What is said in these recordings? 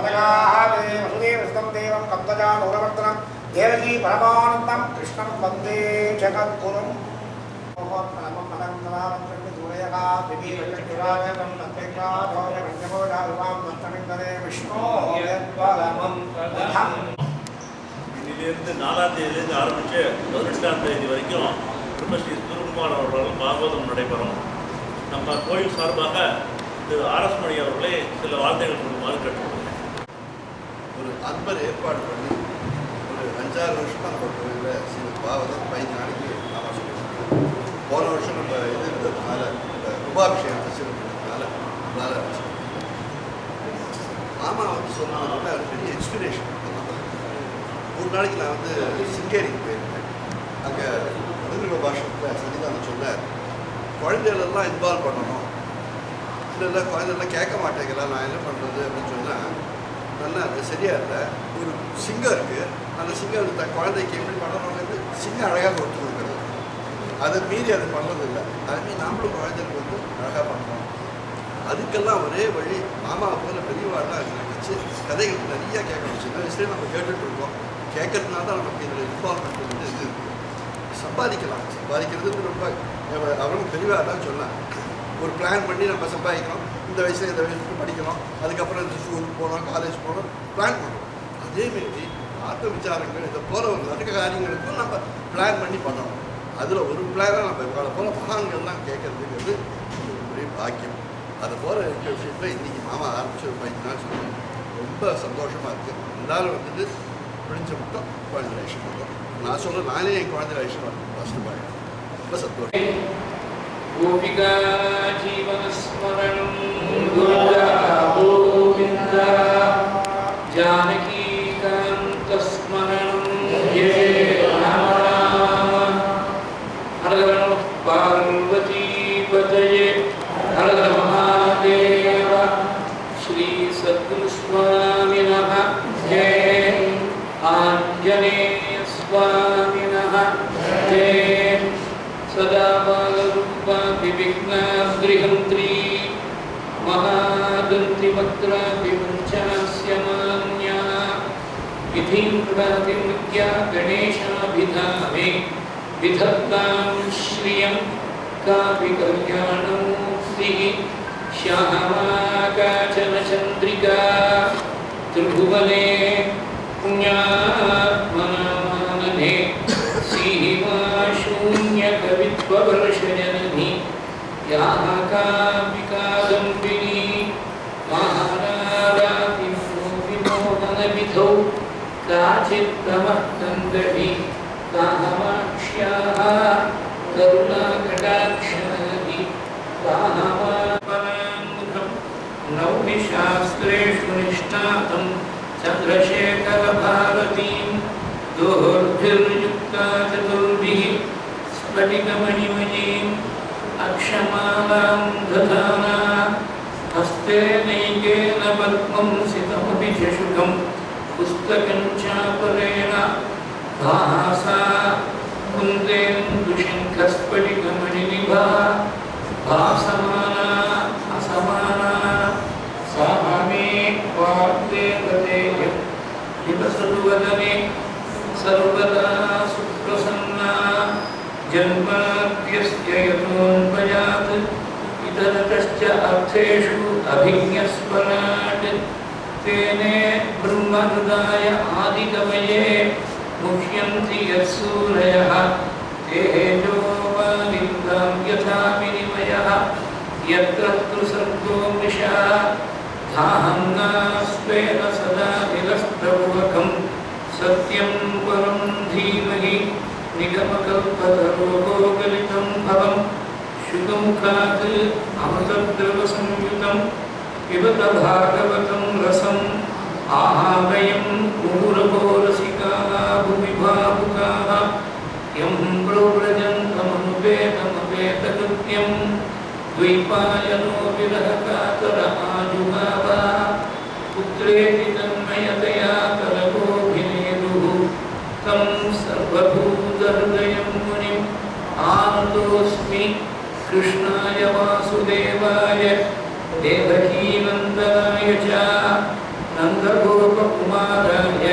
वसुदेवसुतं देवं कम्तजानूरवर्तनं देवकी परमानन्दं कृष्णं वन्दे जगद्गुरुं இன்னிலிருந்து 4ஆம் தேதியிலிருந்து ஆரம்பித்து 18ஆம் தேதி வரைக்கும் பிரம்மஸ்ரீ சுகுமார் அவர்களால் பாகவதம் நடைபெறும். நம்ம கோயில் சார்பாக திரு ஆர்எஸ் மணி அவர்களே சில வார்த்தைகள் கொடுக்குமாறு கேட்டுக்கொள்கிறேன். ஒரு அன்பர் ஏற்பாடு பண்ணி ஒரு 5-6 வருஷமாக நம்ம கோயிலில் சில பாகவதம் 15 நாளைக்கு நாம சொல்லியிருக்கோம். போன வருஷம் நம்ம இது இருந்ததுனால இந்த உபாபிஷேகத்தை சிறப்புனால நம்மளால் மாமா சொன்னதுனால அது பெரிய இன்ஸ்பிரேஷன். ஒரு நாளைக்கு நான் சிங்கேரிக்கு போயிருந்தேன். அங்கே மதுரை பாஷத்தில் சன்னிதானம் சொன்னார், குழந்தைகளெல்லாம் இன்வால்வ் பண்ணணும், இல்லை குழந்தைலாம் கேட்க மாட்டேங்கிறா, நான் என்ன பண்ணுறது அப்படின்னு சொன்னால் நல்லா அது சரியாக இல்லை. ஒரு சிங்கம் இருக்குது, அந்த சிங்கம் குழந்தைக்கு எப்படி பண்ணணுங்கிறது சிங்கம் அழகாக ஒத்து கொடுக்குறது, அதை மீறி அது பண்ணுறதில்லை. அதுமாரி நாமளும் குழந்தைகளுக்கு அழகாக பண்ணணும். அதுக்கெல்லாம் ஒரே வழி மாமாவை போல பெரியவாள்லாம் வச்சு கதைகள் நிறையா கேட்கணும். சின்ன வயசுலேயே நம்ம கேட்டுட்டு இருக்கோம். கேட்கறதுனால தான் நமக்கு இதில் இன்வால்வ்மெண்ட் இது இருக்குது. சம்பாதிக்கிறது ரொம்ப அவரும் பெரியவாள்லாம் சொன்னாங்க. ஒரு பிளான் பண்ணி நம்ம சம்பாதிக்கணும், இந்த வயசில் இந்த வயசுக்கு படிக்கணும், அதுக்கப்புறம் இந்த ஸ்கூலுக்கு போகணும், காலேஜ் போகணும், பிளான் பண்ணணும். அதேமாரி ஆத்ம விசாரங்கள் இதை போகிற ஒரு நிறைய காரியங்களுக்கும் நம்ம பிளான் பண்ணி பண்ணணும். அதில் ஒரு பிளானாக நம்ம இவ்வளோ போல மகான்கள்லாம் கேட்கறதுங்கிறது ஒரு பெரிய பாக்கியம். அதை போகிற இருக்கிற விஷயத்தில் இன்றைக்கி மாமா ஆரம்பிச்சு ஒரு 15 நாள் சொல்லி ரொம்ப சந்தோஷமாக இருக்குது. எல்லாரும் பிடிச்ச மட்டும் குழந்தை ஐஷன் பண்ணுறோம். நான் சொல்கிறேன், நானே என் குழந்தை ஐஷன் பண்ணுறேன் ஃபஸ்ட்டு பாருங்க. ரொம்ப சந்தோஷம். गोपिका जीवनस्मरणं गोविन्द जानकीकान्तस्मरणं ये राम हर हर पार्वतीपतये हर हर महादेव श्री सद्गुरुस्वामिनः जय आञ्जनेय स्वामिनः जय सदा बालरूपा विघ्नाद्रिहन्त्री महादन्तिवक्त्रा विमुञ्चास्य मान्या विधिं गणेशाभिधामे विधत्तां श्रियं कापि कल्याणमूर्तिः श्यामा काचन चन्द्रिका त्रिभुवने पुण्यात्मनामानने सीमा शून्यकवित्ववर्षजननी याः कापिकादम्बिनी महारारातिविमोहनविधौ काचित्तमः कन्दवी कामाक्ष्याः करुणाकटाक्षादि कामापराङ्मुखं नौमि शास्त्रेषु निष्णातं चन्द्रशेखरभारतीं दोर्भिर्युक्ता चतुर्भिः स्फटिकमणिमयीम् अक्षमालां दधाना हस्ते नैकेन पद्मं सितमपि चषुकं पुस्तकं चापरेण भासा कुन्देन्दुशङ्खस्फटिकमणिनिभा भासमाना असमाना सा मे वाग्देवतेय दिवसर्वदने सर्वदा सुप्रसन्ना जन्माद्यस्य यतोऽन्वयात् इतरतश्च अर्थेषु अभिज्ञस्वराट् तेने ब्रह्महृदाय आदिकवये मुह्यन्ति यत्सूरयः तेजोवानिन्दां यथा विनिमयः यत्र सर्गो मृषा धाम्ना स्वेन सदा निरस्तपूर्वकं सत्यं परं धीमहि निगमकल्पतरोगलितं भवं शुकमुखात् अमृतद्रवसंयुतं पिबत भागवतं रसम् आहावयं मुहुरभो रसिकाः भुवि भावुकाः यं प्रव्रजन्तमनुपेतमपेतकृत्यं द्वैपायनो विरहकातर आजुगाव पुत्रेति तन्मयतया करगोभिनेदुः तं सर्वभूतहृदयं मुनिम् आनतोऽस्मि कृष्णाय वासुदेवाय देवकीनन्दनाय च नन्दगोपकुमाराय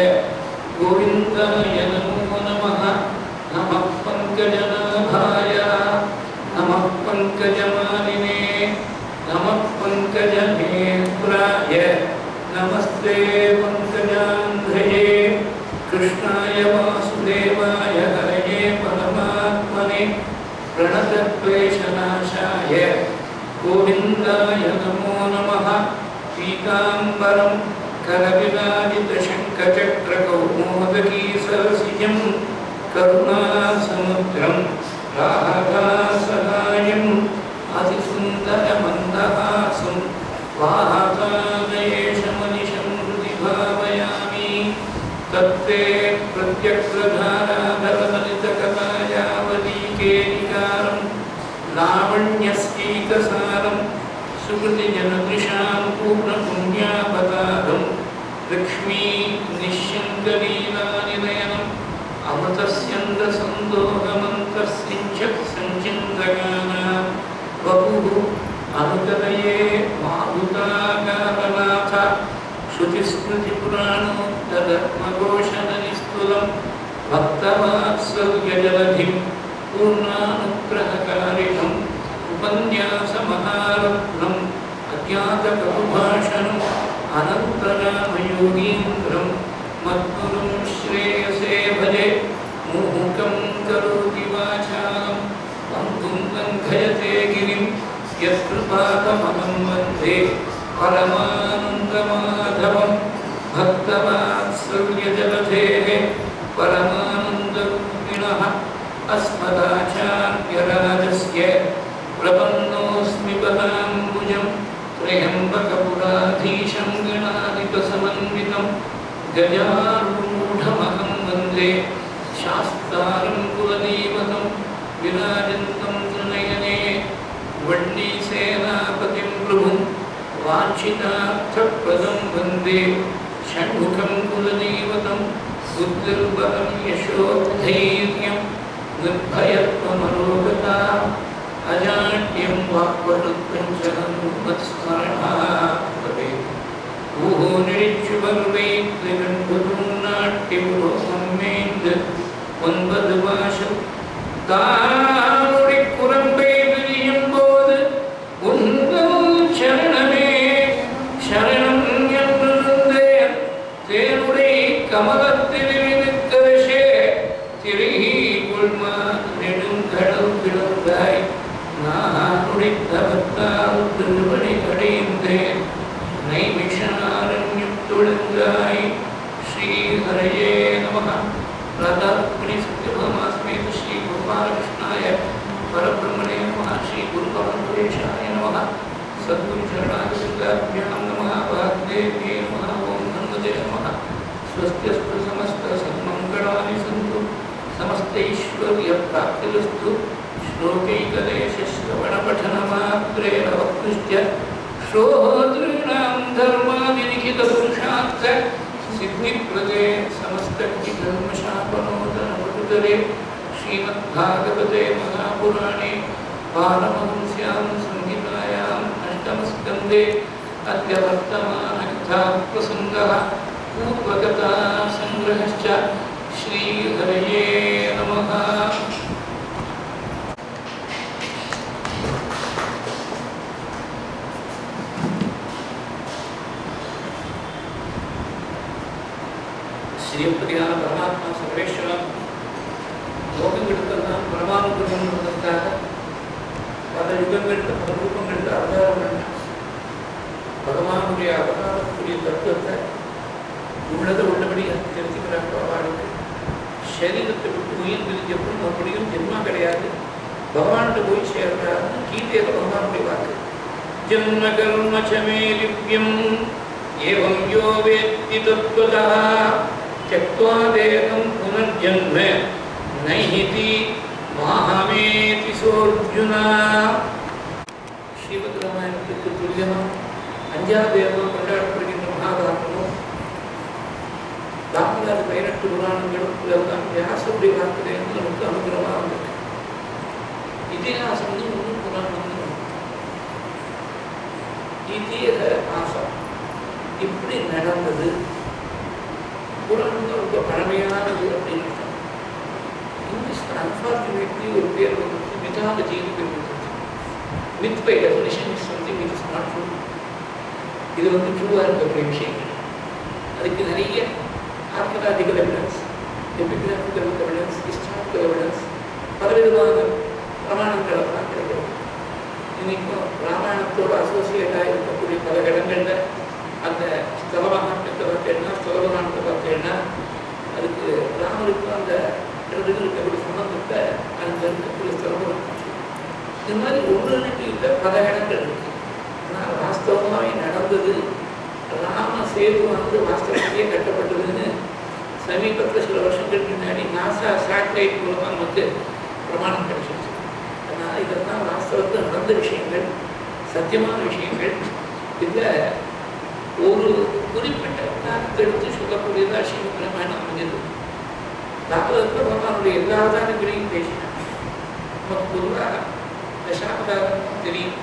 गोविन्दाय नमो नमः नमः पङ्कजनाभाय नमः पङ्कजमालिने नमः पङ्कजनेत्राय नमस्ते पङ्कजान्ध्रये कृष्णाय वासुदेवाय हरये परमात्मने प्रणतक्लेशनाशाय गोविन्दाय नमो नमः पीताम्बरं करविराजितशङ्खचक्रकौमोदकी सरसिजं करुणासमुद्रं राहतासहायम् अतिसुन्दरमन्दहासं वाहतादयेशमनिशं हृदि भावयामि तत्ते प्रत्यग्रधाराधरललितकलायावलीकेलिकारं लावण्यस्यैकसारं सुकृतिजनदृशां पूर्णपुण्यापदारं लक्ष्मी निश्यङ्कलीलानिनयनम् अमृतस्यन्दसन्दोहमन्तस्सिञ्चत् सञ्चिन्तगानां वपुः अनुकलये माधुताकारनाथ श्रुतिस्मृतिपुराणोक्तधर्मघोषणनिस्तुलं भक्तवात्सल्यजलधिं पूर्णानुग्रहकारिणम् उपन्यासमहारत्नम् अज्ञातकटुभाषणम् अनन्तरामयोगीन्द्रं मद्गुरुं श्रेयसे भजे मुहुकं करोति वाचालं बन्धुं लङ्घयते गिरिं यत्कृपातमहं वन्दे परमानन्दमाधवं भक्तवात्सल्यजलधेः परमानन्दरूपिणः अस्मदाचार्यराजस्य प्रपन्नोऽस्मि पदाम्बुजं त्र्यम्बकपुराधीशं गणाधिपसमन्वितं गजारूढमहं वन्दे शास्तारं कुलदेवतं विराजन्तं त्रिनयने वह्निसेनापतिं प्रभुं वाञ्छितार्थप्रदं वन्दे षण्मुखं कुलदेवतं बुद्धिर्बलं यशोधैर्यं निर्भयत्वमरोगता अजाड्यं वाक्पटुत्वं च हनुमत्स्मरणापते ऊहो निरिच्युवर्वैत्रिगण्डुनाट्यपुरोहम्मेन्द् ஒன்பது வாசல் தானுடைய குரம்பை விரியும் போது உங்கள் சரணமே சரணம் என்றிருந்தேன் தேனுடைய கமலத்தில் விழுக்கரசே திரிகி கொள்மா நெடுங்கடல் பிளந்தாய் நானுடைய தவத்தால் திருவடி அடைந்தேன் நைமிஷாரண்யம் தொழுந்தாய் ஸ்ரீஹரயே நமः राधारुक्मिणी सत्यभामास्मेत श्री गोपालकृष्णाय परब्रह्मणे नमः श्री गुरुपरमेश्वराय नमः सद्गुरु चरणारविन्दाभ्यां नमः वाग्देव्यै नमः ओं हनुमते नमः स्वस्त्यस्तु समस्त सन्मङ्गलानि सन्तु समस्तैश्वर्यप्राप्तिरस्तु श्लोकैकदेशश्रवणपठनमात्रेण वक्तुश्च श्रोतॄणां धर्मादिलिखितपुरुषार्थ सिद्धिप्रदे समस्तधर्मशापनोदनवटुतरे श्रीमद्भागवते महापुराणे पारमहंस्यां संहितायाम् अष्टमस्कन्धे अद्य वर्तमानकथाप्रसङ्गः पूर्वकथासङ्ग्रहश्च श्रीहरये नमः। ஸ்ரீபதியான பரமாத்மா சர்வேஸ்வரன் லோகங்களுக்கெல்லாம் பரமானுகிரகம் என்பதற்காக பல யுகங்களுக்கு பல ரூபங்களுக்கு அவதாரம் பண்ண பகவானுடைய அவதாரத்துடைய தத்துவத்தை உள்ளதை உள்ளபடி தெரிஞ்சுக்கிறார். பகவானுக்கு சரீரத்தை விட்டு உயிர் பிரிஞ்சப்படும் மறுபடியும் ஜென்மா கிடையாது, பகவான்கிட்ட போய் சேர்றாருன்னு கீதையில பகவானுடைய வாக்கு. ஜன்ம கர்ம சமே லிவ்யம் ஏவம் யோ வேத்தி தத்வதः त्यक्त्वा देहं पुनर्जन्म नैति माहमेति सोऽर्जुन. श्रीमद् रामायणத்துக்கு துல்லியமா அஞ்சாவது தேவம் கொண்டாடப்படுகின்ற மகாபாரதமும் பாக்கியாத 18 புராணங்களும் இதெல்லாம் வியாசருடைய வாக்கிலிருந்து நமக்கு அனுகிரகமாக வந்திருக்கு. இதிகாசம் ஒன்று புராணம் இதிகாசம் இப்படி நடந்தது. புராணம் ரொம்ப பழமையானது அப்படின்னு இங்கிலீஷ் அன்ஃபார்ச்சுனேட்லி ஒரு பேர் வந்து மித்தாலஜின்னு பேர் வந்து myth by definition is something it is not true. இது வந்து ட்ரூவாக இருக்கக்கூடிய விஷயங்கள். அதுக்கு நிறைய archaeological evidence, epigraphical evidence, historical evidence, பலவிதமான பிரமாணங்கள் எல்லாம் கிடைக்கிறது. இன்னைக்கும் ராமாயணத்தோடு அசோசியேட்டாக இருக்கக்கூடிய பல இடங்களில் அந்த ஸ்தலமகாண்டத்தை பார்த்தேன்னா, ஸ்தலமகாண்டத்தை பார்த்தேன்னா அதுக்கு ராமருக்கும் அந்த இடத்துக்கு இருக்கக்கூடிய சம்பந்தத்தை அங்கே இருக்கக்கூடிய ஸ்தலமகாண்டம். இது மாதிரி ஒன்று ரெண்டு இல்லை, பல இடங்கள் இருக்கு. ஆனால் வாஸ்தவமாகவே நடந்தது. ராம சேது வந்து வாஸ்தவத்தையே கட்டப்பட்டதுன்னு சமீபத்தில் சில வருஷங்கள் முன்னாடி நாசா சேட்டலைட் மூலமாக நமக்கு பிரமாணம் கிடைச்சிருச்சு. அதனால் இதெல்லாம் வாஸ்தவத்தில் நடந்த விஷயங்கள், சத்தியமான விஷயங்கள். இதில் ஒரு குறிப்பிட்ட காலத்தை எடுத்து சொல்லக்கூடியதாக ஸ்ரீமத் அமைஞ்சது. பாகவதத்தில் பகவானுடைய எல்லா அவதாரங்களையும் பேசினாங்க. நமக்கு பொதுவாக தசாவதாரம் தெரியும்.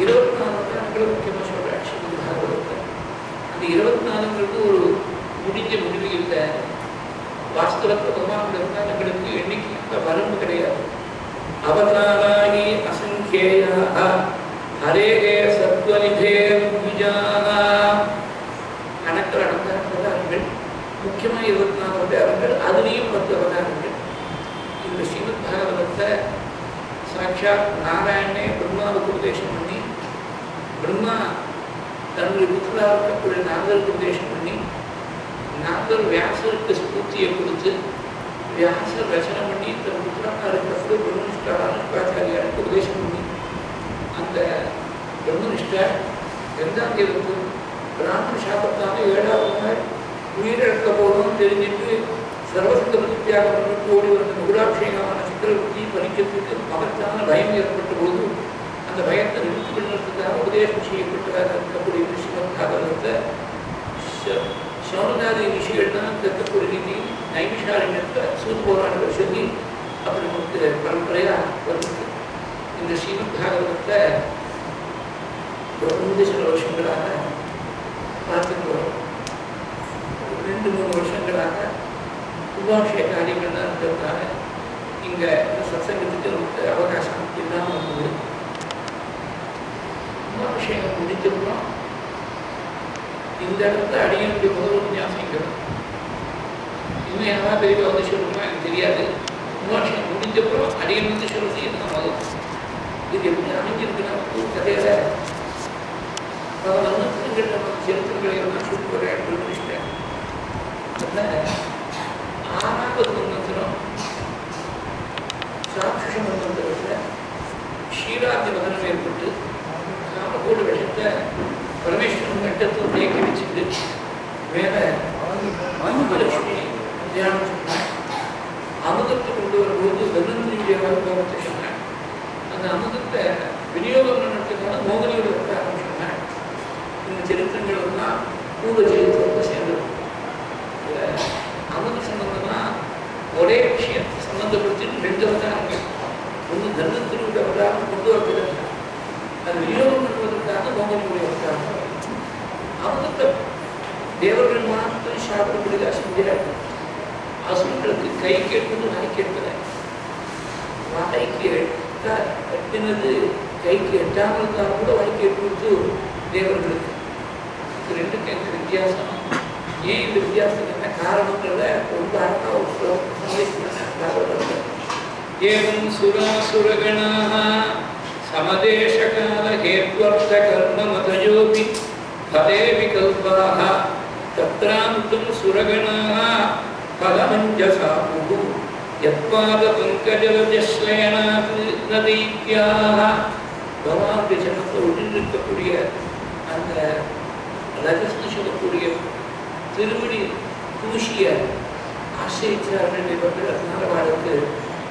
24 அவதாரங்களை முக்கியமாக சொல்கிறார் ஸ்ரீமத் பாகவதத்தில். அந்த 24ங்கிறது ஒரு முடிஞ்ச முடிவு இல்லை. வாஸ்தவத்தில் பகவானுடைய அவதாரங்களுக்கு எண்ணிக்கை வரம்பு கிடையாது. அவதாராணி அசங்கேயாக ஹரேகே சத்வநிதே பூஜாக கணக்கில் நடந்த அவதாரங்கள் முக்கியமாக 24 அவதாரங்கள், அதுலேயும் 10 அவதாரங்கள். இந்த ஸ்ரீமத் பாகவதத்தை சாட்சாத் நாராயணனே பிரம்மாவுக்கு உபதேசம் பண்ணி, பிரம்மா தன்னுடைய புத்தராக இருக்கக்கூடிய நாகருக்கு உபதேசம் பண்ணி, நாகர் வியாசருக்கு ஸ்பூர்த்தியை கொடுத்து, வியாசர் ரச்சனை பண்ணி தன் புத்தராக இருக்கக்கூடிய பிரம்மனிஷ்டாச்சாரியாருக்கு உபதேசம் பண்ணி, அந்த பிரம்மனிஷ்டர் 2ஆம் தேதிக்கு பிராமண சாபத்தான 7வது நாள் உயிரிழக்க போகணும்னு தெரிஞ்சுட்டு சர்வசங்க பிரதித்தியாகம் பண்ணிட்டு ஓடி வந்த முகுடாபிஷேகமான சித்திரவர்த்தி பரிச்சத்துக்கு மகத்தான பயம் ஏற்பட்ட போது அந்த பயத்தை நிறுத்தி பண்ணுறதுக்காக உபதேசம் செய்யப்பட்டதாக இருக்கக்கூடிய ஸ்ரீமத் பாகவதத்தை சௌனகாதி ரிஷிகள் தான் கற்கக்கூடிய ரீதி நைமிஷாரண்யத்தை சூத் போராட்டங்கள் சொல்லி அப்படி நமக்கு பரம்பரையாக வருது. இந்த ஸ்ரீமத் பாகவதத்தை தொடர்ந்து சில வருஷங்களாக பார்த்துட்டு வரும். 2-3 வருஷங்களாக உபாபிஷேக காரியங்கள்லாம் இருக்கிறதுனால இங்கே இந்த சத்சங்கத்துக்கு நமக்கு அவகாசம் இல்லாமல் இருந்தது. உபாபிஷேகம் முடிஞ்சப்பறம் இந்த இடத்துல அடியனுடைய முதல் உபன்யாசம் இன்னும் யாராவது பெரியவா வந்து சொல்லணுமா எனக்கு தெரியாது. உபாபிஷேகம் முடிஞ்சப்பறம் அடியன் வந்து சொல்றது இதுதான் முதல். இது எப்படி அமைஞ்சிருக்குன்னா கதையில பல வருடங்கள் நம்ம சரித்திரங்களை எல்லாம் சொல்லுறேன் நினைச்சிட்டேன். 6வது மந்திரம் சாட்சி மந்திரத்தில் க்ஷீராதி மகனம் ஏற்பட்டு காமகோடு விஷத்தை பரமேஸ்வரன் கட்டத்தில் தேக்கி வச்சுட்டு மேலே மகாலட்சுமி தியானம் சொன்னார். அமுதத்தை கொண்டு வரும்போது தன்வந்திரியுடைய வைபவத்தை சொன்னார். அந்த அமுதத்தை விநியோகம் பண்ணுறதுக்கான மோகனியோட வைப்பாக சொன்னார். இந்த சரித்திரங்கள் எல்லாம் பூர்வ சரித்திரத்தை சேர்ந்தது. அமுத சம்பந்தம்னா ஒரே விஷயத்தை சம்பந்தப்படுத்திட்டு 2 அவதாரங்கள். ஒன்று தர்மத்தினுடைய அவதாரம் கொண்டு வரதுக்காக, அது விநியோகம் பண்ணுவதற்காக மோகனியுடைய அவதாரம். அமுதத்தை தேவர்கள் மாத்திரம் சாப்பிடக்கூடியதாக செஞ்சார். அசுரங்களுக்கு கை கேட்பது வாய் கேட்பது. வாய்க்கு எட்டினது கைக்கு எட்டாமல் இருந்தாலும் கூட வாய் கேட்பது தேவர்களுக்கு. இது 2க்கும் என்ன வித்தியாசம்? ஏன் இந்த வித்தியாசத்துக்கு என்ன காரணங்கிறத ரொம்ப அழகாக ஒரு ஸ்லோகம் ஏவம் சுராசுரகணாः சமதேசகால ஹேத்வர்த்த கர்ம மதயோபி பலே விகல்பாः தத்ராந்தும் சுரகணாः பலமஞ்சசா முகு யத்பாத பங்கஜலஜஸ்லேனாத் நதீத்யாः. பகவானுடைய ஜனத்தை ஒன்றிருக்கக்கூடிய அந்த ரஜஸ்னு சொல்லக்கூடிய திருவடி தூசிய ஆசிரிச்சார்கள் இவர்கள். அதனால வாழ்க்கை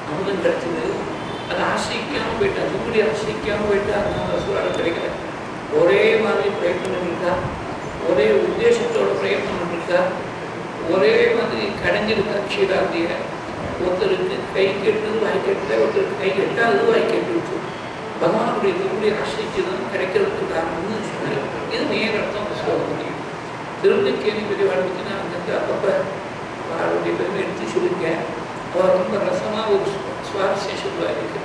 அமுதம் கிடைச்சது. அதை ஆசிரிக்காமல் போயிட்டா, திருவடி ஆசிரிக்காமல் போயிட்டா, அதனால அசுரால் கிடைக்கல. ஒரே மாதிரி பிரயத்னம் பண்ணிருக்கா, ஒரே உத்தேசத்தோட பிரயத்னம் பண்ணிருக்கா, ஒரே மாதிரி கடைஞ்சிருக்கா க்ஷீராந்திய. ஒருத்தருக்கு கை கெட்டது வாய் கெட்டல, ஒருத்தருக்கு கை கெட்டாது வாய் கெட்டுச்சு. பகவானுடைய திருவடி ஆசிரிச்சு தான் கிடைக்கிறதுக்கு காரணம்னு சொன்னார். இது நேரத்தம் அந்த ஸ்லோகம். திருநெல்வேலி பெரியவாளை பற்றி நான் வந்து அப்பப்போ அவருடைய பெருமை எடுத்து சொல்லியிருக்கேன். அவர் ரொம்ப ரசமாக ஒரு சுவாரஸ்யம் சொல்லுவார். இருக்கு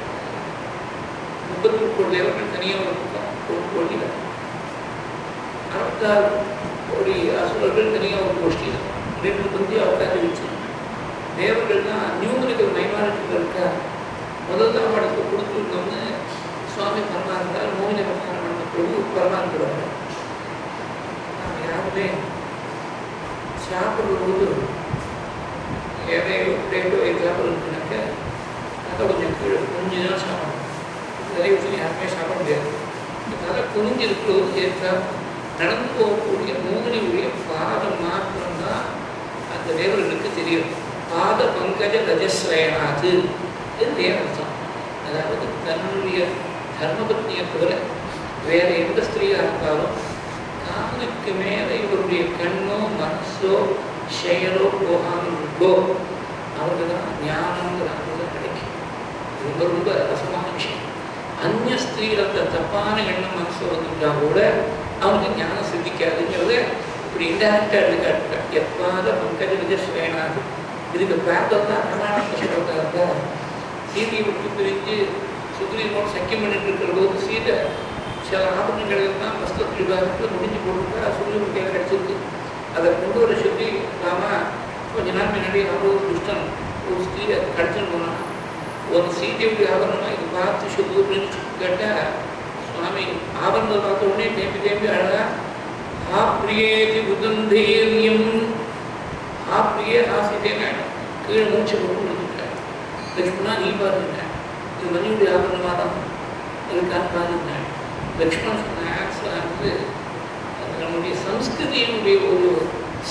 33 தேவர்கள் தனியாக ஒரு பக்கம், ஒரு கோடியில் 66 கோடி அசுரர்கள் தனியாக ஒரு கோஷ்டியில் 2 பந்தியாக உட்காந்து வச்சு தேவர்கள்லாம் நியூமரிக்கல் மைனாரிட்டியில் இருக்கா முதல்ல அவளுக்கு கொடுத்துருந்தோம்னு சுவாமி பரமாஇருந்தார். மோகினி பிரசாரம் பண்ண பிரபு பரமாஇருக்கிறார். நாம் யாருமே சாப்பிடும்போது ஏதாவது பிளேட்டோ எக்ஸாம்பிள் இருக்குனாக்க அதை கொஞ்சம் கீழே குனிஞ்சு தான் சாப்பிடணும். நிறைய விஷயம் யாருமே சாப்பிட முடியாது. அதனால் குனிஞ்சு இருக்கிறது ஏற்றா நடந்து போகக்கூடிய மோகினியுடைய பாதம் மாத்திரம்தான் அந்த தேவர்களுக்கு தெரியும். பாத பங்கஜ ரஜஸ்ரயனாது என்று அர்த்தம். அதாவது தன்னுடைய தர்மபத்னியை தவிர வேறு எந்த ஸ்திரீயாக இருந்தாலும் காதுக்கு மேலே இவருடைய கண்ணோ மனசோ செயலோ போகாமல் இருக்கோ அவருக்கு தான் ஞானங்கிற அனுபவம் கிடைக்கும். ரொம்ப ரொம்ப ரசமான விஷயம். அந்நிய ஸ்திரீகள் அந்த தப்பான எண்ணம் மனசு வந்துட்டா கூட அவனுக்கு ஞானம் சித்திக்காதுங்கிறத இப்படி இன்டேரக்டாக எடுத்துக்காட்டு. எப்பாத பங்கஜ ரஜஸ்ரயனாது இதுக்கு பேப்பர் தான் ராமாயணம் சொல்கிறதா சீதையை விட்டு பிரிஞ்சு சுக்ரீவனோட சக்கியம் பண்ணிட்டு இருக்கிற போது சீதை சில ஆபரணங்கள் தான் வஸ்திரத்தில் விவாதத்தில் முடிஞ்சு போட்டுருக்கா. சுக்ரீவன் கையில் கிடச்சிருக்கு. அதை கொண்டு வர சொல்லி ராமா கொஞ்ச நாள் முன்னாடி அவ்வளோ துஷ்டன் ஒரு ஸ்திரீயை கிடச்சுன்னு போனான். ஒரு சீதையுடைய ஆபரணமாக இது பார்த்து சொல்லு அப்படின்னு கேட்டால் சுவாமி ஆபரணத்தை பார்த்த உடனே தேம்பி அழகா ஆ பிரியேதி புதந்தேரியம் ஆ பிரியே ஆசித்தேன் கீழே மூச்சு போட்டு விழுந்துட்டார். லக்ஷ்மணா நீ பாருங்க இது மணியுடைய ஆபரணமாக தான் இருக்கான்னு பாருங்க. லக்ஷ்மணன் சொன்ன ஆக்சுவலாக வந்து நம்முடைய சம்ஸ்கிருதியினுடைய ஒரு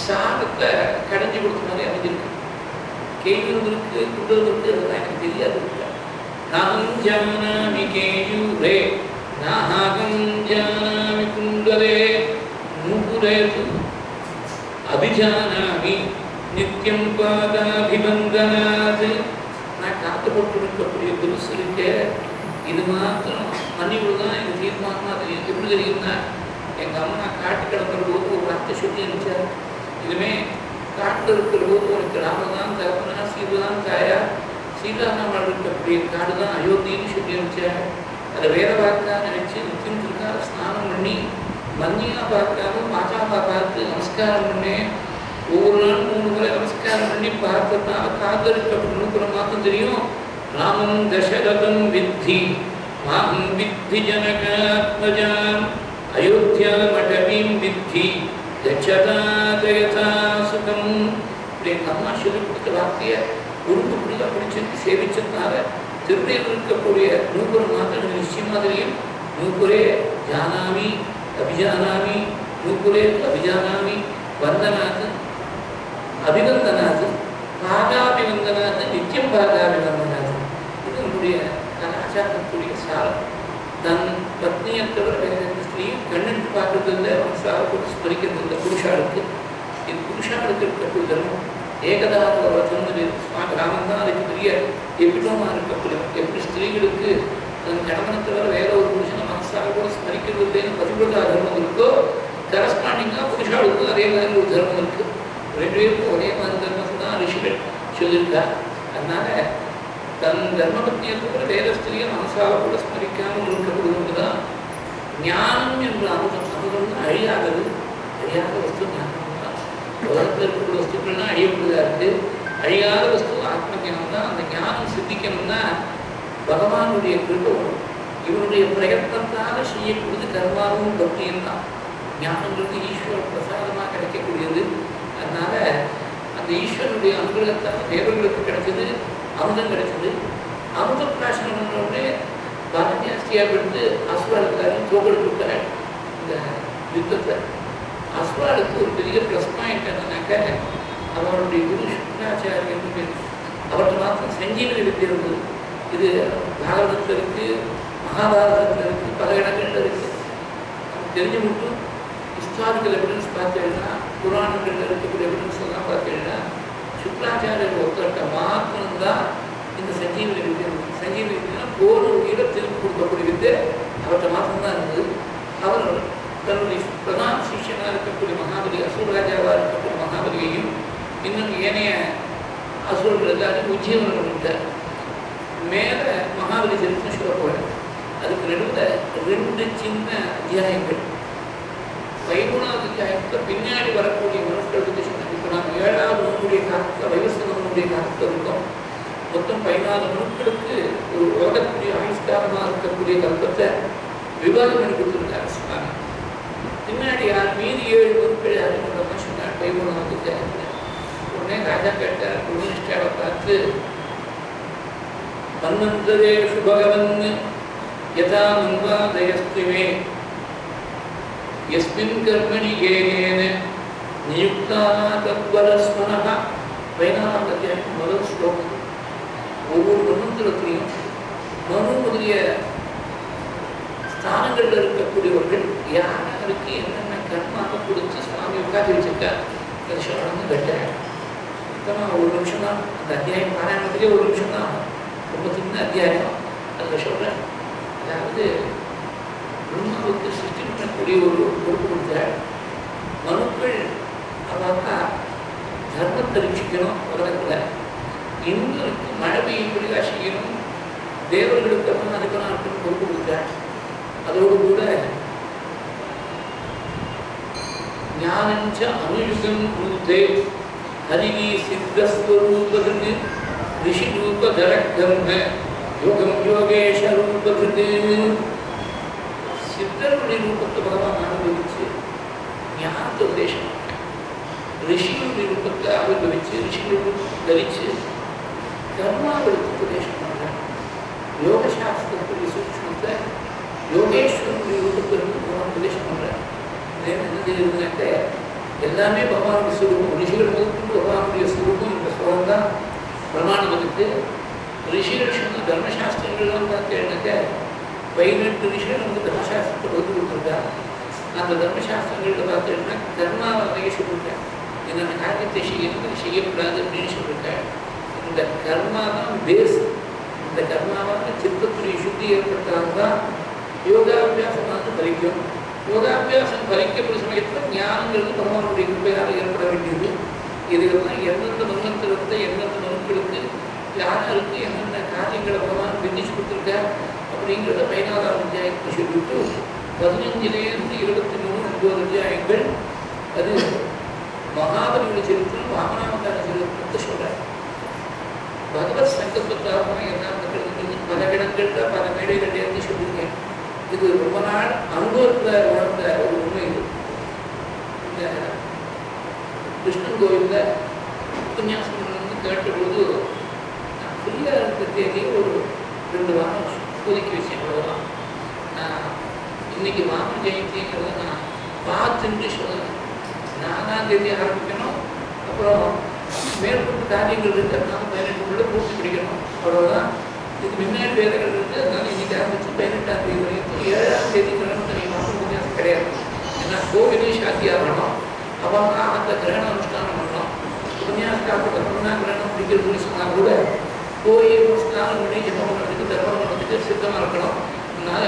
சாகத்தை கடைஞ்சி கொடுத்த மாதிரி அமைஞ்சிருக்கு. கேயூருக்கு குண்டருக்கு அதெல்லாம் எனக்கு தெரியாது. நாகம் ஜானாமி கேயூரே நாகம் ஜானாமி குண்டரே நூபுரே அபிஜானாமி நித்தியம் பாதாபிபந்தனாது. நான் காத்து போட்டு இருக்கக்கூடிய துருசு இருக்க இது மாத்திரம் மன்னிவு தான் எனக்கு தீர்மானமாக தெரியும். எப்படி தெரியும்னா எங்கள் அம்மா காட்டு கிடக்கிற போது ஒரு வார்த்தை சொல்லி இருந்துச்சார். இதுவுமே காட்டில் இருக்கிற போது உனக்கு ராமதான் தகப்பனா சீதாதான் தாயா சீதாராமன் இருக்கக்கூடிய காடு தான் அயோத்தின்னு சொல்லி இருந்துச்சார். அதை வேற வாக்கா நினைச்சு நித்தியம் திருக்கார ஸ்நானம் பண்ணி மன்னியா பார்க்காம மாதாவை பார்த்து நமஸ்காரம் பண்ணேன். ஒவ்வொரு நாளும் 3 முறை நமஸ்காரம் பண்ணி பார்த்ததுனால காதல் இருக்கக்கூடிய மாத்தம் தெரியும். ராமம் தசரதம் வித்தி மாம் வித்தி ஜனகாத்மஜாம் அயோத்தியா மடவீம் வித்தி கச்சதாதயதா சுகம். இப்படி எங்கள் அம்மா சொல்லி கொடுத்த வார்த்தையை உருப்படியாக பிடிச்சிருந்து சேவிச்சதுனால திருநெல்வேலியில் இருக்கக்கூடிய நூபுர மாத்திரம் நிச்சயமாக தெரியும். நூபுரே ஜானாமி அபிஜானாமி நூபுரே அபிஜானாமி வந்தனாது அபிவந்தனாது பாதாபிவந்தனாது நித்தியம் பாதாபிவந்தனாது. இது நம்முடைய கலாச்சாரத்துடைய சாரம். தன் பத்னியை தவிர வேறு எந்த ஸ்திரீயும் கண்ணெடுத்து பார்க்கறது இல்லை, மனசாக போட்டு ஸ்மரிக்கிறது இல்லை. புருஷாளுக்கு இது புருஷாளுக்கு இருக்கக்கூடிய தர்மம். ஏகதாக சொன்னது சுவாமி ராமன் தான் அதுக்கு பெரிய எப்பிடமாக இருக்கக்கூடிய. எப்படி ஸ்திரீகளுக்கு தன் கணவனை தவிர வேற ஒரு புருஷனை மனசாக கூட ஸ்மரிக்கிறது இல்லைன்னு பதிவிடா தர்மம் இருக்கோ, கரஸ்பாண்டிங்காக புருஷாளுக்கும் அதே மாதிரி ஒரு தர்மம் இருக்குது. 2 பேருக்கும் ஒரே மாதிரி தர்மத்தை தான் ரிஷிகள் சொல்லியிருக்கார். அதனால தன் தர்மபத்னியை கூட வேற ஸ்திரியை மனசாக கூட ஸ்மரிக்காமல் இருக்கக்கூடியவங்க தான் ஞானம் என்ற அமுதம். அமுதம் அழியாதது, அழியாத வஸ்து ஞானம் தான். உலகத்தில் இருக்கக்கூடிய வஸ்துக்கள்லாம் அழியக்கூடியதாக இருக்குது. அழியாத வஸ்து ஆத்ம ஞானம் தான். அந்த ஞானம் சித்திக்கணும்னா பகவானுடைய கிருபை வரும். இவருடைய பிரயத்னத்தால் செய்யக்கூடியது கர்மாவும் பக்தியும் தான். ஞானங்கிறது ஈஸ்வர பிரசாதமாக கிடைக்கக்கூடியது. அதனால அந்த ஈஸ்வரனுடைய அனுகிரகத்தால் தேவர்களுக்கு கிடைச்சது, அமுதம் கிடைச்சது. அமுத பிராசனம் பண்ணவுடனே பலம் ஜாஸ்தியாக எடுத்து அஸ்வாளுக்காரையும் தோக்கெடுத்து விட்டார். இந்த யுத்தத்தில் அஸ்வாளுக்கு ஒரு பெரிய ப்ளஸ் பாயிண்ட் என்னன்னாக்க அவருடைய குரு சுக்ராச்சாரியன் அவர்கிட்ட மாத்திரம் சஞ்சீவனி வித்தை இருந்தது. இது பாரதத்தில் இருக்குது, மகாபாரதத்தில் இருக்குது, பல இடங்களில் இருக்குது. நமக்கு தெரிஞ்சு மட்டும் ஹிஸ்டாரிக்கல் எவிடன்ஸ் பார்த்தீங்கன்னா புராணங்களில் இருக்கக்கூடிய எவிடன்ஸ் எல்லாம் பார்த்தீங்கன்னா சுக்ராச்சாரியர் ஒருத்தர்கிட்ட மாத்திரம்தான் இந்த சஞ்சீவனி வித்தை இருந்தது. சஞ்சீவனி வித்தைனா போர் உயிரை திருப்பி கொடுக்கக்கூடிய வித்தை அவர்கிட்ட மாத்திரம்தான் இருந்தது. அவர் தன்னுடைய பிரதான சிஷ்யனாக இருக்கக்கூடிய மகாபலி அசுரராஜாவாக இருக்கக்கூடிய மகாபலியையும் இன்னும் ஏனைய அசுரர்கள் எல்லாரும் உஜ்ஜீவனம் பண்ணிட்டார். மேலே மகாபலி சரித்திரம் சொல்ல போகிறேன். அதுக்கு நடுவில் 2 சின்ன அத்தியாயங்கள். 13வது அத்தியாயத்தில் பின்னாடி வரக்கூடிய மனுஷர்கள் பற்றி சொன்னாங்க. இப்போ நாம் 7வது மனுடைய காலத்தில் வைவஸ்வனுடைய காலத்தில் இருக்கோம். மொத்தம் 14 மனுக்களுக்கு ஒரு உலகக்கூடிய ஆயுஷ்காரமாக இருக்கக்கூடிய கல்பத்தை விவாதம் பண்ணி கொடுத்துருக்காரு சுவாமி. பின்னாடி யார் மீதி 7 மனுக்கள் யாரும் கொண்டதான் சொன்னார் 13வது அத்தியாயத்தில். உடனே ராஜா கேட்டார் குருநிஷ்டாவை பார்த்து, மன்வந்தரேஷு பகவன் யதா மன்வாதயஸ்திமே யஸ்மின் கர்மணி ஏகேன நியுக்தா தத்வரஸ்மனஹ. 14வது அத்தியாயம் முதல் ஸ்லோகம். ஒவ்வொரு மனுத்திரத்திலையும் மனு முதலிய ஸ்தானங்களில் இருக்கக்கூடியவர்கள் யாருக்கு என்னென்ன கர்மாக கொடுத்து சுவாமி உட்காந்து வச்சிருக்கார் அதை சொல்லணும்னு கேட்டேன். இப்போதான் 1 நிமிஷம் தான் அந்த அத்தியாயம் பாராயணத்திலே 1 நிமிஷம் தான், ரொம்ப சின்ன அத்தியாயம். அதில் சொல்கிறேன், அதாவது பிரம்மாவுக்கு சிருஷ்டி பண்ணக்கூடிய ஒரு பொறுப்பு கொடுத்தார். மனுக்கள் அவாக்கா தர்மத்தை ரட்சிக்கணும் உலகத்தில், இந்துக்கு மழை பெய்யும்படியாக செய்யணும், தேவர்களுக்கு அதுக்கெல்லாம் இருக்குன்னு பொறுப்பு கொடுத்தார். அதோடு கூட ஞானஞ்ச அனுயுகம் பூதே ஹரிகி சித்தஸ்வரூபதுக்கு ரிஷி ரூப தரக்கர்ம யோகம் யோகேஷ ரூபதுக்கு. சித்தருடைய ரூபத்தை பகவான் அனுபவிச்சு ஞானத்தை உபதேசம், ரிஷிகளுடைய ரூபத்தை அனுபவிச்சு ரிஷிகளுக்கு தரிச்சு கர்மாவளுக்கு உபதேசம் பண்ணுறார். யோக சாஸ்திரத்துடைய சூட்சமத்தை யோகேஸ்வரனுடைய ரூபத்திற்கு பகவான் உபதேசம் பண்ணுறார். என்ன தெரியுதுனாக்க எல்லாமே பகவானுடைய சுரூபம். ரிஷிகள் முதற்கொண்டு பகவானுடைய சுரூபம் இந்த ஸ்லோகம் தான் பிரமாணம். அதுக்கு ரிஷிகள் சொன்ன தர்மசாஸ்திரங்கள்லாம் பார்த்தேன்னாக்க 18 ரிஷிகள் வந்து தர்மசாஸ்திரத்தை வகுத்து கொடுத்துருக்கா. அந்த தர்மசாஸ்திரங்களில் பார்த்தீங்கன்னா கர்மாவை வகையை சொல்லியிருக்கேன். என்னென்ன காரியத்தை செய்யணும் செய்யக்கூடாது அப்படின்னு சொல்லியிருக்கேன். இந்த கர்மா தான் பேஸ். இந்த கர்மாவாக சித்தத்துடைய சுத்தி ஏற்பட்டால்தான் யோகாபியாசமாக பலிக்கும். யோகாபியாசம் பலிக்கக்கூடிய சமயத்தில் ஞானங்கிறது பகவானுடைய கிருப்பையாக ஏற்பட வேண்டியது. இதுக்கெல்லாம் எந்தெந்த மந்திரத்தை எந்தெந்த மனுக்களுக்கு யாருக்கு என்னென்ன காரியங்களை பகவான் விதிச்சு கொடுத்துருக்கார் அப்படிங்கிறத 14வது அத்தியாயத்தை சொல்லிவிட்டு 15லேருந்து 23 9 அத்தியாயங்கள் அது மகாபலியுடைய சரித்திரம், வாமனாவதார சரித்திரத்தை சொல்கிறார். பகவத் சங்கல்பத்தாக என்ன பல இடங்கள்ல பல மேடைகள் இருந்து சொல்லியிருக்கேன். இது ரொம்ப நாள் அனுபவத்தில் உணர்ந்த ஒரு உண்மை. இது இந்த கிருஷ்ணன் கோவிலில் உபன்யாசம் கேட்டபொழுது நான் ஃப்ரீயாக இருக்க தேதி ஒரு 2 வாரம் ஒதுக்கி வச்சேன். அவ்வளோதான். இன்னைக்கு வாம ஜெயந்திங்கிறத நான் பார்த்துட்டு சொல்லுவேன். 4ஆம் தேதி ஆரம்பிக்கணும். அப்புறம் மேற்கொண்டு காரியங்கள் இருக்கிறதுனால 18 பூர்த்தி பிடிக்கணும். அவ்வளோதான். இதுக்கு முன்னாடி வேலைகள் இருக்குது. அதனால இன்னைக்கு ஆரம்பிச்சு 18ஆம் தேதி வரைக்கும் 7ஆம் தேதி கிரகணம் மாதம் வித்தியாசம் கிடையாது. ஏன்னா கோவிலே சாத்தியாக இருக்கணும். அவங்க அந்த கிரகண அனுஷ்டானம் பண்ணணும். உபன்யாசத்துக்கு அப்புறம் தான் கிரகணம் பிடிக்கிறதுன்னு சொன்னால் கூட போய் ஸ்நானம் பண்ணி ஜெபம் பண்ணுறதுக்கு தர்மம் பண்ணுறதுக்கு சித்தமாக இருக்கணும். அதனால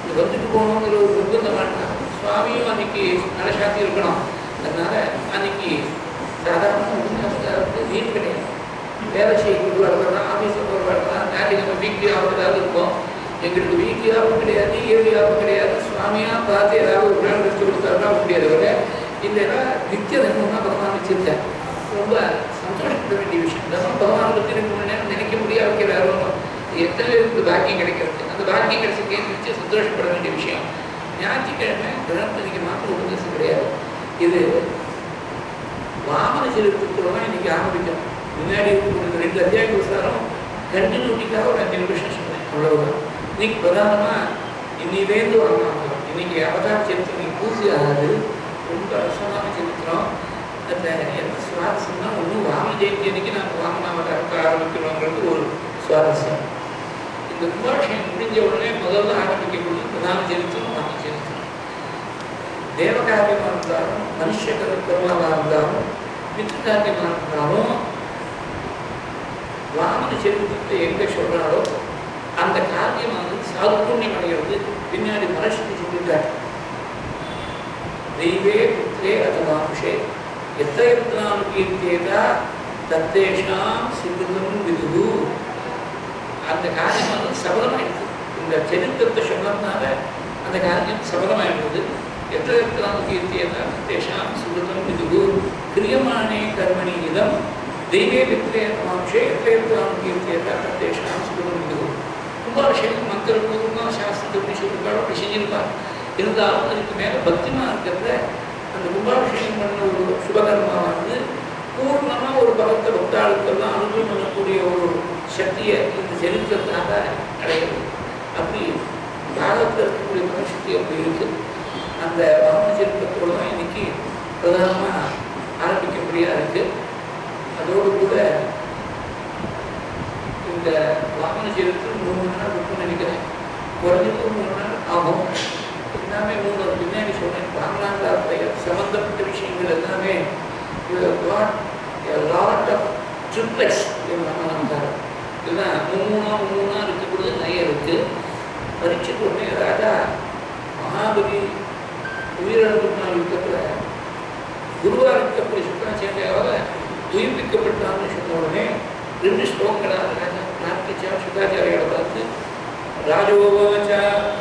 இது வந்துட்டு போகணுங்கிற ஒரு நிர்பந்தம் வேண்டாம். சுவாமியும் அன்னைக்கு நடசாத்தி இருக்கணும். அதனால அன்னைக்கு சாதாரண உபன்யாசத்துக்கு வீடு கிடையாது. வேலை செய்யக்கூடிய வரலாம், ஆஃபீஸில் போகிற வரலாம். நாளைக்கு நம்ம வீக்லி ஆஃபீஸாவது இருக்கும். எங்களுக்கு வீக்லி ஆஃபும் கிடையாது, இயர்லி ஆஃபும் கிடையாது. சுவாமியாக பார்த்து ஏதாவது ஒரு நாள் ரெஸ்ட் கொடுத்தாருன்னா முடியாது. வர இல்லைன்னா நித்திய தர்மமாக பகவான் வச்சிருக்கேன். ரொம்ப சந்தோஷப்பட வேண்டிய விஷயம். தர்மம் பகவானை பற்றி 2 மணி நேரம் நினைக்க முடியாது. வைக்கிறாரும் எத்தனை பேருக்கு பாக்கியம் கிடைக்கிறது. அந்த பாக்கியம் கிடைச்சிக்கே நிச்சயம் சந்தோஷப்பட வேண்டிய விஷயம். ஞாயிற்றுக்கிழமை கிரகத்தன்னைக்கு மாத்திரம் உபதேசம் கிடையாது. இது வாமன சரித்திரத்துலாம் இன்னைக்கு ஆரம்பிக்கும். முன்னாடி 2 அத்தியாய விசாரம் கண்டினியூட்டிக்காக ஒரு 5 நிமிஷம் சொன்னேன். அவ்வளவுதான். இன்னைக்கு பிரதானமாக இன்னிலேருந்து வாங்கலாம். இன்னைக்கு அவதார சரித்திரம் இன்னைக்கு பூர்த்தி ஆகாது. ரொம்ப ரசமான சரித்திரம். அந்த என்ன சுவாரஸ்யம்னா ஒன்றும் வாமன ஜெயந்தி அன்னைக்கு நம்ம வாமனாவதாரத்தை ஆரம்பிக்கணுங்கிறது ஒரு சுவாரஸ்யம். இந்த கும்பாபிஷேகம் முடிஞ்ச உடனே முதல்ல ஆரம்பிக்கக்கூடிய பிரதான சரித்திரம் வாமன சரித்திரம். தேவகாரியமாக இருந்தாலும் மனுஷ கருத்தமாக இருந்தாலும் பித்ருகாரியமாக இருந்தாலும் வாமன சரித்திரத்தை எங்கே சொல்கிறாரோ அந்த காரியமானது சாதுப்புண்ணியம் அடைகிறது. பின்னாடி மனுஷனுக்கு சொல்லிட்டார். தெய்வே புத்திரே அதமானுஷே எத்தையத்னாம் கீர்த்தியேதா தத்தேஷாம் சிறுதம் விதுகு. அந்த காரியம் வந்து சபலமாயிடுது. இந்த சரித்திரத்தை சொன்னதுனால அந்த காரியம் சபலமாயிடுது. எத்தையத்னாம் கீர்த்தியேதா தத்தேஷாம் சிறுதம் விதுகு கிரியமானே கர்மணி இதம் தெய்வே புத்திரே அதமானுஷே எத்தையத்னாம் கீர்த்தியேதா தத்தேஷாம் சிறுதம் விதுகு. கும்பாபிஷேகம் மந்திரபூர்வமாக சாஸ்திரத்தை எப்படி சொல்லியிருக்காளோ அப்படி செஞ்சிருப்பார். இருந்தாலும் அதுக்கு மேலே பக்திமாக இருக்கிறத அந்த கும்பாபிஷேகம் பண்ண ஒரு சுபகர்மாவானது பூர்ணமாக ஒரு பகத்தை பக்தாளுக்கெல்லாம் அனுபவம் பண்ணக்கூடிய ஒரு சக்தியை இந்த சரித்திரத்தினால அடையிறது. அப்படி பாகத்தில் இருக்கக்கூடிய மனசக்தி அப்படி இருக்குது. அந்த வாமன சரித்திரத்தோடு தான் இன்னைக்கு பிரதானமாக ஆரம்பிக்கக்கூடியதாக இருக்குது. அதோடு கூட இந்த வாமன சரித்திரம் 3 மணி நேரம் இருக்குன்னு நினைக்கிறேன். குறைஞ்சது 3 மணி நேரம் ஆகும். எல்லாமே 3 பின்னாடி சொன்னேன். வாமனாங்காரத்தைய சம்பந்தப்பட்ட விஷயங்கள் எல்லாமே லாட் ஆஃப் ட்ரிப்ளெக்ஸ் வாமனாங்காரம் இதெல்லாம் 3 இருக்கக்கூடியது நிறைய இருக்குது. பரீட்சைக்கு உடனே ராஜா மகாபலி உயிரிழந்துனா யுத்தத்தில் குருவாக இருக்கக்கூடிய சுக்கராச்சாரியாவால் உயிர்ப்பிக்கப்பட்டான்னு சொன்ன உடனே 2 ஸ்லோகங்களாக ராஜா பிரார்த்திச்சா சுக்காச்சாரியாவை பார்த்து ராஜோவாச்ச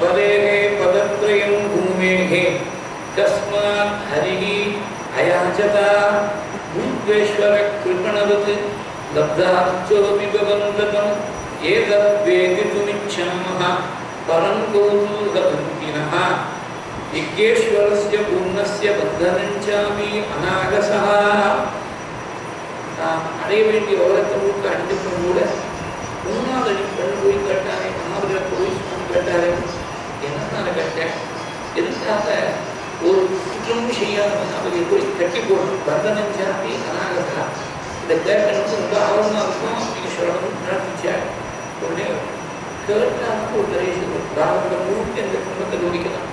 பலேஹே பதத்ரயம் பூமேஹே கஸ்மாத் ஹரிஹி அயாச்சதா பூத்வேஸ்வர கிருபணவத் லப்தாச்சோபி பவந்தகம் ஏதத் வேதிதுமிச்சாமஹ பரம் கௌதூகவந்தினஹ யஜ்ஞேஸ்வரஸ்ய பூர்ணஸ்ய பந்தனஞ்சாமி அநாகசஹ. நாம் அடைய வேண்டிய உலகத்தை முழுக்க அடைஞ்சிருக்கும் கூட 3வது பெண் போய் கேட்டாரே, மகாபலியை போய் கேட்டாரே, என்னத்தான கேட்டேன், எதுக்காக ஒரு குற்றமும் செய்யாத மகாபலியை போய் கட்டி போட்டு பந்தனஞ்சாமி அநாகசா இதை கேட்கணும்னு ரொம்ப ஆர்வமாக இருக்கும் அப்படின்னு சொல்லணும்னு பிரார்த்திச்சார். உடனே கேட்டாலும் ஒரு நிறைய பாரதம் முழுக்க இந்த குடும்பத்தை கவனிக்கலாம்.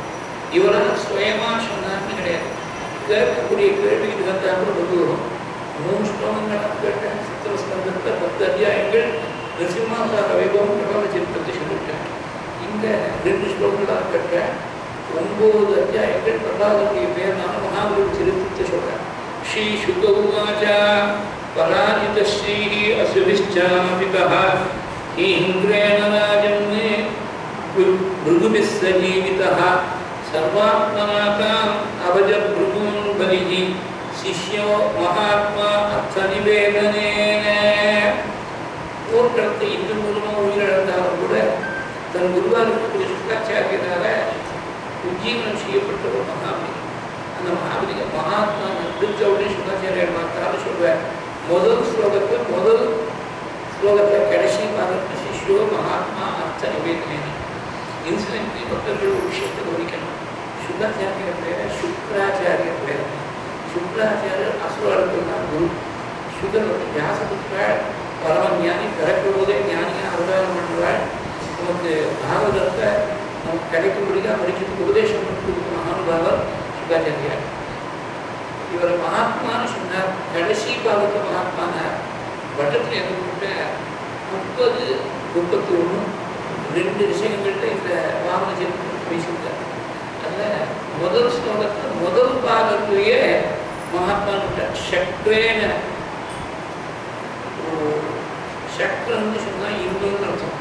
இவரால் சுயமாக சொன்னார்னு கிடையாது. கேட்கக்கூடிய கேள்வி இது வந்தால் கூட கொண்டு வரும். 3 ஸ்லோகங்களாக கேட்டேன். சித்திரஸ்கந்தத்தை 10 அத்தியாயங்கள் நிருசிம்மாவதார வைபவம் பிரபாவ சரித்திரத்தை சொல்லியிருக்கேன். இங்கே 2 ஸ்லோகங்களாக கேட்டேன். 9 அத்தியாயங்கள் பிரபாவனுடைய பேர்னால மகாபலி சரித்திரத்தை சொல்கிறேன். ஸ்ரீ சுகௌவாச்சா பராஜித ஸ்ரீ அசுவிஷ்சாபிதः ஹீங்க்ரேண ராஜன்னே பிருகுபிஸ்ஸ ஜீவிதः சர்வாத்மநாதாம் அவஜ பிருகுன் பலிஹி சிஷ்யோ மகாத்மா அர்த்த நிவேதனேன. போர்க்களத்தை இந்து மூலமாக உயிரிழந்தாலும் கூட தன் குருவாக இருக்கக்கூடிய சுக்காச்சாரியராக உஜ்ஜீவனம் செய்யப்பட்ட ஒரு மகாபலி. அந்த மகாபலியை மகாத்மா பிடிச்ச உடனே சுக்காச்சாரியர் பார்த்தாலும் சொல்வார். முதல் ஸ்லோகத்தில் கடைசி பாகத்து சிஷ்யோ மகாத்மா அர்த்த நிவேதனேன. இன்சிடென்ட்லி பக்தர்கள் ஒரு விஷயத்தை கவனிக்கணும். சுக்காச்சாரியர் பேர் சுக்ராச்சாரியர் பேர். சுக்ராச்சாரியர் அசுரர்களுக்கு தான் குரு. சுகர் வியாசபுத்திராள் பரம ஞானி, பிறக்கும் போதே ஞானியாக அவதாரம் பண்ணுவாள். நமக்கு பாகவதத்தை நமக்கு கிடைக்கும்படியாக படிக்கிறதுக்கு உபதேசம் பண்ணுறதுக்கு மகானுபாவர் சுகாச்சாரியார். இவர் மகாத்மான்னு சொன்னார். கடைசி பாகத்தை மகாத்மானார். வட்டத்தில் எங்கள்கிட்ட 30, 31, 2 விஷயங்கள்ல இந்த வாமன சரித்திரத்தை பேசியிருக்கார். அதில் முதல் ஸ்லோகத்தில் முதல் பாகத்திலேயே மகாத்மான்னு சக்ரேன, சக்கரன்னு சொன்னால் இந்துன்னு அர்த்தம்.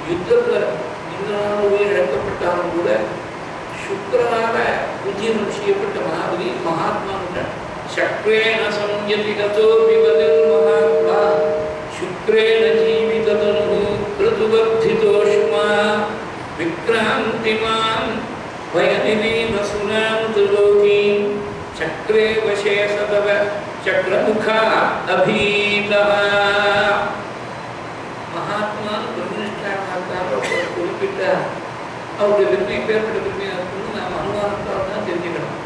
யுத்தத்தில் இந்திரனால உயிர் இழக்கப்பட்டாலும் கூட சுக்கரனால உஜ்ஜீவனம் செய்யப்பட்ட மகாபலி மகாத்மான்னு சக்ரேன சம்யதி ததோ விபதில் மகாத்மா சுக்ரேன ஜீவிததனு கிருதுவர்த்திதோஷ்மா விக்ராந்திமான் வயதினீன சுனாந்தலோகீம் சக்ரே வசே சதவ சக்ரமுகா அபீதः. மகாத்மா பிரம்மனிஷ்டான குறிப்பிட்ட அவருடைய பெருமை பேர்பட்ட பெருமையாக இருக்குன்னு நாம் அனுமானத்தால் தான் தெரிஞ்சுக்கணும்.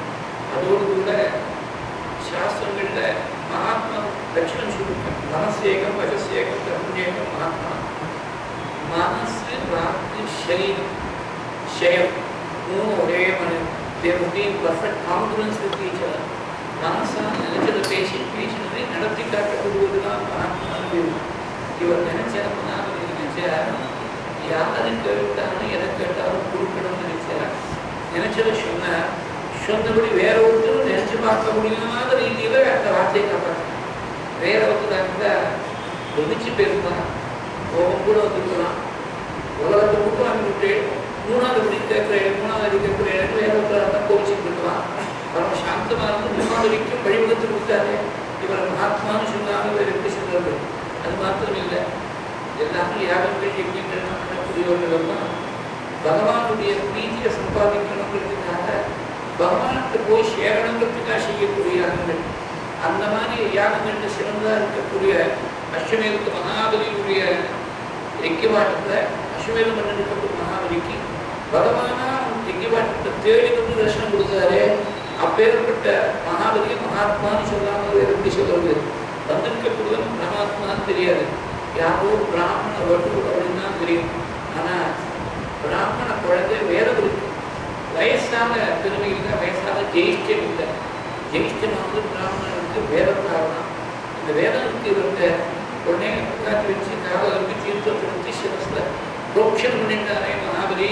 அதோடு கூட சாஸ்திரங்களில் மகாத்மா லட்சணம் சொல்லியிருக்கேன். மனசேகம், வசசேகம், கர்மேகம், மகாத்மா. மனசு, வாக்கு, சரீரம், ஷயம் 3 ஒரே மனிதன். They must be in perfect congruence with each other. மனசாக நினைச்சதை பேசினதை நடத்தி காட்டப்படுவது தான் மகாத்மா. இவர் நினைச்சார், மகாபலி நினைச்சார், யாரு கேட்டாலும் எதை கேட்டாலும் கொடுக்கணும்னு நினைச்சார். நினைச்சதை சொன்னார். சொன்னபடி வேற ஒருத்தரும் நினைச்சு பார்க்க முடியாத ரீதியில அந்த வார்த்தையை காப்பாற்றினார். வேற ஒருத்தர் இருந்தால் ஒழிச்சு போயிருந்தான், கோபம் கூட வந்துருக்கலாம், உலகத்தை மட்டும் வாங்கிவிட்டு மூணாவது அடி கேட்கிற வேற ஒருத்தர் இருந்தால் கோபிச்சுட்டு இருக்கலாம். பரம சாந்தமாக இருந்து மூணாவது வரைக்கும் வழிவகுத்து கொடுத்தாரு. இவரை மகாத்மான்னு சொன்னாலும் இவர் எப்படி சொல்றது? அது மாத்திரம் இல்லை, எல்லாரும் யாகங்கள் யஜ்யங்கள் பண்ணக்கூடியவர்கள் எல்லாம் பகவானுடைய பிரீதியை சம்பாதிக்கணுங்கிறதுக்காக பகவானுக்கு போய் சேரணுங்கிறதுக்காக செய்யக்கூடிய யாகங்கள். அந்த மாதிரி யாகங்கள் சிறந்ததாக இருக்கக்கூடிய அஸ்வமேத மகாபலியுடைய யஜ்யவாட்டத்தில் அஸ்வமேத மன்னன் இருக்கக்கூடிய மகாபலிக்கு பகவானா யஜ்யவாட்டத்தை தேடி வந்து தரிசனம் கொடுத்தாரு. அப்பேற்பட்ட மகாபலியை மகாத்மான்னு சொல்லாமல் எப்படி சொல்றது? வந்திருக்கக்கூடியவன் பரமாத்மான்னு தெரியாது, யாரோ பிராமண வட்டு அப்படின்னு தான் தெரியும். ஆனால் பிராமண குழந்தை வேதம் இருக்கு, வயசான பெருமை இல்லை, வயசான ஜெயிஷ்டம் இல்லை. ஜெயிஷ்டமானது பிராமணனுக்கு வேதத்தாரலாம். இந்த வேதம் இருக்கு உடனே காட்டி வச்சு காவலுக்கு தீர்த்தப்படுத்தி சிரஸ்ல ரோக்ஷன் பண்ணிட்டாரே மகாபலி.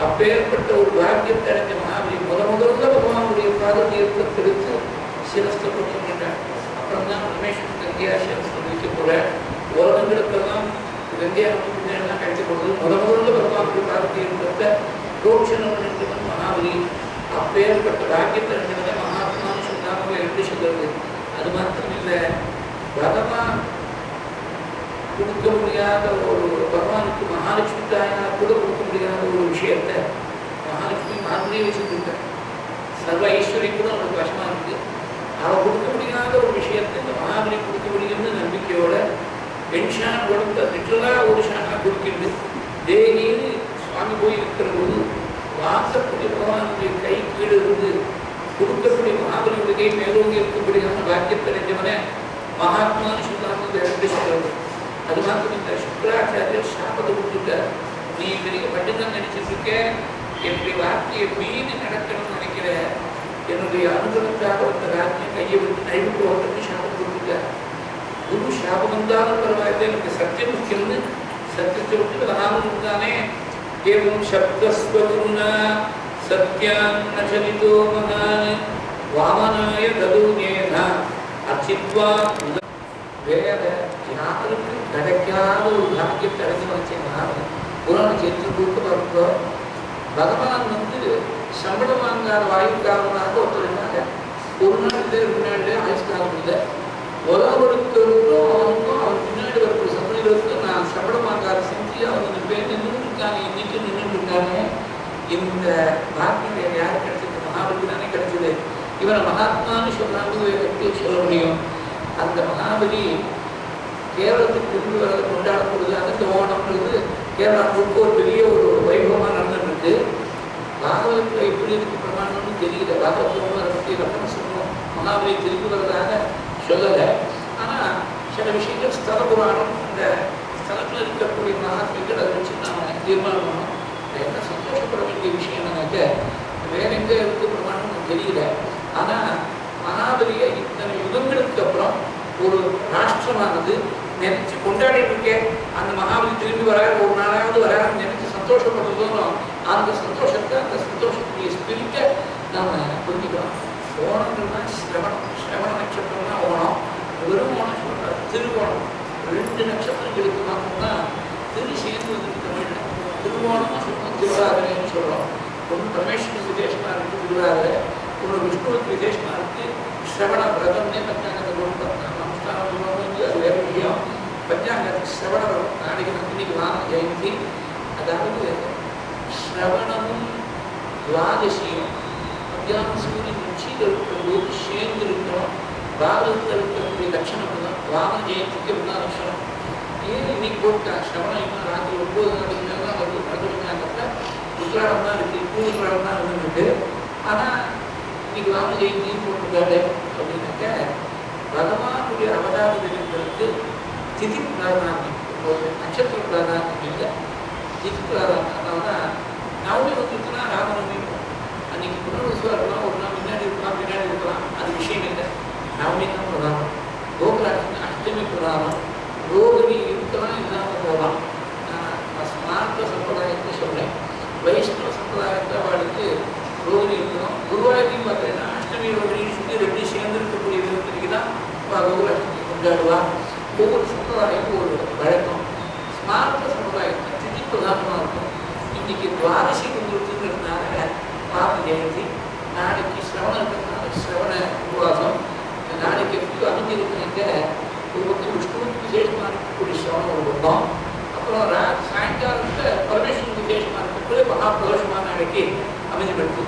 அப்பேற்பட்ட ஒரு பாக்கியத்தை அடைஞ்ச மகாபலி முதல்ல பகவானுடைய பாத தீர்த்தத்தை எடுத்து சிரஸ்ல ரோக்ஷன் பண்ணிட்டார். அப்புறம் தான் ரமேஸ்வரன் கங்கையா சிரஸ்ல வைக்க போற உலகங்களுக்கெல்லாம் கங்கையா எல்லாம் கழித்து போடுறது முதல்ல பகவானுடைய பாத தீர்த்தத்தை ரோக்ஷன் பண்ணிட்டு மகாபலி. அப்பேற்பட்ட பாக்கியத்தை அடைஞ்சவங்க மகாத்மான்னு சொன்னாங்க எப்படி சொல்றது? அது மாத்திரம் இல்லை, பகவான் கொடுக்க முடியாத ஒரு பகவானுக்கு மகாலட்சுமி தாயார் கூட கொடுக்க முடியாத ஒரு விஷயத்த மகாலட்சுமி மாதிரியே வச்சுருக்க. சர்வ ஐஸ்வரி கூட அவனுக்கு வசமா இருக்கு. அவள் கொடுக்க முடியாத ஒரு விஷயத்தை இந்த மகாபலி கொடுக்க முடியும்னு நம்பிக்கையோட பென்ஷான் கொடுத்த லிட்டரலா ஒரு ஷானா கொடுக்கிட்டு தேகின்னு சுவாமி போய் இருக்கிற போது வாசக்கூடிய பகவானுடைய கை கீழே இருந்து கொடுக்கக்கூடிய மகாபலியுடைய கை மேலோங்கி இருக்கக்கூடியதான பாக்கியத்தை நினைஞ்சவனே மகாத்மான்னு சொல்லாமல் எப்படி சொல்றது? அது மாத்திரம் இந்த சுக்கராச்சாரியர் சாபத்தை கொடுத்துட்டார். நீ பெரிய பண்டிதான் நினைச்சிட்டு இருக்க, என்னுடைய வார்த்தையை மீறி நடக்கணும்னு நினைக்கிற, என்னுடைய அனுபவத்தாக வந்த ராஜ்யம் கையை விட்டு நைவுக்கு ஓட்டுன்னு சாபம் கொடுத்துட்டார். குரு சாபம் வந்தாலும் பரவாயில்ல, எனக்கு சத்தியம் முக்கியம்னு சத்தியத்தை விட்டு வராமல் இருந்தானே. ஏவம் சப்தஸ்வகுருணா சத்யான் நசலிதோ மகான் வாமனாய ததுநேனா அச்சித்வா. வேற யாருக்கு கிடைக்காத ஒரு பாக்கியத்தை அடைஞ்சு வச்சேன்னா புராண சேர்த்து கொடுக்க பார்ப்போம். பகவான் சம்பளம் வாங்காத வாயுக்காரனாக ஒருத்தருந்தாங்க. ஒரு நாள் இல்லை, 2 நாள் ஆயுஷ்காலம் இல்லை. உலகொருத்தருக்கும் அவனுக்கும் அவன் பின்னாடி வரக்கூடிய சம்பளிகளுக்கும் நான் சம்பளம் வாங்காத செஞ்சு அவங்க பேர் நின்று இருக்காங்க, இன்னைக்கு நின்று இருக்காங்க. இந்த பாக்கியம் வேறு யாருக்கு கிடைச்சது? மகாபலிக்கு தானே கிடைச்சது. இவனை மகாத்மான்னு சொன்னாலும் எப்படி சொல்ல முடியும்? அந்த மகாபலி கேரளத்துக்கு திரும்பி வர கொண்டாடப்படுவதாக இந்த ஓணம்ன்றது கேரளா முழுக்க ஒரு பெரிய ஒரு வைபவமாக நடந்துருக்கு. பாகவதத்தில் எப்படி இருக்கு பிரமாணம்னு தெரியல. பாகவதம் அதை பற்றி ரத்தனம் சொல்லணும், மகாபலி திரும்பி வர்றதாக சொல்லலை. ஆனால் சில விஷயங்கள் ஸ்தல புராணம், இந்த ஸ்தலத்தில் இருக்கக்கூடிய மகாத்மிகள் அதை வச்சு நாம் தீர்மானம் பண்ணணும். என்ன சந்தோஷப்பட வேண்டிய விஷயம் என்னன்னாக்க வேற எங்கே இருக்கு பிரமாணம்னு தெரியல. ஆனால் மகாபலியை இத்தனை யுகங்களுக்கு அப்புறம் ஒரு ராஷ்டிரமானது நினைச்சு கொண்டாடிட்டு இருக்கேன். அந்த மகாபலி திரும்பி வர ஒரு நாளாவது வரான்னு நினைச்சு சந்தோஷப்படுறதும் அந்த சந்தோஷத்தை, அந்த சந்தோஷத்துடைய ஸ்பிரிட்டை நம்ம புரிஞ்சுக்கலாம். ஓணம்னா சிரவண நட்சத்திரம்னா ஓணம், வெறும் ஓணம் சொல்றாரு. திருவோணம் 2 நட்சத்திரங்களுக்கு பார்த்தோம்னா திரு சேர்ந்து வந்துட்டு தமிழ்ல திருவோணம் சொல்றோம், திருவாதிரைன்னு சொல்றோம். ஒன்று ரமேஷ்னுக்கு விசேஷமா இருக்கு திருவாதிரை, ஒன்று விஷ்ணுவுக்கு விசேஷமா இருக்கு சிரவண விரதம்னே பஞ்சாங்கத்தை கொடுப்பாங்க. நமஸ்காரம் அது வேற விஷயம். பஞ்சாங்கத்துக்கு சிரவண விரதம் நாளைக்கு இன்னைக்கு வான ஜெயந்தி. அதாவது சிரவணமும் துவாதசியும் மத்தியானம் சூரியன் உச்சியில் இருக்கும்போது சேர்ந்து இருக்கிறோம். பாரதத்தில் இருக்கக்கூடிய லட்சணம் தான் வான ஜெயந்திக்கு இருந்தால் லட்சணம். ஏன் இன்னைக்கு போட்டா சிரவணம் இன்னும் ராத்திரி 9 நாளைக்கு மேலே தான் வருது. படுத்துருந்தாங்க உத்திராடம் தான் இருக்குது, பூர்வாடம் தான் இருந்துருக்கு. ஆனால் இன்னைக்கு வான ஜெயந்தின்னு போட்டிருக்காரு அப்படின்னாக்க பகவானுடைய அவதார தினங்களுக்கு திதி பிராதானியம், நட்சத்திர பிராதானியம் இல்லை, திதி பிராதானியம். அதனால நவமி வந்துருக்குன்னா ராமநவமி அன்னைக்கு புனர்வசுவா இருக்கலாம், ஒரு நாள் முன்னாடி இருக்கலாம் பின்னாடி இருக்கலாம், அது விஷயம் இல்லை. நவமி தான் பிரதானம், கோகுலாஷ்டமி அஷ்டமி பிரதானம், ரோகிணி இருக்கலாம் இல்லாமல் போகலாம். நான் ஸ்மார்த்த சம்பிரதாயத்தை சொல்கிறேன். வைஷ்ணவ சம்பிரதாயத்தை அவளுக்கு கொண்டாடுவா. ஒவ்வொரு சம்பிரதாயமும் ஒரு வழக்கம். ஸ்மார்த்த சமுதாயத்தை திதி பிரதானமாக இருக்கும். இன்னைக்கு துவாதசி வந்துருக்குங்கிறதுனால பாப ஜெயந்தி, நாளைக்கு சிரவணம் இருக்கிறதுனால சிரவண உபவாசம், நாளைக்கு எப்படி அமைஞ்சிருக்கிறீங்க ஒரு பக்கம் விஷ்ணுவுக்கு விசேஷமாக இருக்கக்கூடிய சிரவணம் ஒரு பக்கம், அப்புறம் சாயங்காலத்தில் பரமேஸ்வரன் விசேஷமாக இருக்கக்கூடிய மகாபிரதோஷமான நாளைக்கு அமைஞ்சிருக்கு.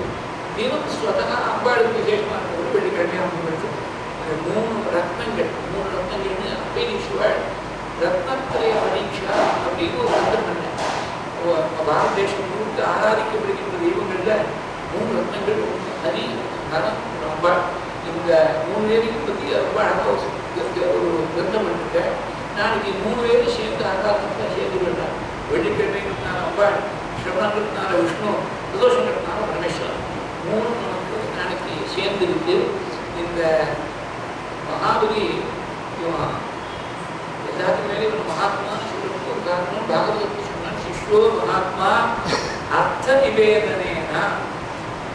தினம் ஸ்வதா அம்பாளுக்கு விசேஷமாக இருக்கக்கூடிய வெள்ளிக்கிழமையாக அமைஞ்சிருக்கு. அந்த 3 ரத்னங்கள்னு அப்பேதீஸ்வர் ரத்னத்திரைய பரீட்சா அப்படின்னு ஒரு ரத்தம் பண்ணேன். பாரத தேசம் முழுக்க ஆராதிக்கப்படுகின்ற தெய்வங்களில் 3 ரத்னங்கள் ஹரி, ஹரம், அம்பாள். இந்த 3 பேரையும் பற்றி ரொம்ப அழகாக ஒரு கிரந்தம் பண்ணிருக்கேன். நாளைக்கு 3 பேரும் சேர்ந்து ஆராதனத்தில் சேர்ந்து விடுறேன். வெள்ளிக்கிழமைங்கிறதுனால அம்பாள், சிரவணங்கிறதுனால விஷ்ணு, பிரதோஷங்கிறதுனால பரமேஸ்வரன். 3 நமக்கு நாளைக்கு சேர்ந்து இருக்கு. இந்த மகாபலி எல்லாத்துக்கு மேலே ஒரு மகாத்மான்னு சொல்றதுக்கு ஒரு காரணம் பாகவதற்கு சொன்னால் சிஷ்யோ மகாத்மா அர்த்த நிவேதனேனா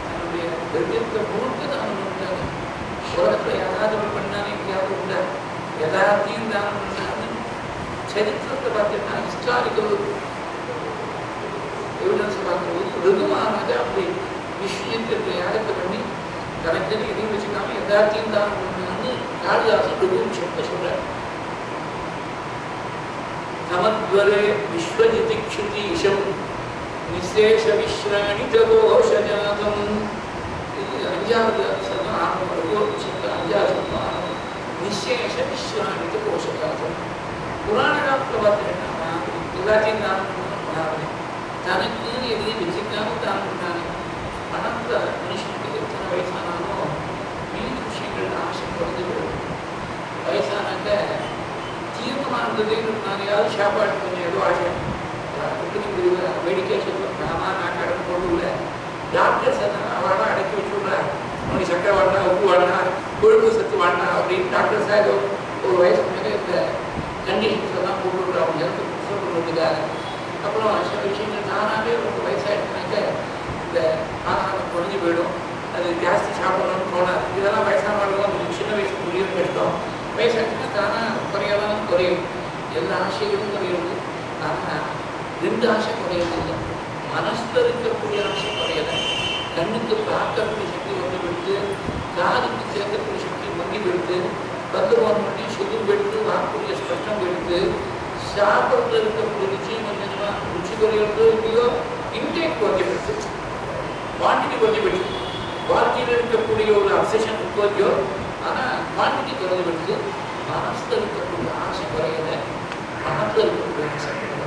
நம்முடைய வெள்ளத்தை முழுக்க தானம் பண்ணாங்க. உலகத்தில் யாராவது பண்ணாலும் எங்கேயாவது உண்டா? எல்லாத்தையும் தானம் பண்ணான்னு சரித்திரத்தை பார்த்தீங்கன்னா ஹிஸ்டாரிக்கல் எவிடன்ஸ் பார்க்கும்போது ருதுமானது அப்படி விஷயத்திற்கு யாகத்தை பண்ணி தனக்குன்னு எதையும் வச்சுக்காம எல்லாத்தையும் தானம் பண்ணான்னு காளிதாசன் ருதுன்னு சொல்றார். நமத்வரே விஸ்வஜிதிக்ஷுதீஷம் நிசேஷ விஸ்ராணிதோஷஜாதம். இது 5வது சதம் ஆரம்பம். 5வது சதம் ஆரம்பம். நிசேஷ விஸ்ராணிதோஷஜாதம். புராண காலத்தில் பார்த்தீங்கன்னா எல்லாத்தையும் தானம் பண்ணாங்க. தனக்கு எதையும் வச்சுக்காம தானம் பண்ணாங்க. பணத்தை மனுஷனுக்கு எத்தனை வயசானாலும் மீதி விஷயங்கள் ஆசை குறைஞ்சு போயிடும். வயசானாக்க தீர்க்கமாக இருந்ததுனாலையாவது சாப்பாடு கொஞ்சம் ஏதோ ஆசை வேடிக்கை சொல்லுவேன். நான் கடன் போடல டாக்டர்ஸ் அவரெல்லாம் அடக்கி வச்சுடுறா. உனக்கு சக்கரை வாடனா, உப்பு வாடனா, கொழுப்பு சத்து வாடனா அப்படின்னு டாக்டர்ஸாக ஏதோ ஒரு வயசுக்கு மேலே இந்த கண்டிஷன்ஸ் எல்லாம் போட்டுவிட்றா. அவங்க ஹெல்த் ப்ரிஃபர் பண்ணுறதுக்காக. அப்புறம் சில விஷயங்கள் நானாகவே ரொம்ப வயசாகிடுனாக்க இந்த ஆகாரம் குறைஞ்சி போயிடும். அது ஜாஸ்தி சாப்பிடணும்னு தோணாது. இதெல்லாம் வயசானவர்கள் சின்ன வயசு புரியும் கஷ்டம். வயசாச்சுன்னா தானாக குறையலாம் குறையும். எல்லா ஆசைகளும் குறையுது. ஆனால் 2 ஆசை குறையது இல்லை. மனசில் இருக்கக்கூடிய ஆசை குறையலை. கண்ணுக்கு பார்க்கக்கூடிய சக்தி வந்து விடுத்து, காதுக்கு சேர்க்கக்கூடிய சக்தி மங்கி விடுத்து, பத்துவான் பண்ணி சுதும் எடுத்து வாக்கக்கூடிய ஸ்பஷ்டம் எடுத்து, சாப்பிட்றது இருக்கக்கூடிய ருச்சியும் கொஞ்சமாக ருச்சி குறையிறது இல்லையோ இன்டேக் கொஞ்சம் எடுத்து, குவான்டிட்டி கொஞ்சம் எடுத்து. குவாலிட்டியில் இருக்கக்கூடிய ஒரு அப்சஷன் இருக்கோ, ஆனால் குவான்டிட்டி குறைஞ்சு எடுத்து. மனசில் இருக்கக்கூடிய ஆசை குறையலை, பணத்தில் இருக்கக்கூடிய ஆசை குறையலை.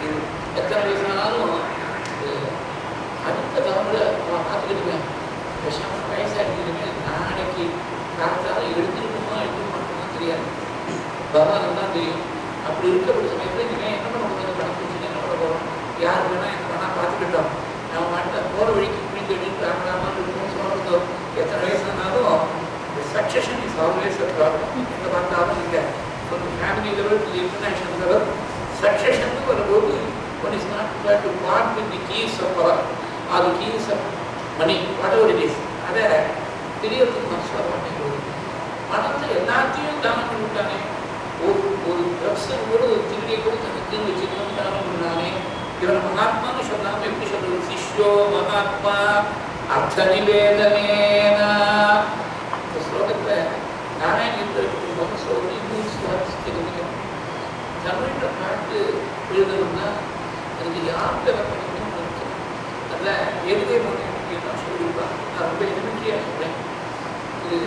இது எத்தனை வயசானாலும் அடுத்த தலைமுறை பார்த்துக்கிட்டுவேன். விஷயம் வயசாகிட்டுமே நாளைக்கு காலத்தால் எடுத்துருக்குமா எடுக்க மாட்டோம்னா தெரியாது. பகவான் தான் தெரியும். அப்படி இருக்கக்கூடிய சமயத்தில் இனிமேல் என்ன பண்ண முடியாது? கணக்கு வச்சுட்டு என்ன பண்ண போகிறோம்? யார் வேணால் என்ன வேணால் பார்த்துக்கிட்டோம். நம்ம மாட்டில் போகிற வழிக்கு இப்படி கேட்டு ராமராமான்னு இருக்கணும் சொல்கிறோம். எத்தனை வயசானாலும் succession is always a problem. எங்கே பார்த்தாலும் இல்லை. ஒரு family level to international level succession வரும்போது one is not prepared to part with the keys of power or the keys of money, whatever it is. அதை தெரியறதுக்கு மனசு வர மாட்டேங்குது. பணத்தை எல்லாத்தையும் தானம் பண்ணிவிட்டானே. ஒரு ட்ரக்ஸை கூட ஒரு திருடியை கூட தனக்குன்னு வச்சுக்கணும் தானம் பண்ணானே. இவனை மகாத்மான்னு சொல்லாமல் எப்படி சொல்றது? சிஷ்யோ மகாத்மா அர்த்த நிவேதனேனா. இந்த ஸ்லோகத்தில் நாராயணத்தில் ஸ்லோகத்தை இன்னும் சுவாரஸ்யம். தமிழில் பாட்டு எழுதணும்னா அதுக்கு யார்கிட்ட வைக்கணும்னு இருக்கு. அதில் எழுதே தான் சொல்லியிருப்பாங்க. நான் ரொம்ப எளிமையாக சொல்கிறேன். இது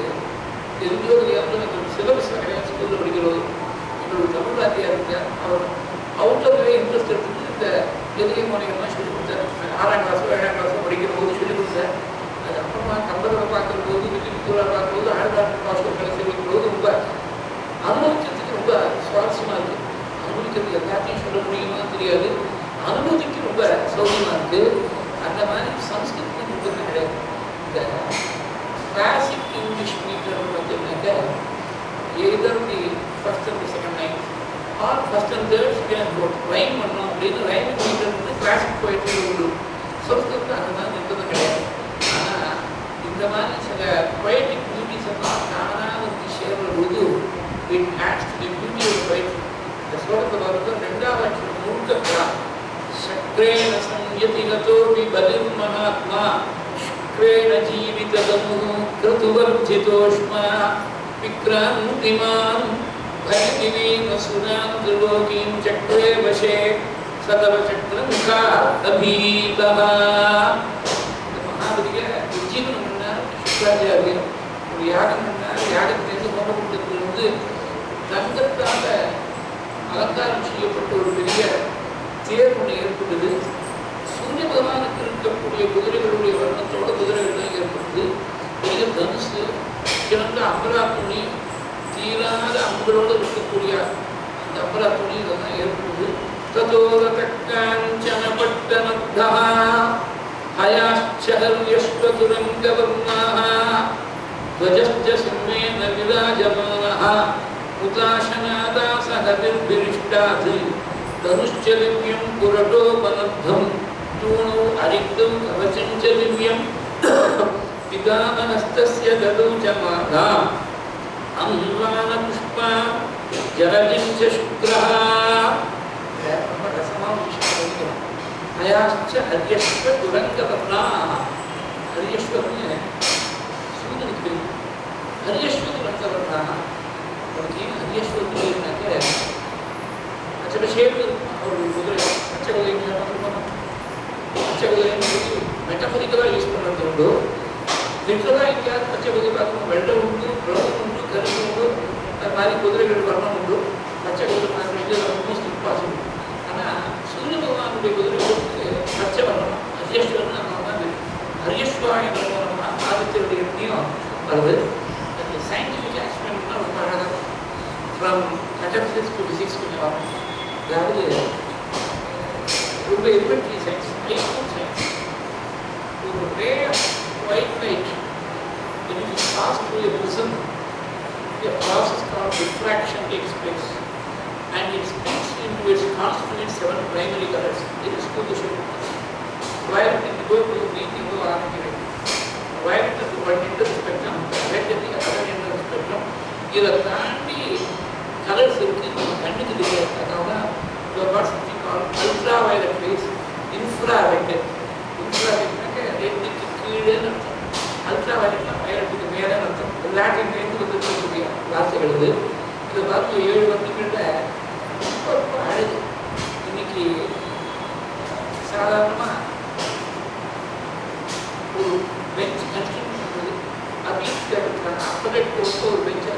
எங்கேயோ எங்களுக்கு சிலபஸ் கிடையாது. ஸ்கூலில் படிக்கிறது எங்களோட தமிழ் வாத்தியார் இருந்தார். அவர் அவுட்டர்லேயே இன்ட்ரெஸ்ட் எடுத்துட்டு இந்த எதிரே மொழிகள்லாம் சொல்லிக் கொடுத்தார். 6ஆம் கிளாஸோ 7ஆம் கிளாஸோ படிக்கிற போது சொல்லிக் கொடுத்தார். அது அப்புறமா கம்பரை பார்க்குற போது வில்லிபுத்தூரை பார்க்கும்போது ஆழ்வார் பாஸ்கரை சொல்லிக்கும் போது ரொம்ப அனுபவிக்கிறதுக்கு ரொம்ப சுவாரஸ்யமாக இருக்குது. அனுபவிக்கிறது எல்லாத்தையும் சொல்ல முடியுமா தெரியாது. அனுபவிக்கு ரொம்ப சௌகரியமாக இருக்குது. அந்த மாதிரி சம்ஸ்கிருதம் ரொம்ப கிடையாது. இந்த கிளாசிக் இங்கிலீஷ் மீட்டர் பார்த்தீங்கன்னாக்க either the first and second line or first and third second and fourth rhyme பண்ணோம் அப்படின்னு ரைம் மீட்டர் வந்து கிளாசிக் போயிட்டு உண்டு. சம்ஸ்கிருதம் அந்த மாதிரி இருக்கிறது கிடையாது. ஆனால் இந்த மாதிரி சில பொயட்டிக் பியூட்டிஸ் எல்லாம் தானாக வந்து சேர்ற பொழுது இட் चक्रेण संयतिगतो विबलिर्महात्मा शुक्रेण जीविततनुः क्रतुवर्जितोष्मा विक्रान्तिमान् भयविलीनसुरान् त्रिलोकीं चक्रे वशे सदवचक्रमुखा अभीतः महाबलिगे உஜ்ஜீவனம் பண்ணார் சுக்ராச்சாரியர். ஒரு யாகம் பண்ணார். யாகத்திலிருந்து ஹோமகுண்டத்திலிருந்து தங்கத்தால் அலங்காரம் செய்யப்பட்ட ஒரு பெரிய தேர் ஒன்று ஏற்பட்டது. சூரிய பகவானுக்கு இருக்கக்கூடிய குதிரைகளுடைய வர்ணத்தோட குதிரைகள் ஏற்பட்டது. பெரிய தனுசு, சிறந்த அம்பரா துணி, தீராத அம்புகளோடு இருக்கக்கூடிய அந்த அம்பரா துணி இதெல்லாம் ஏற்பட்டது. ததோதகாஞ்சனபட்டனத்தः ஹயாச்சஹர்யஸ்வதுரங்கவர்ணாः த்வஜஸ்ச சிம்மேன விராஜமானः உதாசனாதாசஹதிர்பிரிஷ்டாத் தனுஷ்ச திவ்யம் புரடோபனத்தம் தூணோ அரிக்தம் கவசஞ்ச திவ்யம் பிதாமஹஸ்தஸ்ய ததௌ ச மாதா அம்வானபுஷ்பா ஜலஜஞ்ச சுக்ரஹ. ரொம்ப ரசமான விஷயம் படிக்கிறோம். ஹயாச்ச ஹரியஸ்வ துரங்கவர்ணாः. ஹரியஸ்வர்னு சூரியனுக்கு பேர். ஹரியஸ்வ துரங்கவர்ணாः. அவருக்கு ஏன் ஹரியஸ்வர்னு பேருனாக்க பச்சை ஷேப்பு இருக்கும் அவருடைய குதிரை. பச்சை குதிரைன்னு பச்சை குதிரைன்னு சொல்லி மெட்டபரிக்கலாக யூஸ் பண்ணுறது உண்டு. லிட்டரலாக எங்கேயாவது பச்சை குதிரை பார்க்கணும். வெள்ளை உண்டு, பிரௌன் உண்டு, கருப்பு உண்டு. அது மாதிரி குதிரைகள் வர்ணம் உண்டு. பச்சை குதிரை பார்க்குறது ஆல்மோஸ்ட் இம்பாசிபிள். ஆனால் சூரிய பகவானுடைய குதிரைகளுக்கு பச்சை வர்ணம் ஹரியஸ்வரன் நம்ம தான் ஹரியஸ்வா என்ற மூலமாக ஆதித்யருடைய எண்ணியும் வருது. அது சயின்டிஃபிக் ஆஸ்பெக்ட்னா ரொம்ப அழகாக ஃப்ரம் மெட்டபிசிக்ஸ் டு ஃபிசிக்ஸ் கொஞ்சம் வரும். அதாவது ரொம்ப எலிமெண்ட்ரி சயின்ஸ், ஹைஸ்கூல் சயின்ஸ். ஒரு ray white light when it is passed through a prism, a process called diffraction takes place and it splits into its constituent 7 primary colors. It is called the violet and go to green and go orange. Violet at the one end of the spectrum, red at the other end of the spectrum. இதை தாண்டி colours இருக்கு, நம்ம கண்ணுக்கு தெரியாது. அதனால something called ultraviolet rays, infrared. Infraredனாக்க ரெண்டுக்கு கீழே அர்த்தம். அல்ட்ராவயலட்னா வயலட்டுக்கு மேலே அர்த்தம். லாட்டின்லேருந்து வந்துருக்கக்கூடிய வார்த்தைகள் இது. இதை பார்த்து 7 வருடங்களில் ரொம்ப அழகு. இன்னைக்கு சாதாரணமாக ஒரு பெஞ்ச் கன்ஸ்ட்ரக்ட் பண்ணுறது அப்படின்னு அப்படேட் போட்டு ஒரு பெஞ்சை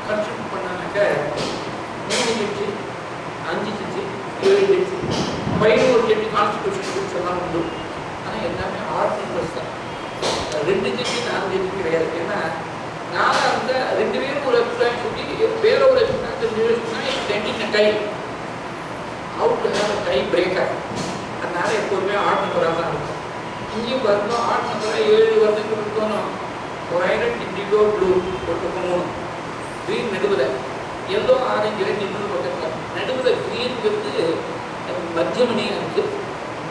கன்ஸ்ட்ரக்ட் பண்ணானாக்க 3 judge, 5 judge, 7 judge, 11 judge constitution எல்லாம் உண்டு. ஆனால் எல்லாமே ஆர்ட் மெம்பர்ஸ் தான். 2 ஜட்ஜு 4 ஜட்ஜு கிடையாது. ஏன்னா நானாக இருந்தால் 2 பேரும் ஒரு அபிப்பிராயம் சொல்லி வேற ஒரு அபிப்பிராயம் தெரிஞ்சுன்னா tending tie out have tie breaker. அதனால எப்போதுமே ஆர்ட் மெம்பராக தான் இருக்கும். இங்கேயும் வரணும் ஆர்ட் மெம்பராக 7 வருடங்கள் இருக்கணும். வயலட், இண்டிகோ, ப்ளூ போட்டு 3, க்ரீன் நடுவில், எல்லோ, ஆரஞ்சு இன்னொரு பக்கத்தில். நடுவில் க்ரீன்கிறது மத்தியமணியாக இருக்குது.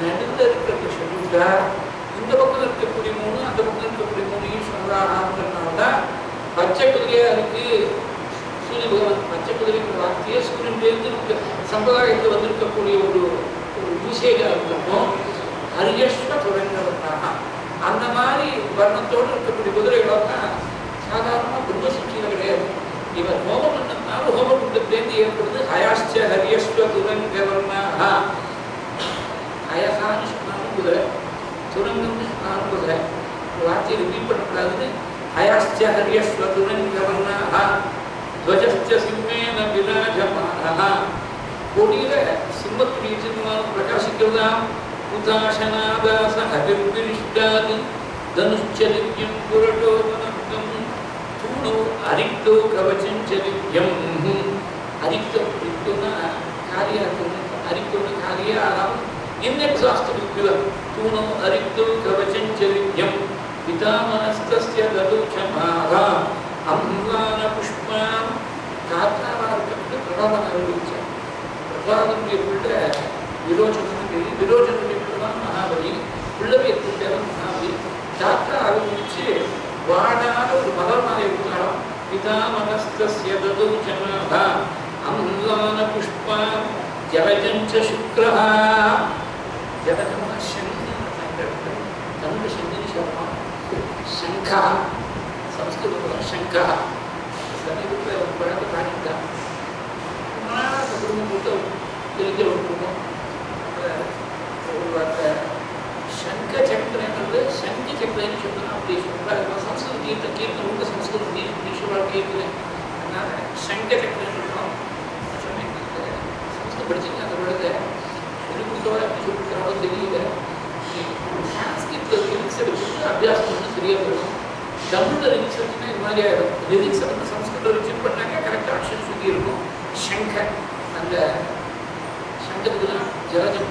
நடுவில் இருக்கிற ஷெட்யூல்டாக இந்த பக்கம் இருக்கக்கூடிய 3 அந்த பக்கம் இருக்கக்கூடிய 3 சொல்கிறாங்க. பச்சை குதிரையாக இருக்குது சூரிய பகவான். பச்சை குதிரைங்கிற வார்த்தையே சூரியன்லேருந்து சம்பிரதாயத்தில் வந்திருக்கக்கூடிய ஒரு யூசேஜாக இருக்கட்டும். ஹரியஸ்வ துரங்கவர்ணாக அந்த மாதிரி வர்ணத்தோடு இருக்கக்கூடிய குதிரைகளெல்லாம் சாதாரணமாக பிரம்மசக்தியில் கிடையாது. இவர் ஹோமம் பண்ணதுனால ஹோமகுண்டத்திலேருந்து ஏற்படுது. ஹயாஸ்ச ஹரியஸ்வ துரங்கவர்ணாக. ஹயசான்னு சொன்னாலும் குதிரை, துரங்கம்னு சொன்னாலும் குதிரை. ஒரு வார்த்தையை ரிப்பீட் பண்ணக்கூடாதுன்னு ஹயாஸ்ச ஹரியஸ்வ துரங்கவர்ணாக த்வஜஸ்ச சிம்மேன விராஜமானஹ. கொடியில சிம்மத்துடைய சின்னமாக பிரகாசிக்கிறதாம். உதாசனாதாச அபிர்பிரிஷ்டாத் தனுஷ்ச திவ்யம் புரடோபனத்தம் தூணோ அரிக்தோ கவசஞ்ச திவ்யம். அரிக்தம் அரிக்தோன்னா காரியா இருக்கணும். அரிக்தோன்னு காரியா ஆகாமல் inexhaustible pure. தூணோ அரிக்தோ கவசஞ்ச திவ்யம் பிதாமஹஸ்தஸ்ய ததௌ ச மாதா அம்லான புஷ்பாம். காத்தாவாக இருக்கக்கூடிய பிரபாதம் அறிவிச்சார். பிரபாதனுடைய பிள்ளை விரோச்சனுக்கு, விரோச்சனுடைய பிள்ளை தான் மகாபலி. பிள்ளவை எடுத்துட்டாலும் மகாபலி. காத்தா ஆரம்பிச்சு வாடான ஒரு மலர் மாலை எடுத்தாலும் பிதாமஹஸ்தஸ்ய ததௌ ச மாதா அம்லான புஷ்பாம் ஜலஜஞ்ச சுக்ரஹ. ஜலஜமா சங்கு தமிழ் சங்குன்னு சொல்லலாம். சங்கா சம்ஸ்கிருதம் சங்கா சமீபத்தில் ஒரு பழக்க பாடிட்டான். குடும்பம் போட்டு தெரிஞ்ச ஒரு குடும்பம் ஒரு வார்த்தை சங்க சக்கரன்றது சங்கு சக்கரன்னு சொல்லலாம். அப்படி சொல்கிறாங்க சம்ஸ்கிருத கீர்த்தனை ரொம்ப சம்ஸ்கிருத ஈஸ்வரர் கீர்த்தனை. அதனால சங்க சக்கரன்னு சொல்கிறோம். சொன்னேன் சம்ஸ்கிருதம் படிச்சுங்க அந்த வேலை சொல்லி கொடுத்தவரை அப்படி சொல்லி கொடுக்குறாலும் தெரியல. சான்ஸ்கிரிட்டில் லிரிக்ஸை வச்சுட்டு அபியாசம் வந்து சரியாக போயிடும். தமிழில் லிரிக்ஸ் வச்சுன்னா இது மாதிரி ஆகிடும். லிரிக்ஸை வந்து சம்ஸ்கிருதம் ரிச்சீவ் பண்ணாங்க கரெக்டாக அக்ஷன் சொல்லி இருக்கும். சங்கர் அந்த சங்கத்துக்கு தான்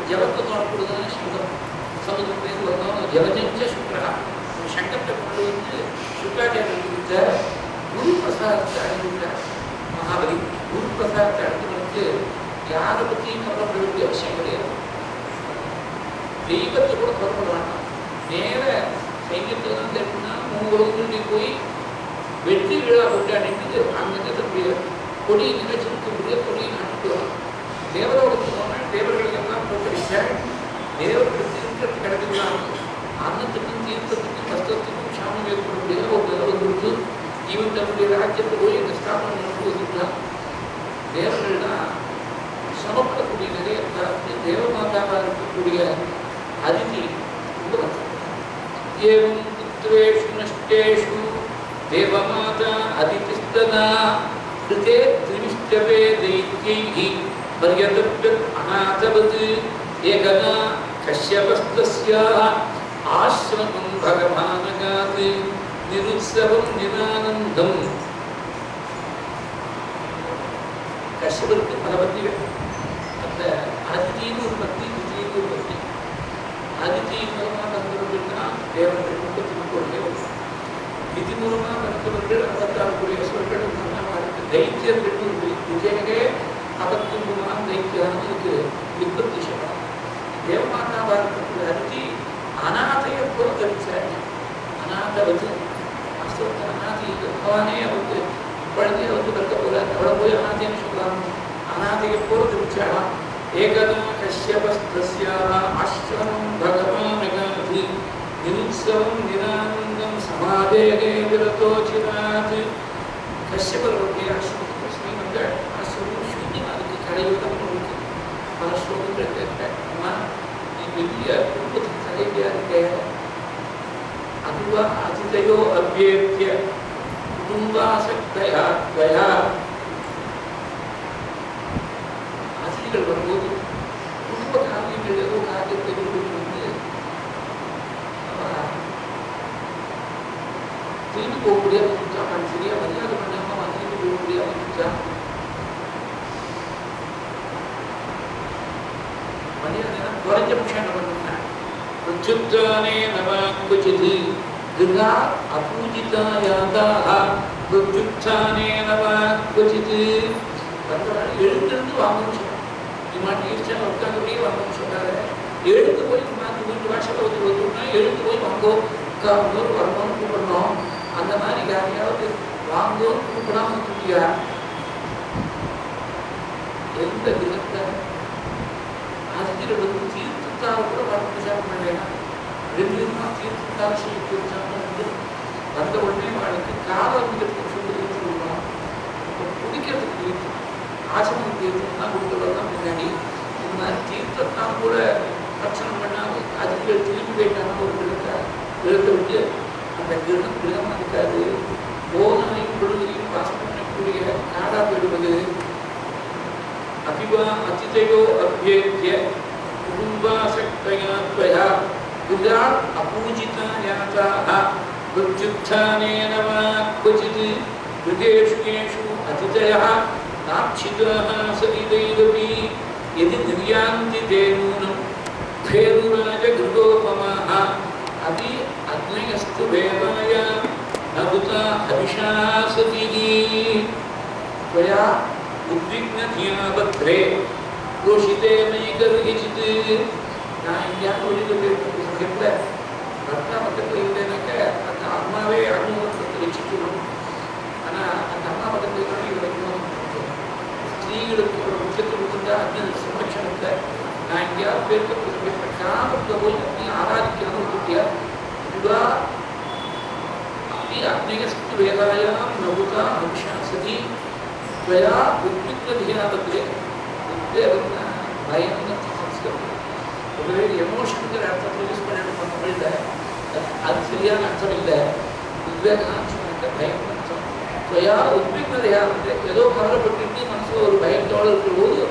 ஜலத்தை தோணப்படுதுன்னு சங்கம் சமுதிரத்துலேருந்து வந்தோம். ஜலஜஞ்ச சுக்ரா சங்கத்தை கொண்டு வந்து சுக்ராச்சாரியர் கொடுத்த குரு பிரசாதத்தை அடைந்துட்டார் மகாபலி. குரு பிரசாதத்தை அடைந்து வந்து யாரை பற்றியும் கவலைப்பட வேண்டிய அவசியம் கிடையாது. தெய்வத்தை கூட கவலைப்பட வேண்டாம். நேர சைன்யத்தை தான் தெரியும்னா 3 வருடங்களுக்கு போய் வெற்றி விழா கொண்டாடிட்டு அங்கே தன்னுடைய கொடியை நினைச்சிருக்கக்கூடிய கொடியை அனுப்புவார். தேவரோடத்துக்கு போனால் தேவர்களுக்கெல்லாம் போட்டடிச்சார். தேவர்களுக்கு இருக்கிறது கிடைக்கலாம். அன்னத்துக்கும் தீர்த்தத்துக்கும் கஷ்டத்துக்கும் சாமம் ஏற்படக்கூடிய ஒரு நிலவு கொடுத்து இவன் தன்னுடைய ராஜ்யத்தை போய் இந்த ஸ்தாபனம் அனுப்புவதுதான். தேவர்கள் தான் சமப்படக்கூடிய நிறைய தேவமாதாவாக இருக்கக்கூடிய அதிதி ஏவம் புத்திரேஷு நஷ்டேஷு தேவமாதா அதிதிஸ்ததா கிருதே திரிஷ்டவே தைத்யைஹி பர்யதப்யத் அநாதவத் ஏகதா கஷ்யபஸ்தஸ்யாஹ ஆஸ்ரமம் பகவானகாத் நிருத்சவம் நிரானந்தம். கஷ்யபருக்கு பல பக்திகள். அந்த அதிதின்னு ஒரு பக்தி, விதின்னு ஒரு பக்தி. அதிதி மூலமாக வந்தவர்கள்னா தேவர்கள் 33 தேவர்கள். விதி மூலமாக வந்தவர்கள் 66 ஈஸ்வரர்கள். தைத்தியர்கள் விஜயகே 63 தைத்தியானதுக்கு விற்பத்தி சொல்லலாம். தேவமாதாவாக இருக்கக்கூடிய அதிதி அநாதையை போல தரிச்சாங்க. அநாதை வந்து வாஸ்தவத்தில் அநாதி பகவானே அவருக்கு குழந்தைய வந்து கற்க போகிறார். அவளை போய் அநாதைன்னு சொல்லலாம். அநாதையை போல தரிச்சாலாம். ஏகதா கஷ்யபஸ்தஸ்யாஹ ஆஸ்ரமம் பகவானகாத் நிருத்சவம் நிரானந்தம் சமாதேகே விரதோசிதாத். கஷ்யபருடைய ஆசிரமத்துக்கு ஸ்ரீமந்த ஆசிரமம் சூன்யமாக இருக்குது. கடையோட இருக்கு. பல ஸ்லோகங்கள் கேட்கமா நீ பெரிய குடும்பத்துக்கு தலைவியாக இருக்க. அதுவா அதிதையோ அபியேத்திய குடும்பாசக்தயா துவயா. அதிதிகள் வரும்போது குடும்ப காரியங்கள் ஏதோ காரியத்தை வந்து திரும்பி போக முடியாது. நான் சரியா மரியாதை பண்ணாம திரும்பி போக முடியாது. மரியாதை குறைஞ்சபட்சம் என்ன பண்ணுங்க பிரத்யுத்தானே நவ குச்சிது கிருஹா அபூஜிதாயாதாக பிரத்யுத்தானே நவ குச்சிது. எழுந்திருந்து வாங்கணும்னு சொன்னாங்க. இம்மாட்டி ஈஸ்டர் உட்காந்துபடியே வாங்கணும்னு சொன்னாங்க. எழுந்து போய் மாற்றி வீட்டு வாசலை வந்து வந்துட்டோம்னா எழுந்து போய் வாங்கோ உட்கார்ந்தோம் வரணும்னு கூப்பிடணும். அந்த மாதிரி யாரையாவது வாங்கோன்னு கூப்பிடாம வந்துட்டியா? எந்த விதத்தை அதிகள் வந்து தீர்த்தத்தால் கூட வரப்பிரச்சாரம் பண்ணலைன்னா 2 விதமாக தீர்த்தத்தால் செய்யப்படுச்சாங்க வந்து வந்த உடனே வாழ்க்கை காலத்துக்கு சொல்லுன்னு சொல்லுவாங்க. குடிக்கிறதுக்கு தீர்த்தம் ஆசிரமம் தீர்த்தம் தான் கொடுக்குறதுதான் முன்னாடி. இந்த மாதிரி தீர்த்தத்தான் கூட ரட்சணம் பண்ணாமல் அதிகள் திரும்பி போயிட்டாங்க. ஒரு கிரகத்தை விட்டு அந்த கிரகமாக இருக்காது. போதனையும் பொழுதையும் வாசம் பண்ணக்கூடிய காடா போயிடுவது. அபிவா அதிதையோ அபியேத்திய குடும்பாசக்தயா துவயா குஜராத் அபூஜிதாயாதாக பிரத்யுத்தானேன வா क्वचित् விதேஷு ஏஷு அதிதயः நாட்சிதாः சதிதைரபி यदि निर्यान्ति ते नूनं भेरुराजगृहोपमाः अपि अग्नयस्तु वेदाय नभुता हविषा सतिः त्वया उद्विग्नधिया भद्रे घोषिते मयि गर्हिचित्. நான் எங்கேயாவது வெளியில் சமயத்தில் பர்த்தா பக்கத்தில் இருந்தேனாக்க அந்த அம்மாவே அனுபவத்தை வச்சுக்கணும். ஆனால் அந்த அம்மா பக்கத்தில் கிடைக்கணும். ஸ்திரீகளுக்கு ஒரு முக்கியத்துவம் கொடுத்தா அந்த சம்ரட்சணத்தை நான் எங்கேயாவது பேருக்கு கிராமத்தில் போய் நீ ஆராதிக்காமல் இருக்கியா இவா அப்படி அக்னேயஸ்து வேதாயாம் நவுகா அனுஷாசதி துவயா உத்விக்னதியாபத்திலே உத்வேகம்னா பயம்னு சம்ஸ்கிருதம். ஒருவேளை எமோஷனுங்கிற அர்த்தத்தில் யூஸ் பண்ணிட்டு தமிழில் அது சரியான அர்த்தம் இல்லை. உத்வேகம் சொன்னாக்க பயம் அர்த்தம். துவயா உத்விக்னதியாபத்திலே ஏதோ கவலைப்பட்டு மனசில் ஒரு பயத்தோடு இருக்கிற போது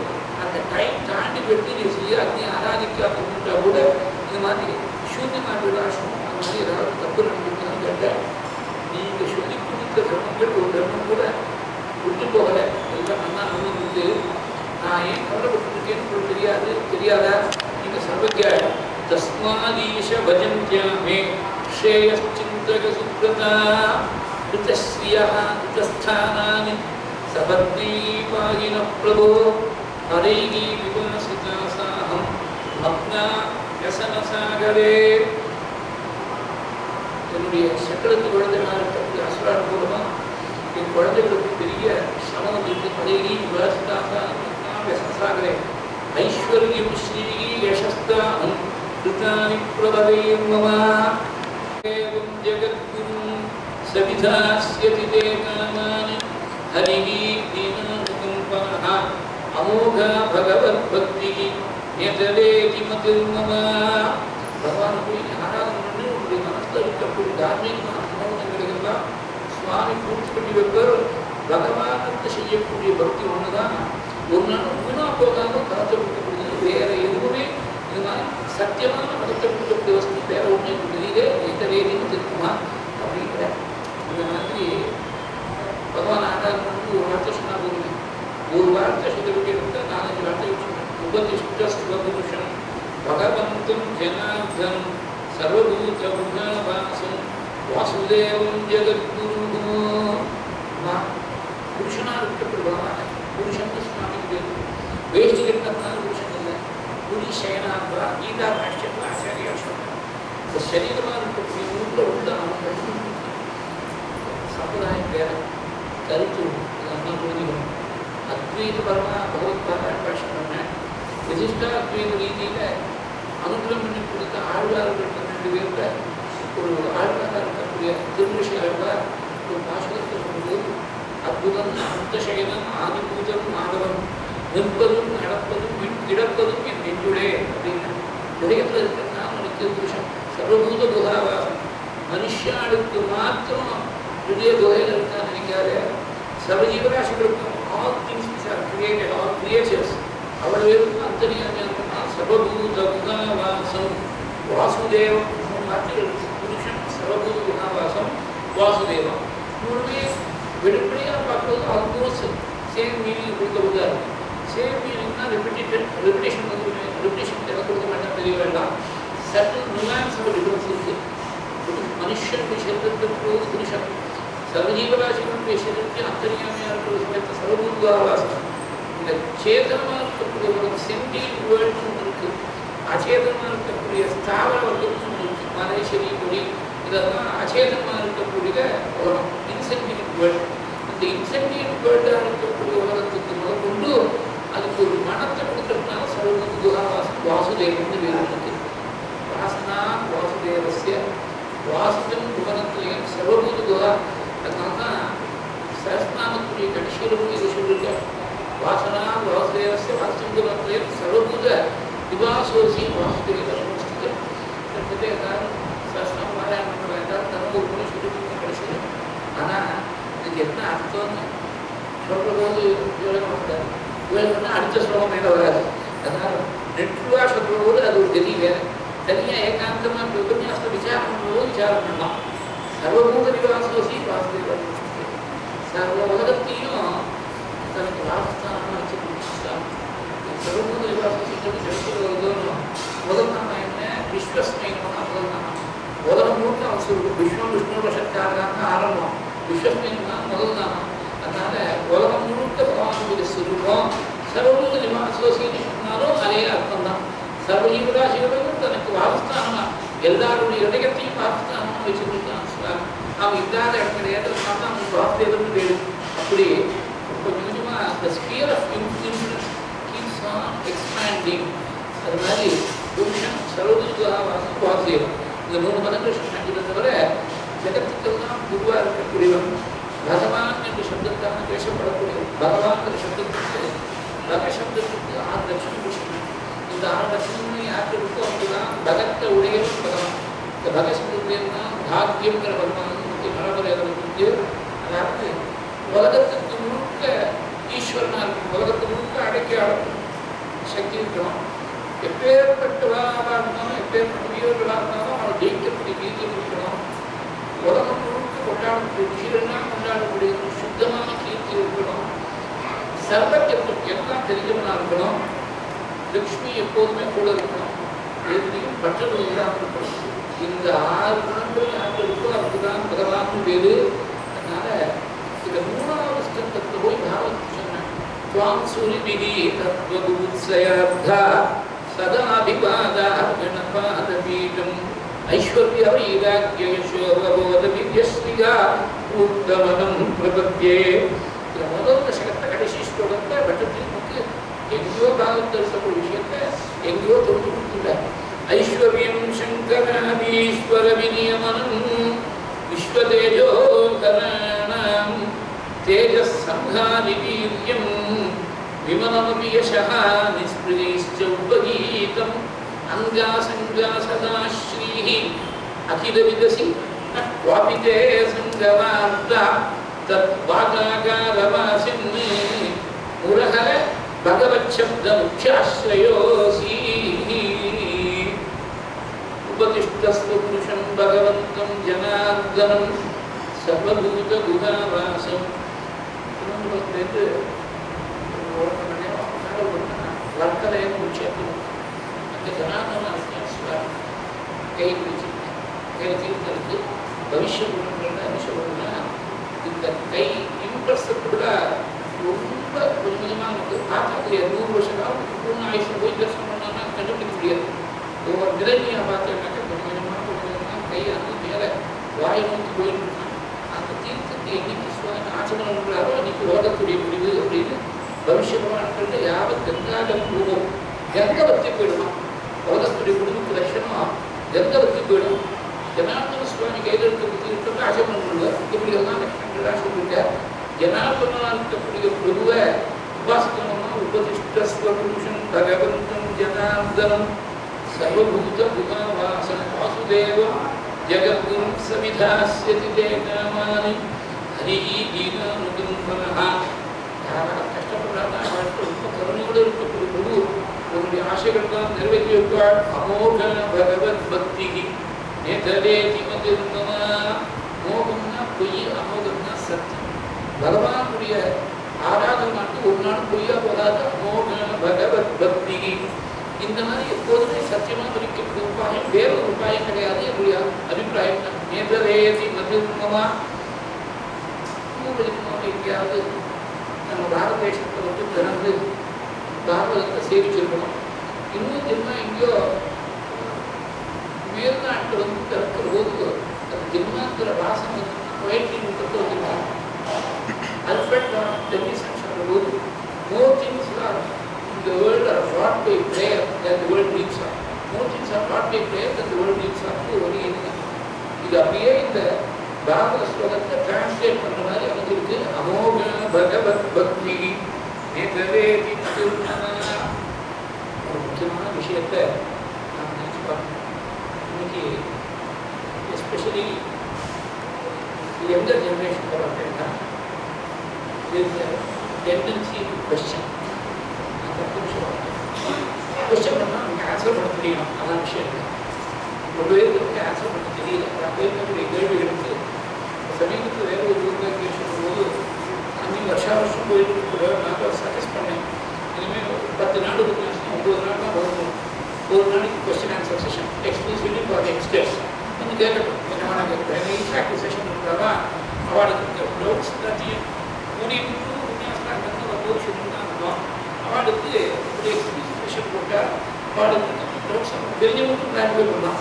அந்த டைம் தாண்டி போயிட்டு நீ சரியா அக்னி ஆராதிக்காமட்டா கூட இந்த மாதிரி சூன்யமாக விடாசம் அந்த மாதிரி ஏதாவது தப்பு நடந்துருக்கான்னு கேட்டால் நீங்கள் சொல்லி கொடுத்த தர்மங்கள் ஒரு தர்மம் கூட விட்டு போகலை. எல்லாம் நல்லா நடந்துருக்கு. நான் ஏன் கவலைப்பட்டுருக்கேன்னு உங்களுக்கு தெரியாதா? நீங்கள் சர்வத்தியா தஸ்மாதீஷ பஜந்தியாமே ஸ்ரேயச்சிந்தக சுப்ரதா ரிதஸ்ரீயா ரிதஸ்தானானி சபத்னீ பாகின பிரபோ ஹரைகி விபாசிதா சாஹம் அப்னா யசனசாகரே. என்னுடைய சக்கரத்து குழந்தைகளாக இருக்கக்கூடிய அசுரான் மூலமாக என் குழந்தைகளுக்கு பெரிய சமம் இருக்கு. ஹரைகி விபாசிதா சாஹம் அப்னா யசனசாகரே ஐஸ்வர்யம் ஸ்ரீ யசஸ்தானம் ரிதானி பிரபவே மம ஏவம் ஜகத்குரும் சவிதாஸ்யதி தே காமானி ஹரிகி தீனானுகம்பாஹ அமோகா பகவத் பக்தி நேதரேதி மதிர்மம. பகவான் போய் ஆராதனை பண்ணி உங்களுடைய மனசில் இருக்கக்கூடிய தார்மீகமான சம்பவங்களையெல்லாம் சுவாமி பூர்த்தி பண்ணி வைப்பார். பகவானுக்கு செய்யக்கூடிய பக்தி ஒன்று தான் ஒரு நாள் வீணாக போகாமல் கலத்தை கொடுக்கக்கூடியது. வேற எதுவுமே இது மாதிரி சத்தியமான கலத்தை கொடுக்கக்கூடிய வசதி வேற ஒன்றே கொடுக்குறீங்க நேதரேதின்னு திருக்குமா அப்படிங்கிற இந்த மாதிரி பகவான் ஆராதனை பண்ணி ஒரு வார்த்தை சொன்னால் போதுங்க. ஒரு வார்த்தை சொல்லிவிட்டு இருந்தால் 4-5 வார்த்தை வச்சுக்கணும். உபதிஷ்டம் பகவந்தம் ஜனார்தனம் சர்வபூதகுணவாசம் வாசுதேவம் ஜெகத்குரு. புருஷனாக இருக்கப்படுவாங்க. புருஷன் சுவாமிக்கு பேர். வேஷ்டி கட்டினதுனால புருஷன் இல்லை. புரி சயனாந்தா கீதா பாஷ்யத்தில் ஆச்சாரியா சொன்னார். இந்த சரீரமாக இருக்கக்கூடிய உள்ள அவங்க சமுதாயம் வேற கருத்து அதெல்லாம் புரிஞ்சுக்கணும். அத்வைத பரமா பகவத்பாதா பாஷம் பண்ணேன். விசிஷ்டா அத்வைத ரீதியில் அனுகிரகம் பண்ணி கொடுத்த ஆழ்வார்கள் 12 பேரில் ஒரு ஆழ்வாராக இருக்கக்கூடிய திருமிஷி ஆழ்வார் ஒரு பாஷகத்தை சொல்லும்போது அற்புதம் அந்தசயனம் ஆதிபூதம் மாதவம் நிற்பதும் நடப்பதும் கிடப்பதும் என் நெஞ்சுடே அப்படின்னு உலகத்தில் இருக்கிறதுனா உனக்கு புருஷன் சர்வபூத குகாவாசம். மனுஷாளுக்கு மாத்திரம் ஹிருதய குகையில் இருக்கா நினைக்காத. சர்வஜீவராசிகளுக்கும் all things which are created, all creatures அவள் பேருக்கு அந்தரியாமையாக சர்வபூத குணாவாசம் வாசுதேவம். 3 வார்த்தைகள் புருஷன் சர்வபூத குணாவாசம் வாசுதேவம். 3மே வெளிப்படையாக பார்க்கும்போது ஆல்மோஸ்ட் சேம் மீனிங் கொடுக்கறதா இருக்கும். சேம் மீனிங்னா ரெபிடேஷன் வந்து ரெபிடேஷன் எதை கொடுக்க வேண்டாம் தெரிய வேண்டாம். சர்டன் நுவான்ஸ் டிஃபரன்ஸ் இருக்குது. மனுஷனுடைய சரீரத்திற்கு புருஷன் சர்வஜீவராசிகளுடைய சரீரத்தில் அந்தரியாமையாக இருக்கிற சமயத்தை சர்வபூதவாசம். இந்த சேதனமாக இருக்கக்கூடிய ஒரு சென்டியன் வேர்ல்டு ஒன்று இருக்குது. அச்சேதனமாக இருக்கக்கூடிய ஸ்தாவர வர்க்கம்னு ஒன்று இருக்குது. மலை செடி கொடி இதெல்லாம் அச்சேதனமாக இருக்கக்கூடிய உலகம் இன்சென்டியன் வேர்ல்டு. இந்த இன்சென்டியன் வேர்ல்டாக இருக்கக்கூடிய உலகத்துக்கு முதற்கொண்டு அதுக்கு ஒரு மனத்தை கொடுக்கறதுனால சர்வபூதவாசம் வாசுதேவன் வேறு இருக்குது. வாசனா வாசுதேவசிய வாசுதன் புவனத்திலேயே சர்வபூத குஹா. அதனால தான் சஹஸ்ரநாமத்துடைய கடைசியிலும் இது சொல்லியிருக்கார். வாசனா வாசுதேவசிய வாசுதன் புவனத்திலேயே சர்வபூத திவாசோசி வாசுதேவ சமஸ்திதம். எல்லாரும் சஹஸ்ரநாமம் பாராயணம் பண்ண வேண்டாம் தனக்கு ஒரு முறை சொல்லிட்டு கடைசியில். ஆனால் இதுக்கு என்ன அர்த்தம்னு சொல்கிற போது விவரம் வந்தார். விவரம் பண்ணால் அடுத்த ஸ்லோகம் மேலே வராது. அதனால் நெட்ருவா சொல்கிற போது அது ஒரு கதி வேறு. தனியாக ஏகாந்தமாக உபன்யாசத்தை விசாரம் பண்ணும்போது விசாரம் பண்ணலாம். சர்வபூத நிவாசோசி வாசுதேவ சர்வ உலகத்தையும் தனக்கு வாசஸ்தானமாக வச்சு முடிச்சுட்டான். சர்வபூத நிவாசோசிங்கிறது ஜெகத்தில் வருதோன்னு முதல் நாம என்ன விஸ்வஸ்மைனம்னா முதல் நாம. உலகம் மூட்டு அவன் சொல்லுவோம். விஷ்ணு வருஷக்காரங்க ஆரம்பம். விஸ்வஸ்மைனா முதல் நாமம். அதனால உலகம் முழுக்க பகவானுடைய சுரூபம். சர்வபூத நிவாசோசின்னு சொன்னாலும் அதே அர்த்தம் தான். சர்வஜீவராசிகளும் தனக்கு வாசஸ்தானமா எல்லாருடைய இதயத்தையும் வாசஸ்தானமாக வச்சுருக்கான். அவன் இல்லாத இடத்துல அவன் வாசுதேவன் பேரு. அப்படி கொஞ்சம் கொஞ்சமாக the sphere of influence keeps on expanding. அது மாதிரி புருஷன் ராஜ்யங்கிற வருமானம் நமக்கு நலமுறைகளை வந்து அதாவது உலகத்துக்கு முழுக்க ஈஸ்வரனா இருக்கணும், உலகத்து முழுக்க அடக்கி ஆளணும் சக்தி இருக்கணும். எப்பேற்பட்டவராக இருந்தாலும் எப்பேற்பட்ட வீரர்களாக இருந்தாலும் அவனை ஜெயிக்கக்கூடிய வீரியம் இருக்கணும். உலகம் முழுக்க கொண்டாடக்கூடிய உயிரெல்லாம் கொண்டாடக்கூடிய சுத்தமான கீர்த்தி இருக்கணும். சர்வத்திற்கும் எல்லாம் தெரிஞ்சவனா இருக்கணும். லக்ஷ்மி எப்போதுமே கூட இருக்கணும். எதுலையும் பற்றல் இல்லாமல் இருக்கணும். இந்த 6 குணங்கள் யாருக்கு இருக்கோ அதுக்கு தான் பகவான் பேரு. அதனால இந்த 3வது ஸ்கந்தத்தில் போய் பாவத்துக்கு சொன்னேன். துவாம் சூரிபிகி தத்வபூத்ஸயார்த்தா சதாபிபாதா கணபாத பீடம் ஐஸ்வர்ய வைராக்கிய யசோபோத வித்யஸ்ரீயா உத்தமனம் பிரபத்யே. இந்த முதல் தசகத்தை கடைசி ஸ்லோகத்தை பட்டத்தில் நமக்கு எங்கேயோ பாகத்தில் இருக்கக்கூடிய விஷயத்தை எங்கேயோ தொட்டு கொடுத்துட்டார். ஐஸ்வர்யம் சங்கராபீஸ்வர விநியமனம் விஸ்வதேஜோகராணாம் தேஜஸ் சம்ஹாரி வீர்யம் விமலமபி யசஹ நிஸ்பிருதிஷ்ச உபகீதம் அங்காசங்கா சதா ஸ்ரீஹி அகில விதசி வாபிதே சங்கவார்த்தா தத் வாகாகாரவாசின் முரஹர பகவத் சப்த முக்ஷாஸ்ரயோசி உபதிஷ்டஸ்து புருஷம் பகவந்தம் ஜனார்தனம் சர்வபூத குணாவாசம். வர்க்கலையை முடிச்சேன் அந்த ஜனார்தன கை பிடிச்சி கை தீர்த்தலுக்கு பவிஷ்ய குணங்கள் அனுஷம்னா இந்த கை இம்பர்சபிளாக ரொம்ப கொஞ்சம் கொஞ்சமாக நமக்கு பார்த்தா தெரியாது. 100 வருஷம் காலம் பூர்ண ஆயுஷம் போய் தரிசனம் பண்ணோம்னா கண்டுபிடிக்க முடியாது. ஒவ்வொரு நிலைமையாக பார்த்தோம்னாக்கா கொஞ்சம் கொஞ்சமாக கையானது மேலே வாயை நோக்கி போயிருக்கான். அந்த தீர்த்தத்தை என்னைக்கு சுவாமி ஆச்சமனம் பண்ணுறாரோ அன்னைக்கு உலகத்துடைய முடிவு அப்படின்னு பவிஷ்ய பகவான்கள் யாவத் கங்காகம் போகும் கங்கவத்தி போயிடுமா. உலகத்துடைய முடிவுக்கு லட்சணம் கங்கவத்தி போயிடும். ஜனார்தன சுவாமி கையில் இருக்கக்கூடிய ஆச்சமனம் பண்ணுவார். இப்படியெல்லாம் லட்சணங்களாக சொல்லியிருக்கார். ஜனார்தனா இருக்கக்கூடிய பிரபுவை உபாசிக்கணும்னா உபதிஷ்டஸ்வபுருஷன் பகவந்தம் ஜனார்தனம் சர்வபூத குணவாசன வாசுதேவம் ஜகத்குரும் சவிதாஸ்யதி தே காமானி ஹரி கீதானுகம் பரஹ. யாராவது கஷ்டப்படுறாங்க அவருக்கு ரொம்ப கருணையோடு இருக்கக்கூடிய பிரபு உங்களுடைய ஆசைகள் தான் நிறைவேற்றி வைப்பாள். அமோக பகவத் பக்தி நேதரேதி மதிர்மமா. மோகம்னா பொய், அமோகம்னா சத்தியம். பகவானுடைய ஆராதனை ஒரு நாள் பொய்யா போகாது. அமோக பகவத் பக்தி இந்த மாதிரி எப்போதுமே சத்தியமாக இருக்கக்கூடிய உபாயம் வேற ஒரு உபாயம் கிடையாது. என்னுடைய அபிப்பிராயம் தான். நேதரேதி மதிர்மமா. எங்கேயாவது நம்ம பாரத தேசத்தை வந்து பிறந்து பாரதத்தை சேவிச்சிருக்கணும். இன்னும் ஜென்மா எங்கேயோ மேல்நாட்டில் வந்து திறக்கிற போது அந்த ஜென்மாங்கிற வாசம் வந்து போயிட்டு வந்துருக்காங்க. அல்ஃபிரட் டென்னிசன் சொல்ற போது more things are in the world are brought by prayer than the world needs are. More things are brought by prayer than the world needs are. ஒரு எண்ணம் இது அப்படியே இந்த பாரத ஸ்லோகத்தை டிரான்ஸ்லேட் பண்ற மாதிரி அமைஞ்சிருக்கு. அமோக பகவத் பக்தி நேதரேதி மதிர்மமா. ஒரு முக்கியமான விஷயத்தை நாம் நினைச்சு பார்க்கணும். இன்னைக்கு எஸ்பெஷலி younger generation அப்படின்னா டெண்டன்சி கொஸ்டின் கொஸ்டின் பண்ணால் நமக்கு ஆன்சர் பண்ண தெரியணும். அதான் விஷயம் இல்லை. ரொம்ப பேருக்கு ஆன்சர் பண்ண தெரியல. பேருக்குடைய கேள்விகளுக்கு சமீபத்தில் வேறு ஒரு ஊரில் கேட்கும் போது 5 வருஷம் போயிட்டு நான் சஜஸ்ட் பண்ணேன். இனிமேல் 10 நாள் இருக்கு, 9 நாள் தான் வரணும். ஒரு நாளைக்கு question answer session exclusively for youngsters வந்து கேட்கட்டும். என்னவான கேட்குறேன் ப்ராக்டிஸ் செஷன் இருக்கிறதா அவளுக்கு டவுட்ஸ் எல்லாத்தையும் ஊனியம் உன்னியாசம் ஒரு விஷயம் தான் இருக்கும். அவளுக்கு ஒரு எக்ஸ்க்ளூசிவ் செஷன் போட்டால் அவளுக்கு டவுட்ஸ் தெரிஞ்சவங்களுக்கும் கிளாரிஃபை பண்ணலாம்.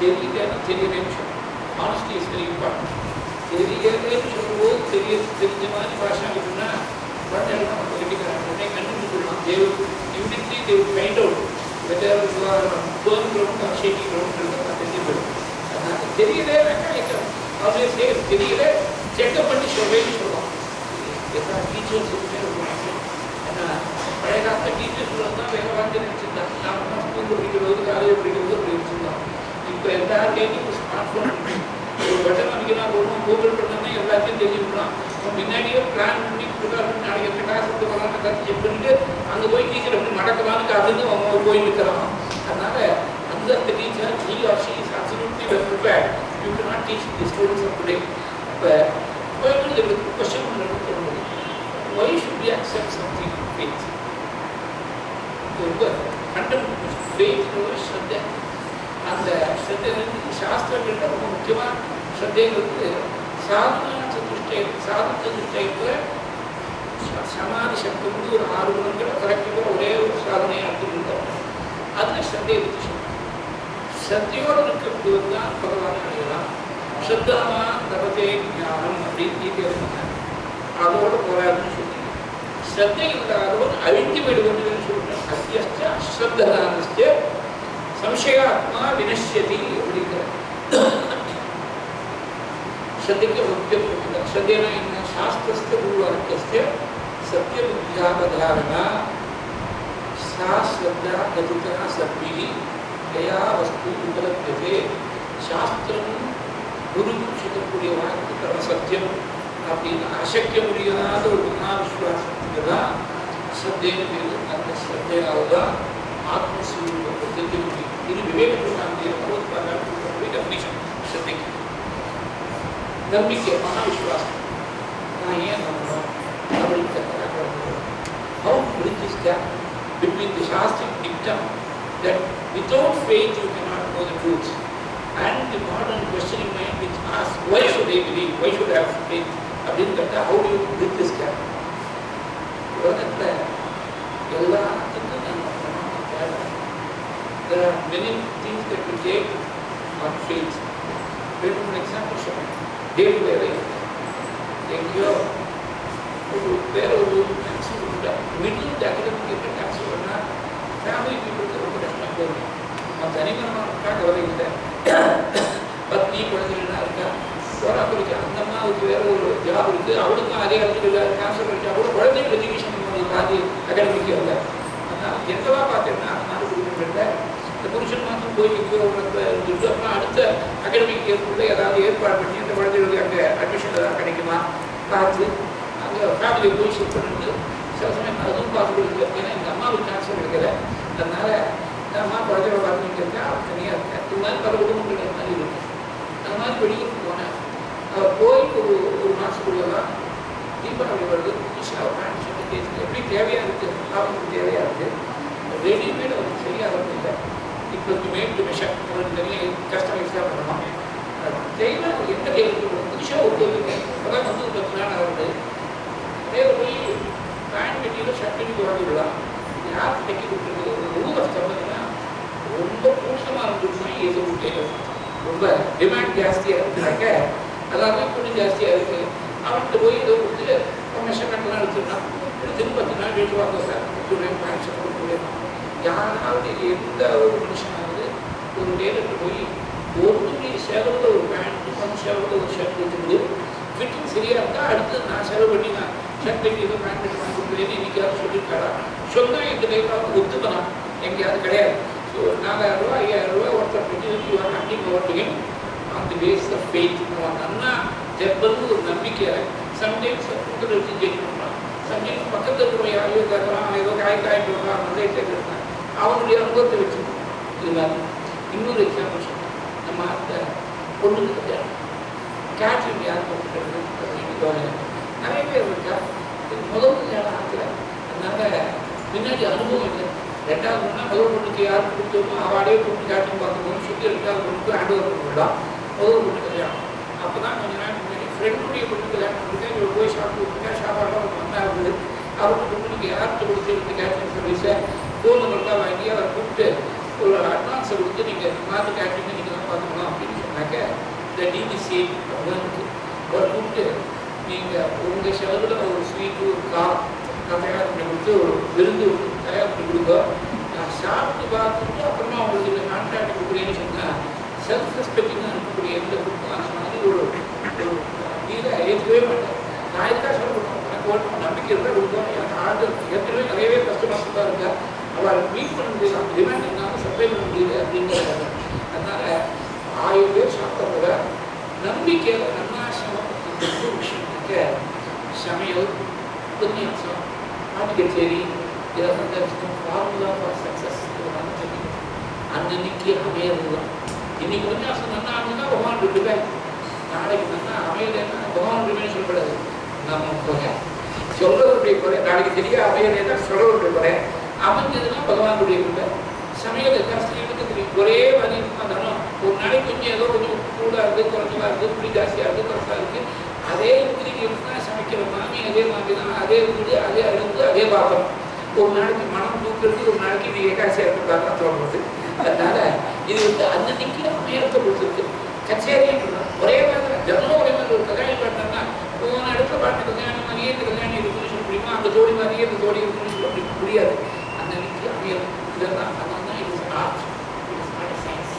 தெரியலன்னா தெரியலேன்னு சொல்லணும். Honesty is very important. தெரியலேன்னு சொல்லும்போது தெரிஞ்ச மாதிரி பாஷா இருக்குன்னா குழந்தைகள் நம்ம தெரிவிக்கிறாங்க. உடனே கண்டுபிடிச்சிடலாம். Immediately they will find out whether you are burn ground or shaky ground தெரிஞ்சுக்கணும். அதனால தெரியலேன்னாக்கா ஆல்வேஸ் தெரியல செக்அப் பண்ணி சொல்வேன்னு சொல்லலாம். எல்லா டீச்சர்ஸ் ஏன்னா பழைய காலத்தில் டீச்சர்ஸ் தான் வேலை வாங்கி நினச்சிருந்தாங்க. நாம ஸ்கூல் படிக்கிறது காலேஜ் படிக்கிறது அப்படி வச்சுருந்தோம். இப்போ எல்லாருக்கையும் ஸ்மார்ட் ஃபோன் ஒரு பட்டன் அமைக்கலாம் போகணும், கூகுள் பண்ணா எல்லாத்தையும் தெரிஞ்சுக்கலாம். முன்னாடியே பிளான் பண்ணி நாளைக்கு எப்படி காசு வரலான்னு கருத்து செக் பண்ணிட்டு அங்கே போய் டீச்சர் எப்படி நடக்கலான்னு அதுன்னு அவங்க போய் நிற்கிறான். அதனால அந்த teacher he or she is absolutely well prepared. You cannot teach the students of today. இப்போ question பண்ணுறது, why should we accept something in faith? ரொம்ப ஃபண்டமெண்டல் faith ஸ்ரத்தை. அந்த ஸ்ரத்தை வந்து சாஸ்திரங்கள்ல ரொம்ப முக்கியமாக ஸ்ரத்தைங்கிறது சாதன சதுஷ்டயத்தில் சமாதி சப்தம்னு ஒரு 6 குணங்களை கரெக்டாக ஒரே ஒரு சாதனையாக எடுத்துருந்தோம். அதில் ஸ்ரத்தையை பற்றி சொல்லுவோம். ஸ்ரத்தையோடு இருக்கக்கூடியது தான் பகவான் அடையலாம். ஸ்ரத்தாமா தபத்தே ஞானம் அப்படின்னு கீதையில் சொன்னாங்க. அதோடு போராடுன்னு சொல்லி ஸ்ரத்தை இல்லாதவன் அழிந்து விடுவதுன்னு சொல்லிட்டோம். அத்தியஸ்ட அஸ்ரத்தானஸ்ட சம்சயாத்மா வினஷ்யதி அப்படிங்கிற श्रद्धेके मुख्य श्रद्धेन शास्त्रस्य गुरुवाक्यस्य सत्यबुद्ध्यावधारणा सा श्रद्धा कथिता सर्वैः यया वस्तु उपलभ्यते. शास्त्रं गुरु சொல்லக்கூடிய வாக்கு பரம சத்தியம் அப்படின்னு அசைக்க முடியாத ஒரு மகாவிஸ்வாசத்துக்கு தான் ஸ்ரத்தேன்னு பேரு. அந்த ஸ்ரத்தையால் தான் ஆத்மஸ்வரூபத்தை தெரிஞ்ச முடியும். இது விவேகானந்தர் 64 டெஃபினிஷன் ஸ்ரத்தைக்கு. நம்பிக்கை மகாவிஸ்வாசம். நான் ஏன் நம்பணும் அப்படின்னு how to bridge this gap between the Shastric dictum that without faith you cannot know the truth and the modern questioning mind which asks why should I believe, why should I have faith அப்படின்னு கேட்டால் how do you bridge this gap? உலகத்தில் எல்லாத்துக்கும் நம்ம தேவை. There are many things that we take on faith. For example, date வேலை எங்கேயோ ஒரு வேற ஒரு டாக்ஸி விட்டா மிடில் அகடமிக் டாக்ஸி விடனா ஃபேமிலி பீப்புளுக்கு ரொம்ப கஷ்டம் போகும். அவன் தனிமரமாக கவலை இல்லை. பத்னி குழந்தைகள்லாம் இருக்கா, போராட்டம் இருக்கு. அந்த அம்மாவுக்கு வேற ஒரு ஜாப் இருக்குது, அவளுக்கும் அதே இடத்துல கேன்சர் இருக்கா கூட குழந்தைகள் எஜுகேஷன் பாதி அகாடமிக்கு இல்லை. அதனால் எங்கவா பார்த்தேன்னா நாலு கொடுக்குறதில்ல. இந்த புருஷன் மாதம் போய் இருந்துட்டு அப்புறம் அடுத்த அகாடமிக் இயர்க்குள்ளே ஏதாவது ஏற்பாடு பண்ணி அந்த குழந்தைகளுக்கு அங்கே அட்மிஷன் ஏதாவது கிடைக்குமா பார்த்து அங்கே ஃபேமிலியை போய் ஷிஃப்ட் பண்ணிட்டு சில சமயம் அதுவும் பாசிபிள் இருக்குது. ஏன்னா எங்கள் அம்மாவுக்கு சான்ஸ் கிடைக்கல. அதனால் இந்த அம்மா குழந்தைகளை பார்த்துட்டு இருக்கா, தனியாக இருக்கேன். இது மாதிரி பல குடும்பங்கள் மாதிரி இருக்குது. அந்த மாதிரி வெளியூருக்கு போனேன். அவர் போய் ஒரு மாதத்துக்குள்ளதான் தீபாவளி வருது, புதுசாக பேண்ட் ஷர்ட்டு கேட்டு எப்படி தேவையாக இருக்குது, அவங்களுக்கு தேவையாக இருக்குது. ரெடிமேட் அவருக்கு சரியாக வரதில்லை. இப்போ மேட் டு மிஷன் அவருக்கு தனியாக கஸ்டமைஸ்டாக பண்ணணும். டெய்லர் எந்த டெய்லர் புதுசாக ஒரு டெய்லர் அதான் வந்து 10 நாள் ஆகுது. நேரில் போய் பேண்ட் மெட்டீரியல் ஷர்ட்டுக்கு வாங்கிவிடலாம். யார் தைக்கி கொடுக்குறது ஒரு ரூல் ஆஃப் தம்பதினா ரொம்ப மோசமாக இருந்துச்சுன்னா ஏதோ ஒரு டெய்லர் ரொம்ப டிமாண்ட் ஜாஸ்தியாக இருக்குனாக்க அதாவது கொஞ்சம் ஜாஸ்தியாக இருக்குது. அவன்கிட்ட போய் ஏதோ கொடுத்துட்டு மெஷர்மெண்ட்லாம் எடுத்துருந்தான் எடுத்துன்னு 10 நாள் வீட்டு வாங்க சார் கொடுத்துருவேன், பேண்ட் ஷர்ட் கொடுத்துருவேன். யாராவது எந்த ஒரு மனுஷனாவது ஒரு டெய்லர்கிட்ட போய் ஒரு துணி செலவில் ஒரு பேண்ட்டு 1 செலவில் ஒரு ஷர்ட் வச்சுருந்து ஃபிட்டிங் சரியாக இருந்தால் அடுத்து நான் செலவு பண்ணி நான் ஷர்ட் தைக்க ஏதோ பேண்ட் தைக்க வாங்கி கொடுக்குறேன்னு இன்றைக்காவது சொல்லியிருக்காரா சொன்னால் இந்த டைப்பாவது ஒத்துக்கலாம். எங்கேயாவது கிடையாது. ஸோ 4000 ரூபா 5000 ரூபா ஒருத்தர் பண்ணி ஆக்டிங் ஓட்டுவேன் அந்த பேஸ் ஆஃப் ஃபெய்த். நன்னா ஜெப்பல்னு ஒரு நம்பிக்கை. சம்டைம்ஸ் பக்கத்தில் வச்சு ஜெயிட் பண்ணலாம். சம்டைம்ஸ் பக்கத்தில் இருக்கிற யாரையோ கேட்கலாம், ஏதோ காய்ட்டு வரலாம், மந்தை கேட்கலாம். அவங்களுடைய அனுபவத்தை வச்சுக்கணும். இது மாதிரி இன்னொரு எக்ஸாம்பிள் சொன்னேன். நம்ம அந்த பொண்ணுக்கு கல்யாணம் கேட்ரிங் யார் போட்டுக்கிறது அப்படின்னு நிறைய பேர் இருக்கா. முதல் கல்யாணம் ஆகல, அதனால முன்னாடி அனுபவம் இல்லை. 2வது பொண்ணா முதல் பொண்ணுக்கு யாருக்கு கொடுத்தோமோ அவளே பொண்ணு கேட்ரிங் பார்த்துக்கணும் சுற்றி 2வது பொண்ணுக்கு ஹேண்ட் ஓவர் பண்ணிவிடலாம். முதல் பொண்ணு கல்யாணம் அப்போ தான் கொஞ்ச நாள் முன்னாடி ஃப்ரெண்டுடைய பொண்ணு கல்யாணம் கொடுத்தேன். இவர் போய் சாப்பிட்டு கொடுத்தா சாப்பாடுலாம் ஒரு மண்ணாக இருக்குது. அவருக்கு பொண்ணுக்கு யார்கிட்ட கொடுத்து எடுத்து கேட்ரிங் சர்வீஸை ஃபோன் நம்பர்லாம் வாங்கி அவரை கூப்பிட்டு ஒரு அட்வான்ஸை கொடுத்து நீங்கள் இந்த மாதிரி கேட்ரிங்கை நீங்கள் தான் பார்த்துக்கணும் அப்படின்னு சொன்னாக்க இந்த டிடிசி அப்படின்னு இருக்குது. அவரை கூப்பிட்டு நீங்கள் உங்கள் செலவில் ஒரு ஸ்வீட்டு ஒரு கார் நான் தயார் பண்ணி கொடுத்து ஒரு விருந்து தயார் பண்ணி கொடுங்க. நான் சாப்பிட்டு பார்த்துட்டு அப்புறமா உங்களுக்கு இந்த கான்ட்ராக்ட் கொடுக்குறேன்னு சொன்னால் செல்ஃப் ரெஸ்பெக்டிங்காக இருக்கக்கூடிய எந்த கொடுக்கும் அந்த மாதிரி ஒரு இதை ஏற்றுக்கவே மாட்டேன். நான் எதுக்காக சொல்ல கொடுக்கணும், எனக்கு ஓட்டு நம்பிக்கை இருந்தால் கொடுக்கும். எனக்கு ஆர்டர் ஏற்கனவே நிறையவே கஸ்டமர்ஸ் தான் இருக்கா. அவரை மீட் பண்ண முடியாது, அந்த டிமாண்ட் என்னால் சப்ளை பண்ண முடியல அப்படிங்கிறாங்க. அதனால் 1000 பேர் சாப்பிட்றத ನಂಬಿಕೆ ಅನ್ನಾಶ್ರಮ ವಿಷಯಕ್ಕೆ ಸಮಯ ಉಪನ್ಯಾಸ ಪಾಂಡಿಚೇರಿ ಇದರ ஃபார்முலா ஃபார் சக்ஸஸ் அன்னைக்கு அமையறது தான். இன்னைக்கு உபன்யாசம் நல்லா ஆகுதுன்னா பகவான் விட்டுக்காய், நாளைக்கு நல்லா அமையலைன்னா பகவான் விடுமே சொல்லக்கூடாது. நம்ம குறை சொல்றவருடைய குறை, நாளைக்கு தெரியா அமையலைன்னா சொல்றவருடைய குறை, அமைஞ்சதுன்னா பகவானுடைய குறை. சமையல் கஷ்டம் தெரியும், ஒரே மாதிரி இருந்தாலும் ஒரு நாளைக்கு கொஞ்சம் ஏதோ கொஞ்சம் கூடாக இருக்குது, குறைஞ்சமாக இருக்குது, புளி ஜாஸ்தியாக இருக்குது, குறைச்சா இருக்குது, அதே இன்க்ரீடியன்ஸ் தான் சமைக்கிற மாமி அதே மாதிரி தான், அதே வீடு அதே அழுந்து அதே பாத்திரம். ஒரு நாளைக்கு மனம் தூக்குறது, ஒரு நாளைக்கு இது ஏகாசியாக இருக்கிறதாக தோன்றது. அதனால இது அன்னைக்கு அமையத்தை கொடுத்துருக்கு. கச்சேரியும் ஒரே மாதிரி ஜனம் ஒரே மாதிரி ஒரு கல்யாணம் பார்த்தோம்னா போன இடத்துல பாட்டு கல்யாணம் மாதிரியே இந்த கல்யாணம் இருக்குன்னு சொல்ல முடியுமா, அந்த ஜோடி மாதிரியே இந்த ஜோடி இருக்குன்னு சொல்ல முடியாது. அன்னைக்கு அமையல் இதெல்லாம் அதனால இது ஆர்ட், இட் இஸ் சயின்ஸ்.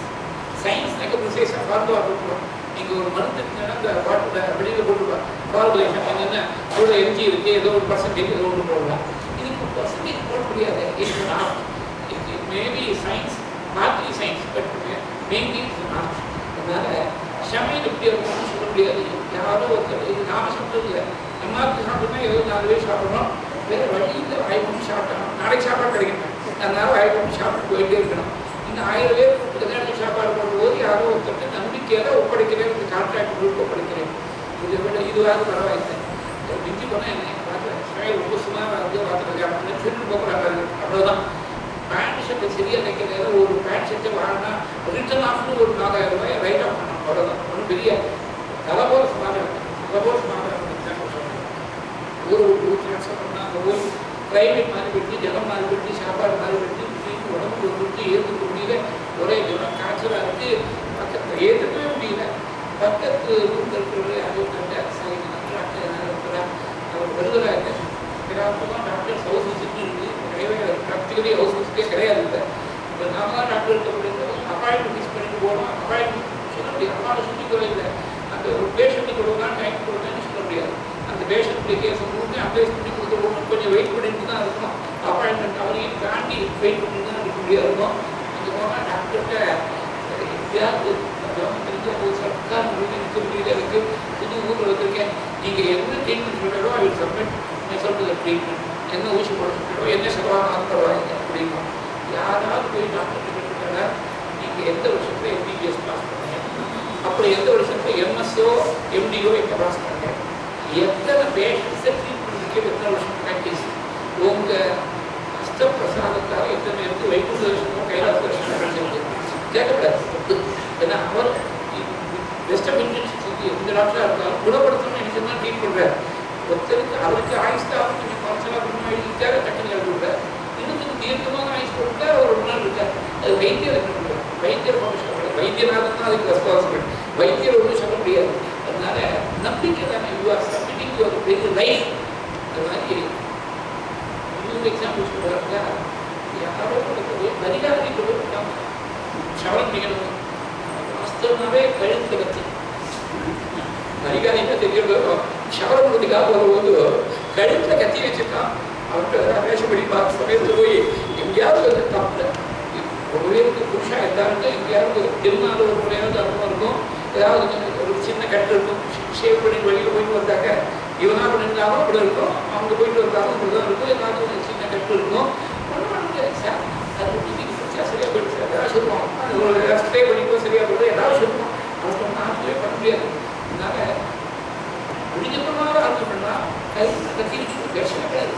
சயின்ஸ்னாக்க விசேஷம் ஃபார்முலா போட்டுருவோம். நீங்கள் ஒரு மருந்து அந்த பாட்டு வெளியில் போட்டுருவாங்க ஃபார்முலேஷன் என்னென்ன எவ்வளோ எம்ஜி இருக்குது, ஏதோ ஒரு பர்சன்டேஜ் ஏதோ ஒன்று போடலாம். இதுக்கு பர்சன்டேஜ் போட முடியாது. It's an art. It may be science, partly science, but mainly it's an art. அதனால சமையல் எப்படி இருக்கும்னு சொல்ல முடியாது. யாரோ ஒருத்தர் இது நாம சொல்றது இல்லை, நம்மளுக்கு சாப்பிட்டோம்னா ஏதோ 4 பேர் சாப்பிடணும், வேறு வழியில் வாய்ப்பு சாப்பிட்டணும், நாளைக்கு சாப்பாடு கிடைக்கணும், அதனால வாய்ப்பு சாப்பிட்டு போயிட்டே இருக்கணும். இந்த 1000 பேர் கல்யாணம் சாப்பாடு போடும்போது யாரோ ஒருத்தர் நம்பிக்கையாக ஒப்படைக்கிறேன், இந்த கான்ட்ராக்ட் குரூப் ஒப்படைக்கிறேன், இதை விட இதுவாக பரவாயில்லை. மிஞ்சி போனால் என்ன பார்க்குறேன் சமையல் ரொம்ப சுமாராக வந்து பார்த்துருக்காங்க சொல்லிட்டு போகிறாங்க. அவ்வளோதான். பேண்ட் ஷர்ட்டை சரியாக தைக்கிறத ஒரு பேண்ட் ஷர்ட்டை வாங்கினா ரிட்டர்ன் ஆஃப்னு ஒரு 4000 ரூபாய் ரைட் ஆஃப் பண்ணணும். அவ்வளோதான். ஒன்றும் பெரிய தலைபோல சுமாராக ஒரு ட்ரான்ஸ்ஃபர் பண்ணால் அங்கே போய் ப்ரைவேட் மாதிரி விட்டு ஜலம் மாதிரி விட்டு சாப்பாடு மாதிரி விட்டு உடம்புக்கு விட்டு ஏற்றுக்க முடியல. ஒரே ஜலம் காய்ச்சலாக இருக்குது, பக்கத்தில் ஏற்றுக்கவே முடியல. பக்கத்து ரூட்டில் இருக்கிறவங்க அது நல்ல அவர் விருதுராக இருக்குது. கிராமத்துலாம் டாக்டர்ஸ் ஹவுஸ் விசிட்னு இருக்குது, கிடையவே ப்ராக்டிகலி ஹவுஸ் விசிட்டே கிடையாது. இல்லை இப்போ நாம தான் டாக்டர் இருக்க முடியாது, அப்பாயின்மெண்ட் ஃபிக்ஸ் பண்ணிட்டு போகணும். அப்பாயின்மெண்ட் சொல்ல முடியாது, அம்மாவை சொல்லிக்கவே இல்லை. அந்த ஒரு பேஷண்ட்டு கொடுக்கலாம் டைம் கொடுக்கலான்னு சொல்ல முடியாது. அந்த பேஷண்ட்டுடைய கேஸை கொடுத்து அட்வைஸ் பண்ணி கொடுத்துருவோம், கொஞ்சம் வெயிட் பண்ணிட்டு தான் இருக்கணும். அப்பாயின்மெண்ட் அவரையும் தாண்டி வெயிட் பண்ணி தான் இருக்க முடியாது இருக்கும். அங்கே போனால் டாக்டர்கிட்ட எப்படியாவது சர்க்கார் முடிவு நிற்க முடியல, எனக்கு புது ஊரில் வந்திருக்கேன், நீங்கள் என்ன ட்ரீட்மெண்ட் சொல்கிறோ அவர் சப்மிட் சொல்கிறது ட்ரீட்மெண்ட், என்ன ஊசி போட சொல்கிறோ என்ன செலவாக பரவாயில்லை அப்படின்னா யாராவது போய் டாக்டர் கேட்டுருக்காங்க நீங்கள் எந்த வருஷத்தில் எம்பிபிஎஸ் பாஸ் பண்ணுங்க, அப்புறம் எந்த வருஷத்தில் எம்எஸ்ஓ எம்டிஓ எங்கே பாஸ் பண்ணுங்க, எத்தனை பேஷண்ட்ஸை ட்ரீட்மெண்ட் எத்தனை வருஷம் ப்ராக்டிஸ், உங்கள் அஷ்டப்பிரசாதத்தால் எத்தனை பேருக்கு வைகுண்ட வருஷமோ கைலாச வருஷம் கேட்கக்கூடாது. ஏன்னா அவர் பெஸ்ட் ஆஃப் இன்டென்ஷன் இந்த டாக்டராக இருக்காங்க, குணப்படுத்தணும்னு நினைச்சு தான் ட்ரீட் பண்ணுறாரு. ஒருத்தருக்கு அவருக்கு ஆயுஸ்தான் கொஞ்சம் குறைச்சலாக கொஞ்சம் எழுதிட்டாரு, டக்குன்னு எழுதிவிட்டார். இன்னும் தீர்க்கமாக ஆயுஸ் கொடுத்தா ஒரு 1 நாள் இருக்கார். அது வைத்தியர் இருக்கிற வைத்தியர் சொல்ல வைத்தியராக தான் அதுக்கு ரெஸ்பான்சிபிள், வைத்தியர் ஒன்றும் சொல்ல முடியாது. அதனால நம்பிக்கை தானே யூ ஆர் சப்மிட்டிங் யுவர் பெரிய லைஃப். அது மாதிரி இன்னொரு எக்ஸாம்பிள் சொல்கிறாங்க, யாரோ போய் மரியாதை கொடுத்தாங்க சவரம் நிகழ்வு வாஸ்தவமாகவே கழுத்து கத்தி மரியாதைன்னா தெரியறதோ சவரம் கொடுத்துக்காக வரும்போது கழுத்தில் கத்தி வச்சுருக்கான். அவர்கிட்ட பேசப்படி பார்த்த சமயத்தில் போய் எங்கேயாவது வந்து தப்பு ஒரு பேருக்கு புருஷா எல்லாருக்கும் எங்கேயாவது திருநாள் ஒரு முறையாவது அனுபவம் இருக்கும், ஏதாவது ஒரு சின்ன கட்டு இருக்கும், ஷேவ் பண்ணி வெளியில் போயிட்டு வந்தாக்க இவனா பண்ணியிருந்தாலும் அப்படி இருக்கும், அவங்க போயிட்டு வந்தாலும் அப்படி தான் இருக்கும், ஏதாவது ஒரு சின்ன கட்டு இருக்கும். அது பிடிச்சா சரியாக போயிடுச்சு, ஏதாவது சொல்லுவோம், அது ஒரு ஸ்ப்ரே பண்ணிக்கோ சரியாக போயிடும், ஏதாவது சொல்லுவோம், அது சொன்னால் ஆர்டியே பண்ண முடியாது. அதனால முடிஞ்சப்பமாக ஆர்டி பண்ணால் கத்தி பேசவே கிடையாது.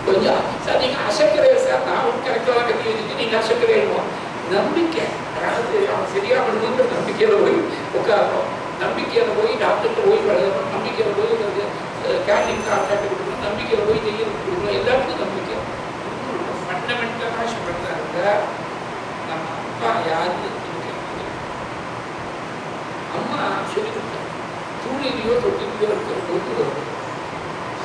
கொஞ்சம் சார் நீங்கள் அசைக்கிறே சார், நான் ஒரு கரெக்டாக கத்தி வச்சுட்டு நீங்கள் அசைக்கிறே இருக்கும். நம்பிக்கை, அதாவது அவன் சரியாக பண்ணுங்கிற நம்பிக்கையில் போய் உட்காரணும், நம்பிக்கையில் போய் டாக்டர்கிட்ட போய் பழகணும், நம்பிக்கையில் போய் கேண்டிங் கான்ட்ராக்ட் கொடுக்கணும், நம்பிக்கையில் போய் செய்யறது கொடுக்கணும், எல்லாத்துக்கும் நம்பிக்கை. ஃபண்டமெண்டலாக சொல்கிறதா நம்ம அப்பா யாருன்னு அம்மா சொல்லிக் கொடுத்தாங்க. தூணிலையோ தொட்டிலையோ இருக்கிற போது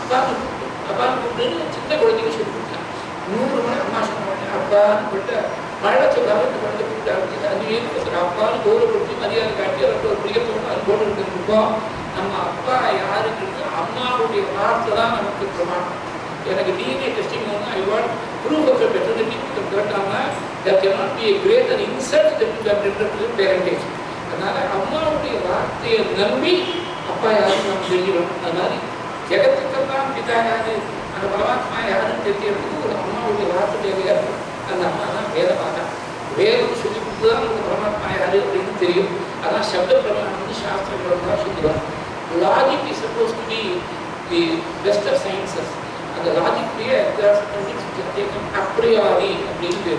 அப்பான்னு கூப்பிட்டு சின்ன குழந்தைங்க சொல்லி கொடுத்தாங்க. 100 மணி அம்மா சொன்ன அப்பான்னு போட்டு மழை சொல்லாமல் இந்த குழந்தை கூப்பிட்டு ஆரம்பிச்சு அது ஏற்படுத்துகிற அப்பான்னு கௌரவப்படுத்தி மரியாதை காட்டி அவர்கிட்ட ஒரு பிடிக்கத்தோடு அது போட்டு இருந்திருக்கோம். நம்ம அப்பா யாருன்றது அம்மாவுடைய வார்த்தை தான் நமக்கு பிரமாணம். எனக்கு டிஎன்ஏ டெஸ்டிங் வந்து I want proof of paternity கேட்டாங்கன்னா there cannot be a greater insult than to have rendered parentage. அதனால அம்மாவுடைய வார்த்தையை நம்பி அப்பா யாரும் நம்ம தெரிஞ்சிடும். அதனால ஜெகத்துக்கெல்லாம் பிதா யாரு, அந்த பரமாத்மா யாருன்னு தெரிஞ்சுக்கிறதுக்கு ஒரு அம்மாவுடைய வார்த்தை தேவையா இருக்கும். அந்த அம்மா தான் வேத மாதா. வேதம் சொல்லி கொடுத்து தான் உங்களுக்கு பரமாத்மா யாரு அப்படின்னு தெரியும். அதான் சப்த பிரமாணம் வந்து சாஸ்திர பிரமாணம் சொல்லுவாங்க. Logic is supposed to be the best of sciences. அந்த லாஜிக்லேயே அப்ரியாரி அப்படின்னு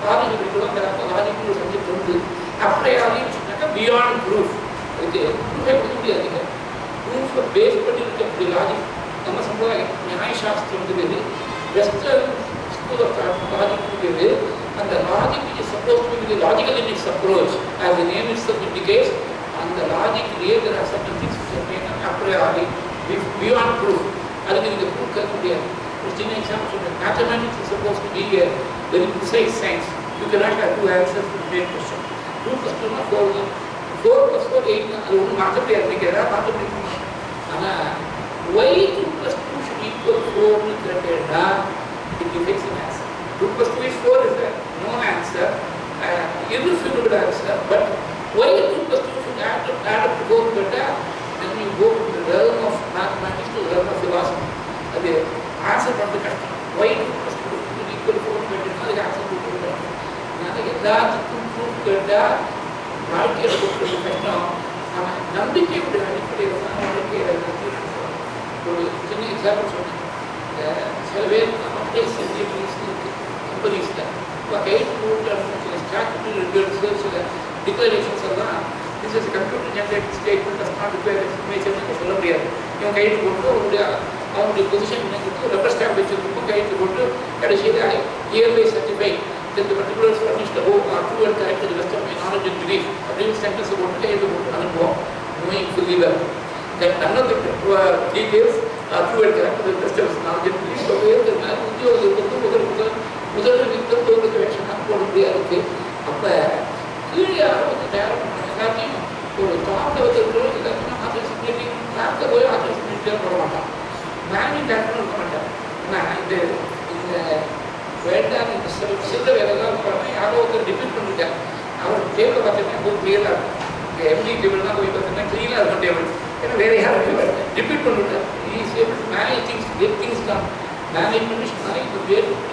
லாஜிக் படிக்கிறோம். அந்த லாஜிக்னு ஒரு சப்ஜெக்ட் வந்து அப்ரியாரின்னு சொன்னாக்கா பியாண்ட் ப்ரூஃப். இதுக்கு ப்ரூஃபே கொடுக்க முடியாதுங்க. ப்ரூஃபை பேஸ் பண்ணி இருக்கக்கூடிய லாஜிக் நம்ம சமுதாயம் நியாயசாஸ்திரம் இருக்குது. வெஸ்டர்ன் ஸ்கூல் ஆஃப் லாஜிக் இருக்குது. அந்த logic is supposed to be logical in its approach as the name itself indicates. அந்த லாஜிக்லேயே there are certain things which are taken a priori beyond proof. அதுக்கு நீங்கள் ப்ரூஃப் கேட்க முடியாது. ஒரு சின்ன எக்ஸாம்பிள் சொல்கிறேன். Mathematics is supposed to be a very precise science. You cannot have two answers to the same question. 2 + 2 னா 4 தான். 4 + 4 8 தான். அது ஒன்றும் மாற்ற முடியாது. நீங்கள் எதாவது மாற்ற முடியும். ஆனால் why 2 + 2 should equal 4ன்னு கேட்டேன்னா it defects an answer. 2 + 2 is 4 is a no answer, irrefutable answer. But why 2 + 2 should add up to 4 better? Then you go to the realm of mathematics to the realm of philosophy. அது answer பண்ணுறது கஷ்டம். why 2 + 2 should equal 4 கேட்டேன்னா அதுக்கு answer கொடுக்குறது. அதனால் எல்லாத்துக்கும் proof கேட்டால் வாழ்க்கையில் கொடுக்குறது கஷ்டம். ஆனால் நம்பிக்கையுடைய அடிப்படையில் தான் வாழ்க்கையில் ஒரு சின்ன எக்ஸாம்பிள் சொன்னேன். சில பேர் அப்படியே செஞ்சு கம்பெனிஸில் இப்போ கைட்டு போட்டு சில ஸ்டாட்யூட்டரி ரிசல்ட்ஸ் சில டிக்ளரேஷன்ஸ் எல்லாம் this is computer generated statement does not require information நீங்கள் சொல்ல முடியாது. இவன் கைட்டு போட்டு அவங்களுடைய பொசிஷன் கொடுத்து ரப்பர் ஸ்டாம்ப் வச்சுருக்கும் கைட்டு போட்டு கடைசியில் இயர்பை சர்டிஃபை இந்த particular furnished true and correct to the best of my knowledge and belief அப்படின்னு சென்டென்ஸை போட்டு கைட்டு போட்டு அனுப்புவோம். knowing fully well that none of the details are true and correct to the best of his knowledge and belief. So இருக்கிறதுனால உத்தியோகத்துக்கு முதல் வித்தம் தோல்வி வேஷனாக போட முடியாது இருக்குது. அப்போ கீழே யாரும் வந்து தயார் பண்ணுறாங்க. எல்லாத்தையும் ஒரு டாப்பில் வச்சுருக்கிறோம். எல்லாத்தையும் ஆத்தரைசிபிலிட்டி டாப்பில் போய் ஆத்தரைசிபிலிட்டியாக போட மாட்டான். மேனேஜ் டாக்டரும் இருக்க மாட்டான். ஏன்னா இந்த வேண்டாம் இந்த சில வேலைலாம் போகிறோம்னா யாரோ ஒருத்தர் டிபெண்ட் பண்ணிட்டார். அவர் டேபிள் பார்த்தீங்கன்னா ரொம்ப கிளியராக இருக்கும். இப்போ எம்டி டேபிள்லாம் போய் பார்த்தீங்கன்னா க்ளீனாக இருக்கும் டேபிள். ஏன்னா வேறு யாரும் டிபெண்ட் பண்ணிவிட்டார். Is able to manage things, get things done. Management is trying to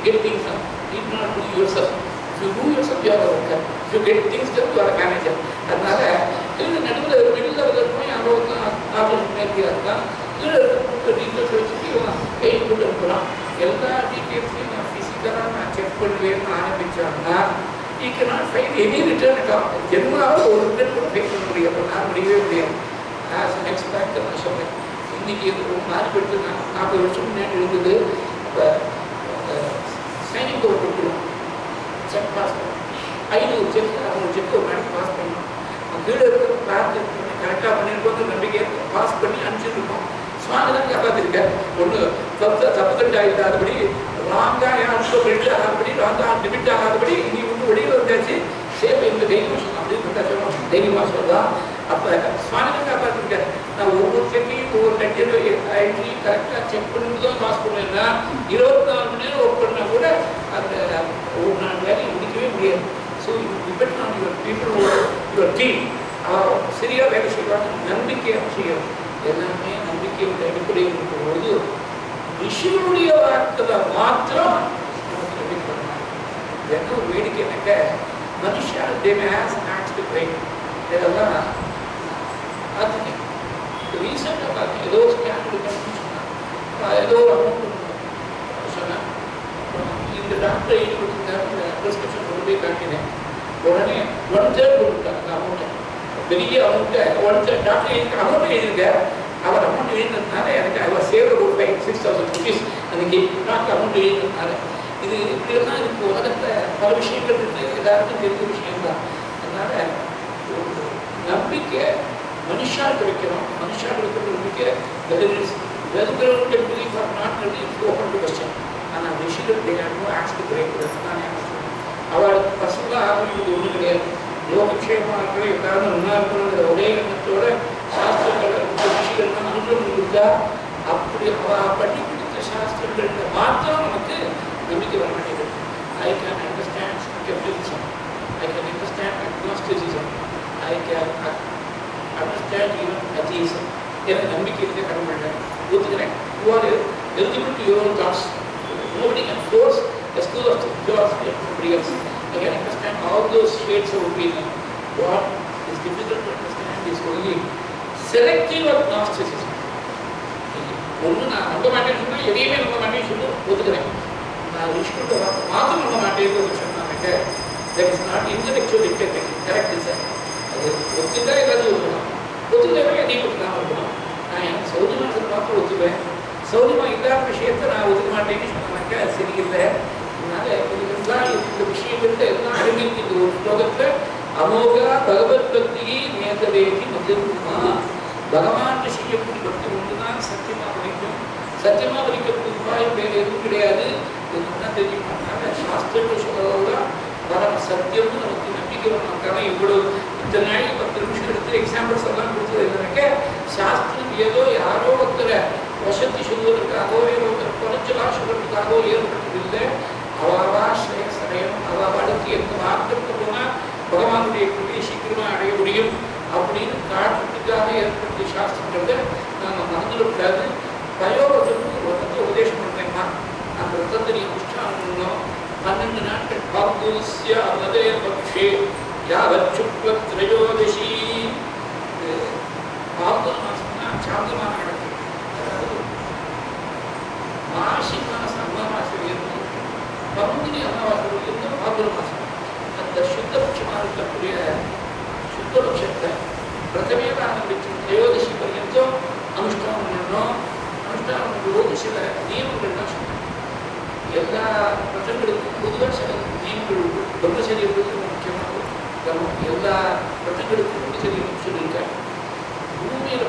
get things done. You do not do yourself. If you do yourself, you are a worker. If you get things done, you are a manager. அதனால கீழே நடுவில் middle இருக்கணும். யாரோ தான் operation பண்ணியிருக்காங்க. கீழே இருக்க details வச்சுட்டு கையில் போட்டு அனுப்பலாம். எல்லா டீட்டெயில்ஸையும் நான் ஃபிசிக்கலாக நான் செக் பண்ணுவேன்னு ஆரம்பித்தாங்கன்னா you can not find any return at all. ஜென்மாவது ஒரு ரிட்டர்ன் கூட ஃபைட் பண்ண முடியாது. நான் முடியவே முடியாது. ஆஸ் அன் எக்ஸ்பெக்ட் நான் சொன்னேன். இன்றைக்கி ரொம்ப மாறிப்பட்டு 40 வருஷம் முன்னாடி இருந்தது. இப்போ சைனிங் போர்டு கொடுத்துருவோம். செக் பாஸ் பண்ணுவோம். 500 செக் 600 செக் ஒரு நாளைக்கு பாஸ் பண்ணணும். கீழே இருக்கிற பார்த்து கரெக்டாக பண்ணியிருக்கோம் நம்பிக்கை பாஸ் பண்ணி அனுப்பிச்சிருக்கோம். சுவாமி தான் காப்பாற்றிருக்காரு. ஒன்று தப்பு ஆகிட்டாதபடி ராங்காக யாரும் பிரிண்ட் ஆகாதபடி ராங்காக டிபிட் ஆகாதபடி இனி வந்து வெளியில் வந்தாச்சு. சேவை இந்த தைரியமாக அப்படின்னு சொல்லணும். தைரியமாக சொல்லலாம். அப்போ சுவாமி தான் காப்பாற்றிருக்காரு. நான் ஒவ்வொரு செக்கையும் ஒவ்வொரு ஐடி கரெக்டாக செக் பண்ணிட்டு தான் பாஸ் பண்ணுவேன்னா 24 மணி நேரம் ஒர்க் பண்ணால் கூட அந்த ஒரு நாள் வேலையை முடிக்கவே முடியாது. ஸோ இது depend on your people, your team. சரியாக வேலை செய்வாங்க. நம்பிக்கையாக செய்யும். எல்லாமே நம்பிக்கையுடைய அடிப்படையில் இருக்கும்போது ரிஷிகளுடைய வார்த்தை மாத்திரம் நமக்கு நம்பிக்கை பண்ணலாம். என்ன ஒரு வேடிக்கை என்னக்க மனுஷா தேஸ் ஆக்ட் பிரைட் இதெல்லாம் பார்த்துங்க. ரீசெண்டாக பார்த்து ஏதோ ஸ்கேன் எடுக்கணும்னு சொன்னாங்க. ஏதோ ஒரு அமௌண்ட் சொன்னேன். இந்த டாக்டர் எழுதி கொடுத்துருக்காரு. இந்த ப்ரிஸ்கிரிப்ஷன் கொண்டு போய் காட்டினேன். உடனே 1/3 கொடுத்துட்டாங்க அந்த அமௌண்ட்டை. பெரிய அமௌண்ட்டை 1/3 டாக்டர் எழுதி அமௌண்ட்டை எழுதியிருக்கார். அவர் அமௌண்ட் எழுதினதுனால எனக்கு அவர் சேவ் ஒரு 6,000 rupees அன்றைக்கி டாக்டர் அமௌண்ட் எழுதினதுனால இது இப்படியெல்லாம் இருக்குது. உலகத்தில் பல விஷயங்கள் இருக்குது. எல்லாருக்கும் தெரிஞ்ச விஷயம்தான். அதனால் நம்பிக்கை மனுஷாவுக்கு வைக்கணும். மனுஷாவுக்கு நம்பிக்கை வெல்கிறவங்க belief or not belief open to question. ஆனால் ரிஷிகள் தேவையான ஆக்ஸ்க்கு குறைக்கிறது தான் அவளுக்கு பசங்களாக ஆரம்பிக்கிறது ஒன்றும் கிடையாது. லோகக்ஷேமாக எல்லாரும் ஒன்றா இருக்கணுங்கிற ஒரே எண்ணத்தோட சாஸ்திரங்களை ரிஷிகள்லாம் அனுபவம் இருந்தா அப்படி பட்டி கொடுத்த சாஸ்திரங்கள் மாத்திரம் நமக்கு நம்பிக்கை வர மாட்டேங்குது. I can understand skepticism. I can understand agnosticism. I you are eligible to your own thoughts. Nobody can force a school of philosophy on somebody else. I can understand all those shades of opinion. What is difficult to understand is only selective of Gnosticism. ஒன்று நான் நம்ப மாட்டேன்னு சொன்னால் எதையுமே நம்ப மாட்டேன்னு சொல்லி ஒத்துக்கிறேன். நான் விஷ்ணுவோட மாதம் நம்ப மாட்டேன்னு சொன்னாங்க. That is not intellectual integrity. Correct sir. அது ஒத்துக்கா எல்லாத்தையும் ஒத்துக்கலாம். ஒத்துக்கவே எதையும் ஒத்துக்காம இருக்கணும். நான் எனக்கு சௌரியமாக பார்த்து ஒத்துவேன். சௌரியமாக இல்லாத விஷயத்தை நான் ஒத்துக்க மாட்டேன்னு சொன்னாங்க சரியில்லை. அதனால இதெல்லாம் இந்த விஷயங்கள்ல எல்லாம் அடங்கியிருக்கு. இந்த ஒரு ஸ்லோகத்தில் அமோகா பகவத் பக்தியை நேர்ந்தவேதி மதியமா பகவான் செய்யக்கூடிய பக்தி ஒன்றுதான் சத்தியமாக வரைக்கும். சத்தியமாக வரைக்கிறதுக்கு உபாயம் வேறு எதுவும் கிடையாது. என்ன தெரியுமானால சாஸ்திரங்கள் சொல்றதெல்லாம் பரம சத்தியம்னு நமக்கு நம்பிக்கை வரணுக்கான இவ்வளவு இந்த நாளைக்கு 10 நிமிஷம் எடுத்து எக்ஸாம்பிள்ஸ் எல்லாம் கொடுத்தது என்னன்னாக்க சாஸ்திரம் ஏதோ யாரோ ஒருத்தரை வசதி சொல்வதற்காகவோ ஏதோ ஒருத்தர் குறைச்சலாக சொல்றதுக்காகவோ ஏற்பட்டதில்லை. அவாவா ஸ்ரேயசரயம் அவாவாளுக்கு எந்த மார்க்கத்துக்கு போனால் பகவானுடைய கிருதியை சீக்கிரமாக அடைய முடியும் அப்படின்னு காட்டுறதுக்காக ஏற்பட்ட சாஸ்திரங்கிறத நாங்கள் மறந்துடக்கூடாது. பயோரத்துக்கு ஒரு உபதேசம் பண்ணுறேன்னா அந்த ரத்தத்தை நீ அனுஷ்டானம் 12 நாட்கள் பாபூசிய அல்லதே பக்ஷே யாவத் சுக்ல திரையோதசி பாபூர மாசம்னா சாந்தமான நடக்கும். அதாவது மாசி மாசம் அமாவாசை இருந்து பங்குனி அமாவாசை இருந்து பாபூர மாசம் அந்த சுத்தபட்சமாக இருக்கக்கூடிய சுத்தபட்சத்தை பிரதமையாக ஆரம்பிச்சு திரையோதசி பர்யந்தம் அனுஷ்டானம் பண்ணணும். அனுஷ்டானம் பண்ணும்போது சில நியமங்கள்லாம் சொன்னாங்க. எல்லா பிரச்சனைகளுக்கும் பொதுவாக சில நியமங்கள் உண்டு. பிரம்மச்சரியத்துக்கு முக்கியமாக கர்மம். எல்லா பிரச்சனைகளுக்கும் பிரம்மச்சரியம் சொல்லியிருக்காங்க. பூமியில்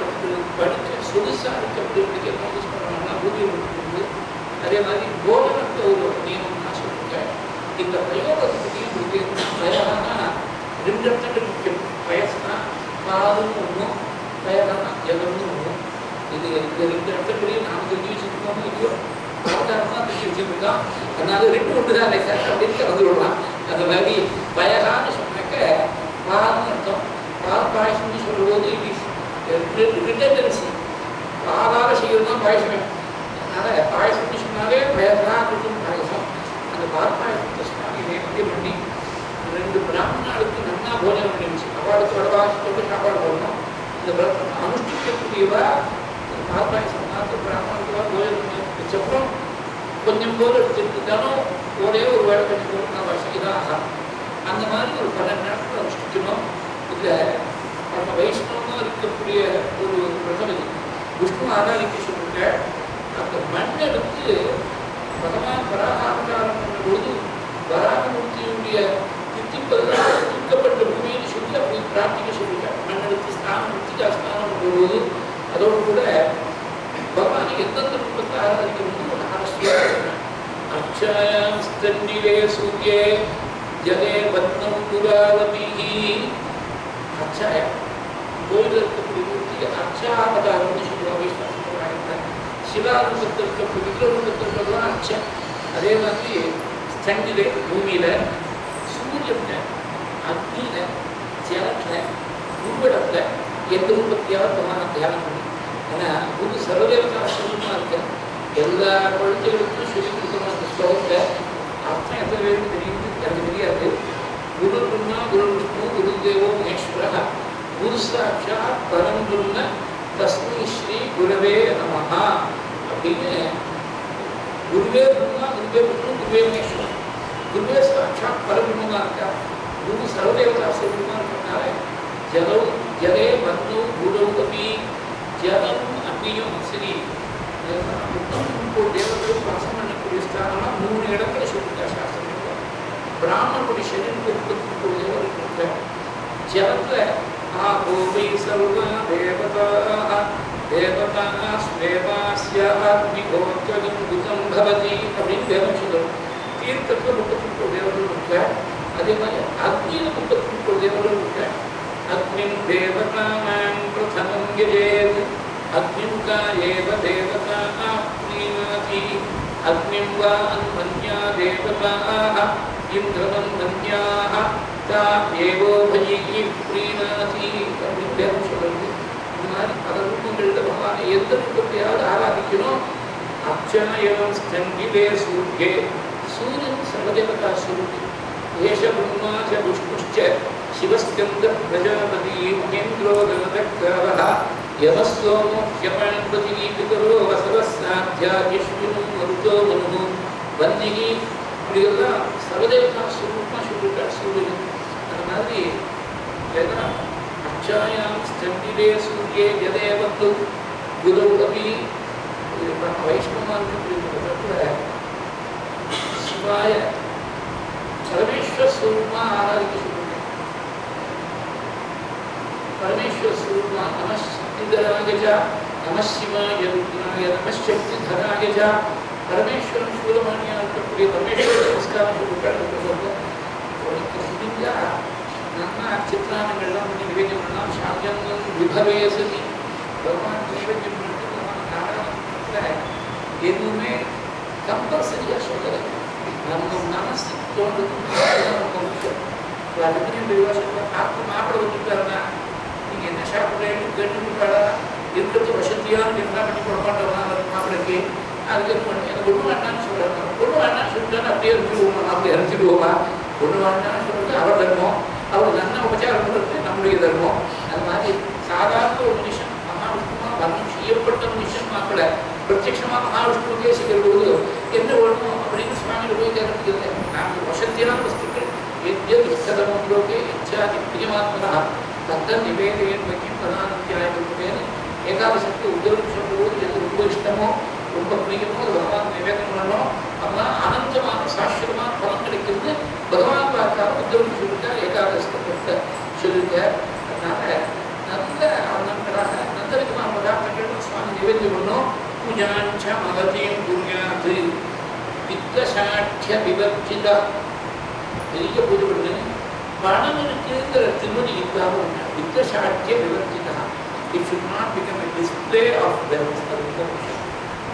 படிக்க சொகுசாக இருக்க அப்படின்றதுக்கு என்ன யூஸ் பண்ணுவாங்கன்னா பூமியில் இருக்குது. அதே மாதிரி போதனத்தை ஒரு நியமம் நான் சொல்லியிருக்கேன். இந்த பிரயோகத்துக்கு வயதானா 2 இடத்துல முக்கியம். வயசுனா பாலும் ஒன்றும் வயதானா ஜலம்னு ஒன்றும். இது இந்த 2 இடத்துலையும் நாம் தெரிஞ்சு வச்சுருக்கோம் இல்லையோ சாதாரணமாக தெரிஞ்சு வச்சுருக்கோம். அதனால 2 ஒன்று தான் சார் அப்படின்னு கலந்து விடலாம். அந்த மாதிரி வயதான்னு சொன்னாக்க பால்னு அர்த்தம். பால் பாயசம்னு சொல்லும்போது இட் இஸ் ரிட்டன்டன்சி. பாலால் செய்கிறது தான் பாயசம். அதனால் பாயசம்னு சொன்னாலே வயதாக இருக்கும் பாயசம். அந்த பால் பாயசத்தை சொன்னாங்க இதே பண்ணி 2 பிராமணர்களுக்கு நல்லா போஜனம் பண்ணிடுச்சு. அவளுக்கு வடவாசத்தோடு சாப்பாடு போடணும். இந்த அனுஷ்டிக்கக்கூடியவா பால் பாயசம் பார்த்து பிராமணர்களுக்கு போஜனம் பண்ணி வச்சப்பறம் கொஞ்சம் போல் எடுத்துக்கிட்டாலும் ஒரே ஒரு வேலை கொஞ்சம் போல் நான் வசதிதான் ஆகும். அந்த மாதிரி ஒரு 12 நாட்கள் அனுஷ்டிக்கணும். இதில் நம்ம வைஷ்ணவமாக இருக்கக்கூடிய ஒரு பிரதமதி விஷ்ணு ஆராதிக்க சொல்லிட்டு அந்த மண் எடுத்து பகவான் வராகாரம் பண்ணும்பொழுது வராகமூர்த்தியுடைய தித்திப்பதற்காக தூக்கப்பட்ட பூமின்னு சொல்லி அப்படி பிரார்த்திக்க சொல்லிட்டார். மண் எடுத்து ஸ்நானம் முத்திகா ஸ்நானம் பண்ணும்போது அதோடு கூட பகவானை எந்தெந்த ரூபத்தை ஆராதிக்கணும்னு ஒரு ஆலோசனை. அக்ஷாயாம் ஸ்தன்னிலே சூர்யே ஜலே பத்னம் புராவதிஹி. அக்ஷாயம் கோயில் இருக்கக்கூடிய மூர்த்தி அக்ஷாவதாரம்னு சொல்லுவாங்க. சிவாரூபத்தில் இருக்கக்கூடிய விக்ரரூபத்தில் இருக்கிறதுலாம் அக்ஷம். அதே மாதிரி ஸ்தண்டிலே பூமியில சூரியன்ல அக்னியில ஜலத்துல குருவிடத்துல எந்த ரூபத்தையாவது பகவான் தியானம் பண்ணி. ஏன்னா குரு சர்வதேவதா சொல்லுமா இருக்க எல்லா குழந்தைகளுக்கும் சொல்லி கொடுக்கணும். அந்த ஸ்லோகத்தை அர்த்தம் எத்தனை பேருக்கு தெரியுது எனக்கு தெரியாது. குரு பிரம்மா குரு விஷ்ணு குரு தேவோ மகேஸ்வரா குரு சாட்சாத் பரம் பிரம்ம தஸ்மை ஸ்ரீ குரவே நமஹா அப்படின்னு குருவே பிரம்மா குருவே விஷ்ணு குருவே மகேஸ்வரன் குருவே சாட்சாத் பரபிரம்மமாக இருக்கா. குரு சர்வதேவதா சொல்லுமா இருக்கிறதுனால ஜலம் ஜலே மண்ணு குருவி ஜலம் அக்னியும் சரி தேவர்களும் வாசம் பண்ணக்கூடிய ஸ்தானம்னா 3 இடத்துல சொல்லிருக்கா சாஸ்திரம். பிராமணனுடைய சரீரத்துக்கு 33 தேவர்கள் இருக்க. ஜலத்துல ஆபோவை சர்வ தேவதா தேவதா ஸ்வேவாஸ்ய அக்னிகோத்வகம் புதம் பவதி அப்படின்னு வேதம் சொல்லுவோம். தீர்த்தத்தில் 33 தேவர்கள் இருக்க. அதே மாதிரி அக்னியில 33 தேவர்கள் இருக்க. அக்னிம் தேவதானாம் பிரதமம் யஜேத் அக்னிம் காயேவ தேவதா ப்ரீணாதி அக்னிம் வா அன்மன்யா தேவதாः இந்திரம் மன்யாः தா ஏவோ பஜி ப்ரீணாதி அப்படின்னு வேதம் சொல்றது. இந்த மாதிரி பல ரூபங்களில் பகவானை எந்த ரூபத்தையாவது ஆராதிக்கணும். அர்ச்சாயாம் ஸ்தங்கிலே சூர்யே சூரியன் சர்வதேவதா ஸ்வரூபி ஏஷ பிரம்மா ச விஷ்ணுஷ்ச சிவஸ்கந்த பிரஜாபதி மகேந்திரோ கணதக்காரः யமஸ்சோமோ யமன்பதி பிதரோ வசவஸ்நாத்யா யஷ்வினோ மருதோ மனுः வன்னிகி இப்படியெல்லாம் சர்வதேவதா ஸ்வரூபமாக சொல்லியிருக்கார் சூரியன். அந்த மாதிரி எல்லாம் அச்சாயாம் ஸ்தண்டிலே சூரியே யதேவத்து குரு அபி வைஷ்ணவான் சிவாய பரமேஸ்வர ஸ்வரூபமா ஆராதிக்க சொல்லுங்க. பரமேஸ்வர ஸ்வரூபமா நம சக்திதராய நம சிவாய ருத்ராய நம சக்திதராய பரமேஸ்வரன் சூரமானியா இருக்கக்கூடிய பரமேஸ்வர நமஸ்காரம் சொல்லிருக்காரு. முடிஞ்சா நம்ம சித்திரானங்கள்லாம் பண்ணி நிவேதம் பண்ணலாம். சாந்தியங்கம் விபவே சதி பகவான் நிவேதம் பண்ணிட்டு பகவான் நாராயணத்தில் எதுவுமே கம்பல்சரியாக சொல்லலை. நம்ம மனசு தோன்றது அதுக்குன்னு விவசாயம் பார்த்து மாப்பிட வந்துட்டாருன்னா நீங்கள் என்ன சாப்பிட்றேன்னு கேட்டுக்கிட்டாளா இருக்கிறது வசதியானு என்ன பண்ணி போட மாட்டோம்னா மாப்பிளைக்கு அதுக்கு பண்ணி எனக்கு ஒன்று வேண்டான்னு சொல்கிறாங்க. ஒன்று வேண்டான்னு சொல்லிட்டாலும் அப்படியே இருந்துடுவோமா மாப்பிள்ளை இறந்துடுவோமா? ஒன்று வேண்டான்னு சொல்றது அவர் தர்மம், அவர் நல்ல உபச்சாரம் பண்ணுறது நம்முடைய தர்மம். அது மாதிரி சாதாரண ஒரு மனுஷன் மகாவிஷ்ணுமா வர்ணம் செய்யப்பட்ட மனுஷன் மாப்பிள்ளை பிரத்யட்சமாக மகாவிஷ்ணுக்கே செய்யும்போது என்ன வேணும் அப்படின்னு சுவாமியில் போய் கேட்கறது. நாங்கள் வசதியான வஸ்துக்கள் எத்யதுஷ்டதமோகே இச்சாதி பிரியமாத்மனா தத்த நிவேதையின் பற்றி பிரதானத்தியாயிருப்பேன் ஏகாதசத்துக்கு உதவி சொல்லும்போது எது ரொம்ப இஷ்டமோ ரொம்ப பிரியமோ அது பகவான் நிவேதனம் பண்ணணும். அதெல்லாம் அனந்தமான சாஸ்திரமான பலம் கிடைக்கிறது. பகவான் பார்க்காம உத்தரவு சொல்லிட்டா ஏகாதசத்தை சொல்லுங்க. அதனால நல்ல அனந்தராக நல்ல விதமான பதார்த்தங்கள் சுவாமி நிவேதனம் பண்ணணும். பூஜாஞ்ச மகதியும் புரியாது வித்தசாட்சிய விவர்ஜிதா பெரிய பூஜை பண்ணு பணம் இருக்குங்கிற திருமணி இல்லாமல் வித்தசாட்சிய விவர்ஜிதா. It should not become a display of wealth.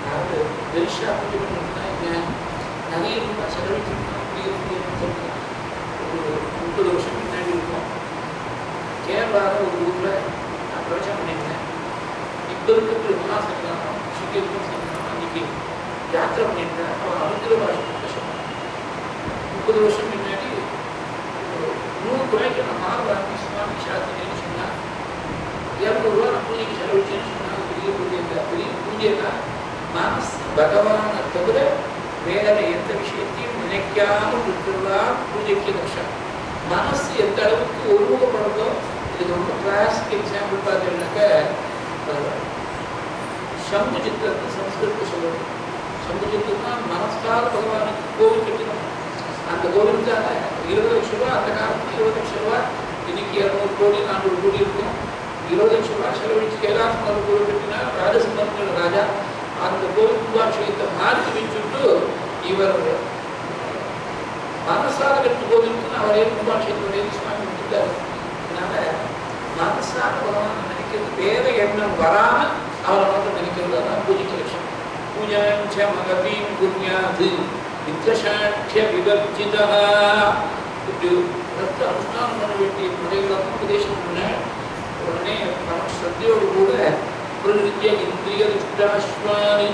அதாவது பெருசா பூஜை பண்ணணும்னா என்ன நிறைய ரூபாய் செலவழிச்சிருக்கோம். ஒரு 30 வருஷம் முன்னாடி இருக்கும் கேரளாவில் ஒரு ஊரில் நான் பிரச்சனை பண்ணியிருந்தேன். இப்போ இருக்கிற மகாசங்கரம் சிக்கிருக்கும் சங்கரம் அன்றைக்கி யாத்திரை பண்ணியிருந்தேன். அவன் ஆங்கில பாஷை சொன்னான். 30 வருஷம் முன்னாடி 100 ரூபாய்க்கு நான் மாறு வாங்கி சுவாமி சாத்தினேன்னு சொன்னால் 200 ரூபா நான் பூஜைக்கு செலவழிச்சேன்னு சொன்னால் பெரிய பூஜை இல்லை. பெரிய பூஜைன்னா மனசு பகவானை தவிர வேற எந்த விஷயத்தையும் நினைக்காமல் இருக்கிறதா பூஜைக்கு லட்சம். மனசு எந்த அளவுக்கு ஒருமுகப்படுறதோ இது ரொம்ப கிளாசிக் எக்ஸாம்பிள் பார்த்தீங்கன்னாக்க சம்பு சித்திரத்தை சம்ஸ்கிருதத்தை சொல்லணும். சம்பு சித்திரம்னா மனசால் பகவானுக்கு கோவில் கட்டணும். அந்த கோவிலுக்காக 20 லட்சம் ரூபா அந்த காலத்துக்கு 20 லட்சம் ரூபா இன்னைக்கு 200 கோடி 400 கோடி இருக்கும். 20 லட்சம் ரூபா செலவழிச்சு கைலாசம் கோவில் கட்டினா ராஜசிம்மங்கிற ராஜா அந்த கோவில் கும்பாபிஷேகத்தை மாற்றி வச்சுட்டு இவர் மனசால கட்டு கோவிலுக்கு அவரே கும்பாபிஷேகத்துடைய சுவாமி கொடுத்தாரு. அதனால மனசால பகவான் நினைக்கிறது வேற எண்ணம் வராமல் அவரை மட்டும் நினைக்கிறது அதான் பூஜைக்கு லட்சம். பூஜாஞ்ச மகதீம் புண்ணியாது வித்யசாட்சிய விவர்ஜிதா. இப்படி ரத்த அனுஷ்டானம் பண்ண வேண்டிய முறைகளெல்லாம் உபதேசம் பண்ண உடனே நம்ம ஸ்ரத்தையோடு கூட பிரகிருத்திய இந்திரிய துஷ்டாஸ்வானி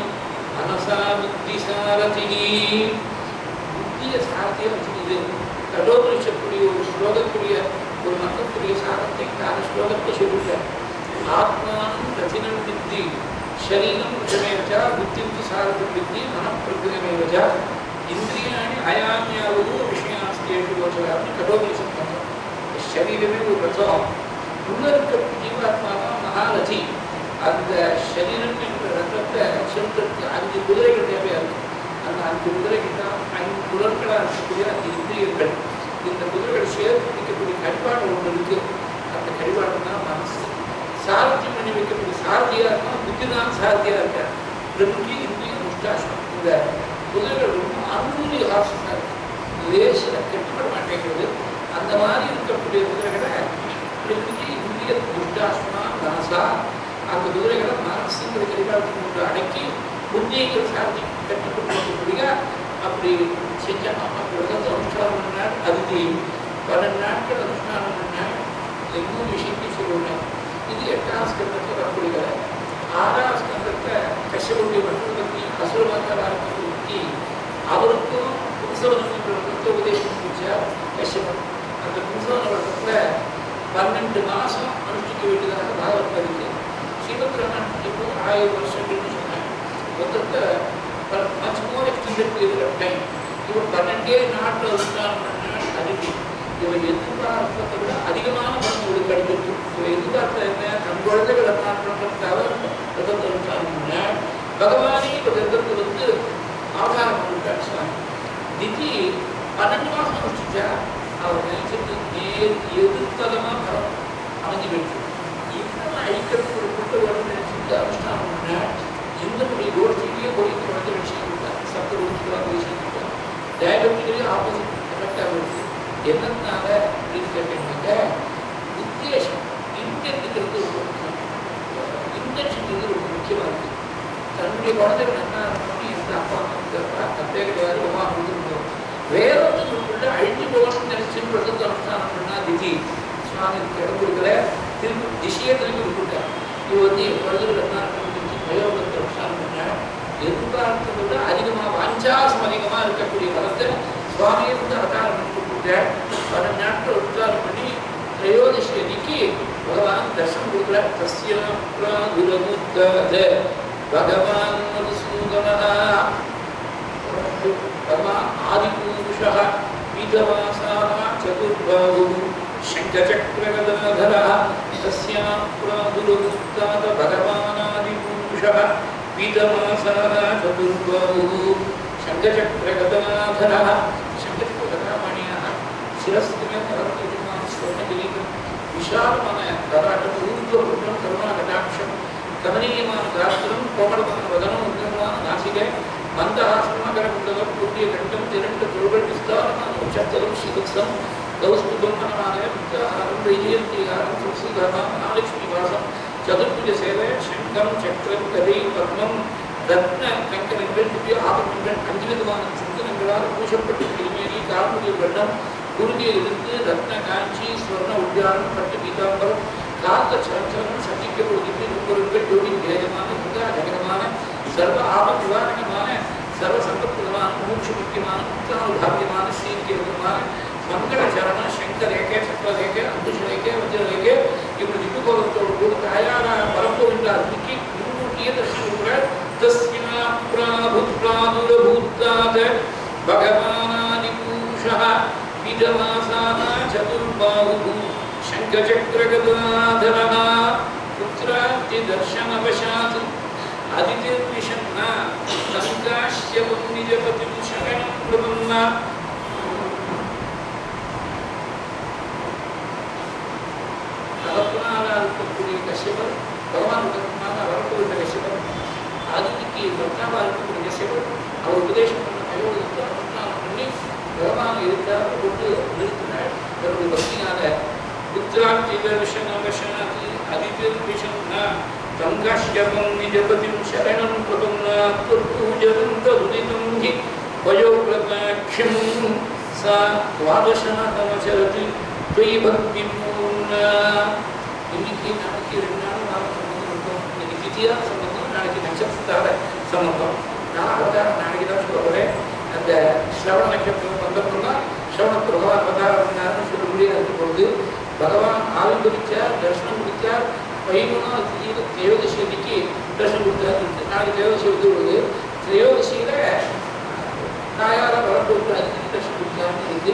மனசா புத்தி சாரதி. புத்திய சாரதியை வச்சுக்கிது கடோபரிஷத்துடைய ஒரு ஸ்லோகத்துடைய ஒரு மந்திரத்துடைய சாரத்தை அந்த ஸ்லோகத்தை சொல்லிட்டார். ஆத்மானம் ரத்தினம் வித்தி சரீரம் விஷமேவச்சா புத்திக்கு சாரதம் வித்தி மனப்பிரகிருதமேவச்சா இந்திரியாணி அயாமியாவது விஷயாஸ்தியேஷு கோச்சரான்னு கடோபரிஷத் மந்திரம். சரீரமே ஒரு ரசம். உள்ள இருக்க ஜீவாத்மா தான் மகாரதி. அந்த சரீரம் என்ற ரத்தத்தை செலுத்துறதுக்கு 5 குதிரைகள் தேவையாக இருக்கும். அந்த 5 குதிரைகள் தான் 5 குதிரைகளாக இருக்கக்கூடிய 5 இந்திரியங்கள். இந்த குதிரைகள் சேர்த்து வைக்கக்கூடிய கடிபாடு ஒன்று இருக்கு. அந்த கடிபாடு தான் மனசு. சாரத்தியம் பண்ணி வைக்கக்கூடிய சாரதியாக இருந்தால் புத்தி தான் சாரதியாக இருக்க. பிரபுஜி இந்திய முஷ்டாசம். இந்த குதிரைகள் ரொம்ப அனுமதி ஆசனாக இருக்கு. லேசில் கட்டுப்பட மாட்டேங்கிறது. அந்த மாதிரி இருக்கக்கூடிய குதிரைகளை பிரபுஜி இந்திய முஷ்டாசனா மனசா அந்த குதிரைகளை மனசுங்கிற கடிபாடு கொண்டு அடக்கி புத்தியங்கள் சாரதி கட்டுப்பட்டு அப்படி செஞ்சோம். அப்படி அனுஷ்டானம் பண்ணால் அதுக்கு 12 நாட்கள் அனுஷ்டானம் பண்ணால் இன்னொரு விஷயத்தையும் சொல்லுவேன். இது 8ஆம் ஸ்கந்தத்தில் வரக்கூடிய 6ஆம் ஸ்கந்தத்தை கஷ்யபுடைய பட்டத்தை பற்றி அசுரவார்த்தை பற்றி அவருக்கும் பும்சவனத்தை உபதேசம் செஞ்சார் கஷ்யபன். அந்த பும்சவன வட்டத்தில் 12 மாதம் அனுஷ்டிக்க வேண்டியதாக பாகவத்தில் இருக்கு. ஸ்ரீமத்ராமன் இப்போ 1000 வருஷங்கள்னு சொன்னாங்க. மொத்தத்தை much more extended period of time. இவர் 12 நாட்டில் இருந்தாங்க. அதுக்கு இவர் எதிர்பார்ப்பதை விட அதிகமான பணம் இவருக்கு கிடைக்கிறது. இவர் எதிர்பார்த்த என்ன, தன் குழந்தைகள் ரத்னாற்றத்துக்காக ரத்தத்தை இருந்தாங்கன்னா பகவானே இப்போ ரத்தத்தை வந்து ஆதாரம் பண்ணிட்டார் சுவாமி. திதி 12 மாதம் முடிச்சுட்டா அவர் நினைச்சது நேர் எதிர்த்தலமாக பரம் அமைஞ்சு போயிட்டு இன்னும் ஐக்கியத்துக்கு ஒரு கூட்ட வேணும்னு நினைச்சிட்டு அனுஷ்டானம்னா இந்தனுடைய கோஷ்டிலேயே போய் குழந்தை விஷயம் கொடுத்தார். சப்த கோஷ்டிகளாக விஷயம் கொடுத்தார். டயபெட்டிக்கலி ஆப்போசிட் எஃபெக்டாக வருது. என்னன்னால அப்படின்னு கேட்டீங்கன்னாக்க உத்தேசம் இன்டென்ட்ங்கிறது ரொம்ப முக்கியம். இன்டென்ஷன்ங்கிறது ரொம்ப முக்கியமாக இருக்குது. தன்னுடைய குழந்தைகள் என்ன பண்ணி எந்த அப்பா அம்மா தப்பே கிடையாது, அம்மா கொடுத்துருந்தோம். வேற ஒருத்தருக்குள்ள அழிஞ்சு போகணும்னு நினைச்சுன்னு பிரதத்தை அனுஷ்டானம் பண்ணா திதி சுவாமி இடம் கொடுக்கல. திரும்பி திசையை திரும்பி கொடுத்துட்டார். இது வந்து என் குழந்தைகள் என்ன பிரயோகத்தை அனுஷ்டானம் பண்ண எதிர்பார்த்ததை விட அதிகமாக வாஞ்சாசம் அதிகமாக இருக்கக்கூடிய வரத்தை சுவாமியை வந்து அவதாரம் பண்ணி கொடுத்துட்டார். 12 நாட்கள் உத்தாரம் பண்ணி திரையோதசி அன்னைக்கு பகவான் தர்சனம் கொடுக்குற பகவான் மதுசூதனா பகவான் ஆதிபூருஷः பீதவாசாः சதுர்பாஹுः சங்கசக்கரகதாதரः தஸ்யாம் பிராதுரமுக்தாத பகவானாதிபூருஷः பீதவாசாः சதுர்பாஹுः சங்கசக்கரகதாதரः சங்கசக்கரகதாமணியாக சிரஸ்க்கு மேல் கரத்திருமான ஸ்வர்ணகிரீகம் விஷாலமான கராட்டம் ஊர்வம் கருணா கடாட்சம் கமனீயமான காத்திரம் கோமளமான வதனம் உத்தரமான நாசிகை மந்தஹாசமகரமுண்டலம் புதிய கண்டம் திரண்டு தொழில் விஸ்தாரமான உச்சத்தலம் ஸ்ரீவத்சம் கௌஸ்துபமான முக்தாரம் வைஜயந்திகாரம் சுசுதரம் மகாலட்சுமி வாசம் சதுர்புஜ சேவை சங்கம் சக்கரம் கதை பத்மம் ரத்ன கங்கணங்கள் திவ்ய ஆபரணங்கள் 5 விதமான சிந்தனங்களால் பூசப்பட்டு திருமேனி கார்முகிய வண்ணம் குருதியிலிருந்து ரத்ன காஞ்சி ஸ்வர்ண உத்தியானம் பட்டு பீதாம்பரம் காத்த சரச்சரம் சந்திக்கப்படுகின்ற நுட்பொருட்கள் ஜோடி வேகமான மிக ஜகனமான சர்வ ஆபத் நிவாரணமான சர்வ சம்பத்மான மூச்சு முக்கியமான முக்தானுபாவியமான ஸ்ரீவிதமான மங்களச்சரண சங்கரேகே சக்கரரேகே அந்துஷரேகே வஜ்ரரேகே இப்படி திப்புகோலத்தோடு கூட தாயான பரப்போகின்ற அன்னைக்கு முன்கூட்டியே தரிசனம் தஸ்யா பிராபுத்ராதுரபூத்தாத பகவானாதிபூஷः பீடவாசான சதுர்பாஹுः சங்கசக்கரகதாதரः புத்ராதி தர்சனவசாத் அதிதிர்விஷன்னா லங்காஸ்யவம் நிஜபதிம் சரணம் பிரபன்னா தகப்பனாக இருக்கக்கூடிய கஷ்யபர் பகவான் தகப்பனாக வரக்கூடிய கஷ்யபர் ஆதிக்கு பக்தாவாக இருக்கக்கூடிய கஷ்யபர் அவர் உபதேசம் பண்ண கையோடு அனுஷ்டானம் பண்ணி பகவான் இருக்காக கொண்டு நிறுத்தினார். அவருடைய பக்தியான புத்ராதி தர்சனவசாத் அதிதிர்விஷன்னா லங்காஸ்யவம் நிஜபதிம் சரணம் பிரபன்னா பூஜவந்ததுதிதம் ஹி வயோக்ரதாக்ஷம் சா துவாதசநாதமச்சரதி துயி பக்தி பூர்ணா. இன்னைக்கு நாளைக்கு 2 நாள் நாம சம்பந்தம் இருக்கும். இன்னைக்கு திதியா சம்பந்தம், நாளைக்கு நட்சத்திரத்தால சம்பந்தம். நான் அவதாரம் நாளைக்கு தான் சொல்ல போறேன். அந்த ஸ்ரவண நட்சத்திரம் வந்தப்போம்னா ஸ்ரவண பகவான் அவதாரம் பண்ணாருன்னு சொல்லக்கூடிய இருக்கு பொழுது பகவான் ஆவிர்வதிச்சார், தரிசனம் கொடுத்தார். 11 திரையோதசி அன்னைக்கு தரிசனம் கொடுத்தாரு. நாளைக்கு திரையோதசி வந்து உள்ளது. திரையோதசியில தாயார வரப்போட்டு அதுக்கு தரிசனம் கொடுத்தாருன்னு இருக்கு.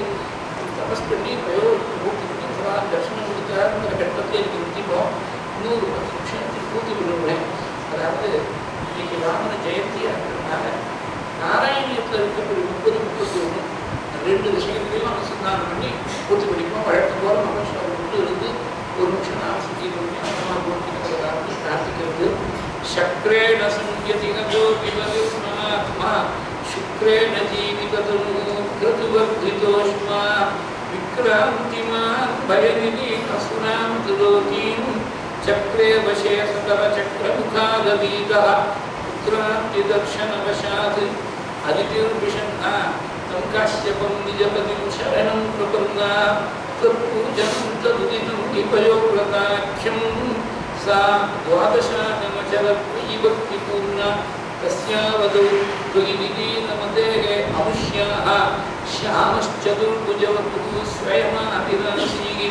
தபஸ் பண்ணி மூர்த்தி பண்ணி பகவான் தரிசனம் கொடுத்தாருங்கிற கட்டத்தில் எனக்கு நிறுத்திப்போம். இன்னொரு 10 நிமிஷத்துக்கு பூர்த்தி பண்ணுவேன். அதாவது இன்னைக்கு ராமன ஜெயந்தியா இருக்கிறதுனால நாராயணியத்தில் இருக்கக்கூடிய 30-31 2 விஷயங்களையும் அனுசந்தானம் பண்ணி பூர்த்தி பண்ணிப்போம். வழக்கம் போல மகேஸ்வரம் கொண்டு இருந்து 1 நிமிஷம் நாம சுத்தி பண்ணி அம்மா பூர்த்தி பிரார்த்திக்கிறது. சக்ரேண சங்கதி நோ விவலிஸ்மாத்மா சுக்ரேண ஜீவிததனு கிருதுவர்திதோஷ்மா விக்ராந்திமான் பயனிதி அசுராம் துலோகீம் சக்ரே வசே சதவ சக்ரமுகாதபீதா புத்ராந்தி தர்ஷனவசாத் அதிதிர்விஷன்னா லங்காஸ்யவம் நிஜபதிம் சரணம் பிரபன்னா பூஜனம் ததுதிதம் ஹி வயோக்ரதாக்ஷம் सा द्वादशानमचरत्वयिभक्तिपूर्णा तस्यावदौ त्वयिनिलीनमतेः अमुष्याः श्यामश्चतुर्भुजवपुः स्वयमाभिलाषी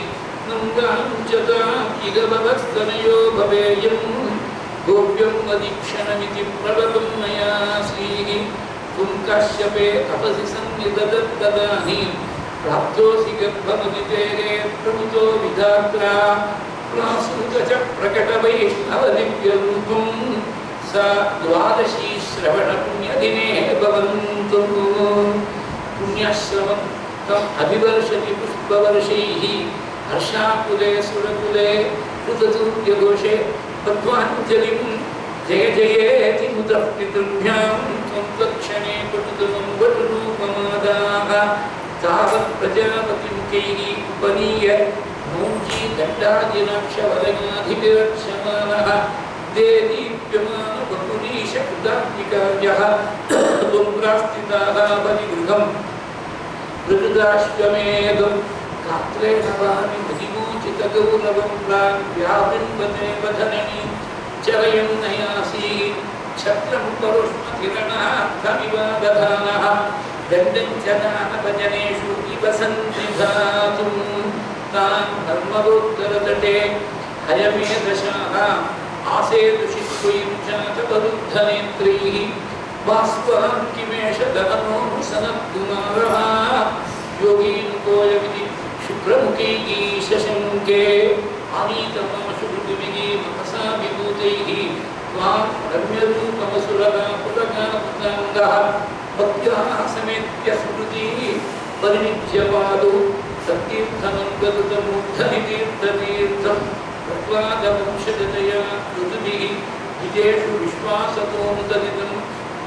नङ्गाञ्चतापिगभवत्तनयो भवेयं गोप्यं मदीक्षणमिति प्रलभं मया श्रीः त्वं काश्यपे तपसि संनिददत्तदानीं प्राप्तोऽसि गर्भमदितेः प्रमुतो विधात्रा प्रासूत च प्रकटवैष्णवदिव्यरूपं सा द्वादशी श्रवणपुण्यदिने भवन्तु पुण्याश्रमं तम् अभिवर्षति पुष्पवर्षैः हर्षाकुले सुरकुले ऋततुर्यघोषे पद्वाञ्जलिं जय जयेति मुदः पितृभ्यां त्वं तत्क्षणे पटुतमं वटुरूपमादाः तावत् प्रजापतिमुखैः उपनीय मौञ्जी दण्डादिनाक्षवदनाधिविरक्षमाणः देदीप्यमानबहुरीशकृतात्मिकाव्यः त्वं बलिगृहं ऋतुदाश्वमेधं गात्रेण वामि मुदिमोचितगौरवं व्याबिन्वते वदननि चरयं नयासि छत्रं परुष्मकिरणार्थमिव दधानः दण्डं च दानभजनेषु इव सन्निधातुं तान् नर्मदोत्तरतटे हयमेधशाः आसेतुषित्वयं चातपरुद्धनेत्रैः बाष्पां किमेष दहनो सनत्कुमारः योगीनुकोयमिति शुक्रमुखैः शशङ्के आनीतमाशुभृतिभिः मनसा विभूतैः त्वां रम्यरूपमसुरगा पुरगापुताङ्गः भक्त्या समेत्य स्मृतिः परिनिज्यपादौ सत्तीर्थमङ्गलुतमूर्धनितीर्थतीर्थं प्रह्लादवंशजतया ऋतुभिः विजेषु विश्वासतोऽनुदलितम्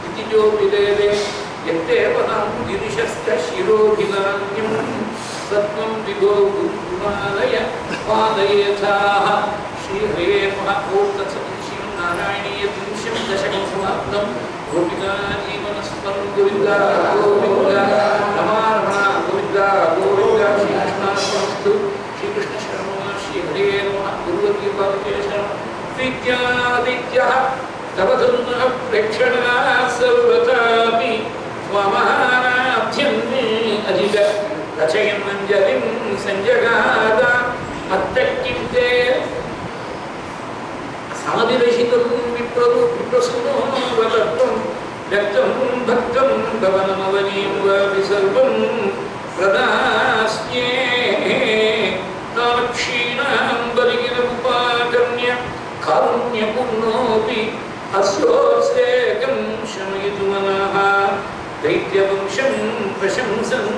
इति जो विदेवे यत्ते पदां गिरिशश्च शिरोभिलान्यं सत्त्वं विभो गुरुमालय पादयेथाः श्रीहरे महाभूतसदृश्यं नारायणीयपुंशं दशकं समाप्तं गोपिका जीवनस्मरं गोविन्दा गोविन्दा रमारमण गोविन्दा गोविन्दा श्रीकृष्णार्पणमस्तु श्रीकृष्णशरणं श्रीहरे नमः गुरुवर्गीयपादकेशं प्रीत्यादित्यः तवधुनः प्रेक्षणा सर्वथापि त्वमहाराध्यं अधिक रचयन् मञ्जरिं सञ्जगाद अत्तक्किं ते साधिरहितं विप्रसूनो वदत्वं व्यक्तं भक्तं भवनमवनीं वापि सर्वं प्रदास्ये तावक्षीणां बलिगिरमुपाकर्ण्य कारुण्यपूर्णोऽपि अस्योस्तेकं शमयितु मनः दैत्यवंशं प्रशंसन्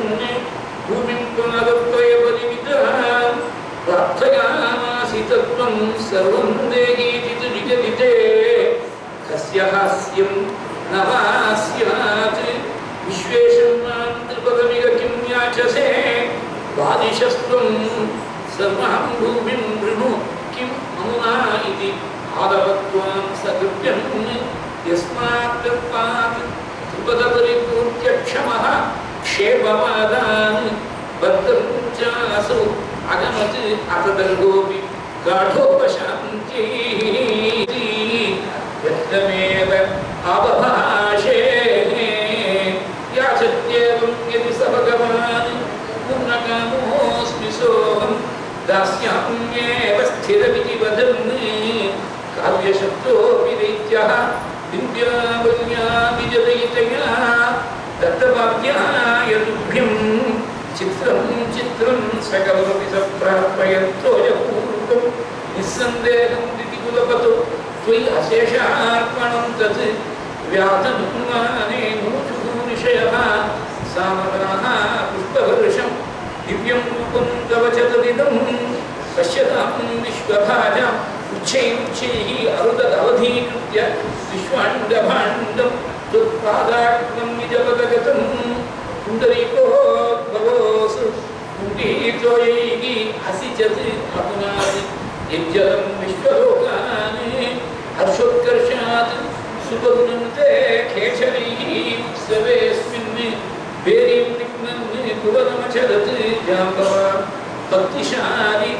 भूमिं पुनरुत्वयबलिमितां प्रार्थयामासि तत्त्वं सर्वं देहीति तु निगदिते कस्य हास्यं न वा स्यात् विश्वेशं मां त्रिपदमिह किं याचसे द्वादिशस्त्वं सर्वां भूमिं वृणु किं ममुना इति आदवत्वां सकृत्यं यस्मात् तत्पात् त्रिपदपरिपूर्त्य क्षमः क्षेमवादान् बद्धं चासौ अगमत् अतदर्गोऽपि गाढोपशान्त्यैः यत्तमेव अवभाषे याचत्येवं यदि स भगवान् पूर्णकामोऽस्मि सोऽहं दास्याम्येव स्थिरमिति वदन् काव्यशब्दोऽपि दैत्यः विन्द्यावल्या विजदयितया दत्तवाक्याय तुभ्यं चित्रं चित्रं सकलमपि सप्रापयत्तोयपूर्वं निस्सन्देहं दितिकुलपतो त्वयि अशेषार्पणं तत् व्याधनुमाने मूचुः ऋषयः सामगाः पुष्पवर्षं दिव्यं रूपं तव च तदिदं पश्यतां विश्वभाजाम् उच्चैः अरुदवधीकृत्य विश्वाण्डभाण्डं त्वत्पादाग्नं निजपदगतं पुण्डरीकोद्भवोऽसु कुण्डीतोयैः असिचत् अपुनात् यज्जलं विश्वलोकान् हर्षोत्कर्षात् सुबहुनन्ते खेचरैः उत्सवेऽस्मिन् भेरीं निघ्नन् कुवलमचरत् जाम्बवान् भक्तिशाली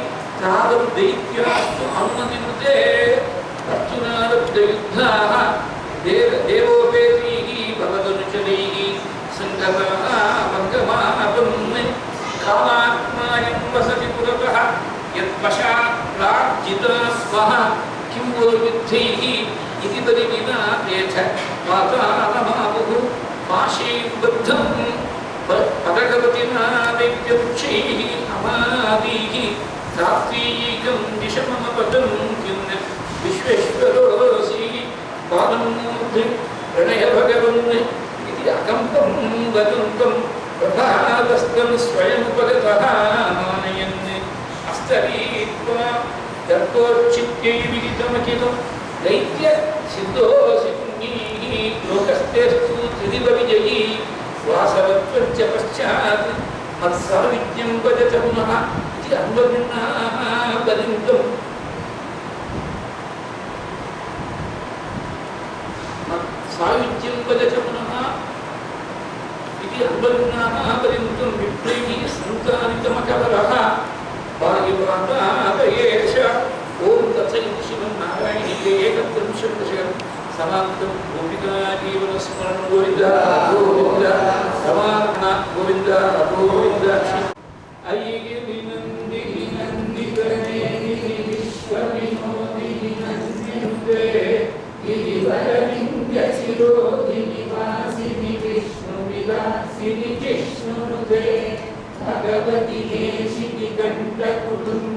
तावत् दैत्यास्तु अनुमतिनुते अर्जुनारब्धयुद्धाः देवोपेतैः भवदनुचरैः सङ्गताः भङ्गमापन् कामात्मायं वसति पुरतः यत्पशात् प्रार्जिता स्वः किं वो युद्धैः इति परिविनापेथ वातालमापुः पाशैर्बद्धं पदगवतिना दैत्यवृक्षैः अमादीः सात्वीकं दिशमपदं किं विश्वेश्वरोऽसि पादं मूर्धि प्रणयभगवन् इति अकम्पं वदन्तं प्रभातस्तं स्वयमुपगतः मानयन् अस्तरीत्वा दर्पोच्चित्यै विदितमखिलं दैत्य सिद्धोऽसि पुण्यैः लोकस्तेस्तु त्रिदिवविजयी वासवत्वञ्च पश्चात् मत्साविद्यं भजत पुनः इति अन्वगुणाः पर्यन्तम् मत्साविद्यं भजत पुनः इति अन्वगुणाः पर्यन्तं विप्लैः सन्तानितमकबलः वायुवातादयेश ॐ तत्सदिति श्रीमन्नारायणीये एकत्रिंशत्दशकं समाप्तं गोपिका जीवनस्मरणं गोविन्द गोविन्द समाप्ना गोविन्द गोविन्द अयि विनन्दिनि नन्दितनेनि विश्वविनोदिनि नन्दिनुते गिरिवरलिङ्गशिरोधिनि वासिनि विष्णुविलासिनि जिष्णुनुते भगवति हेशिनि कण्ठकुटुम्ब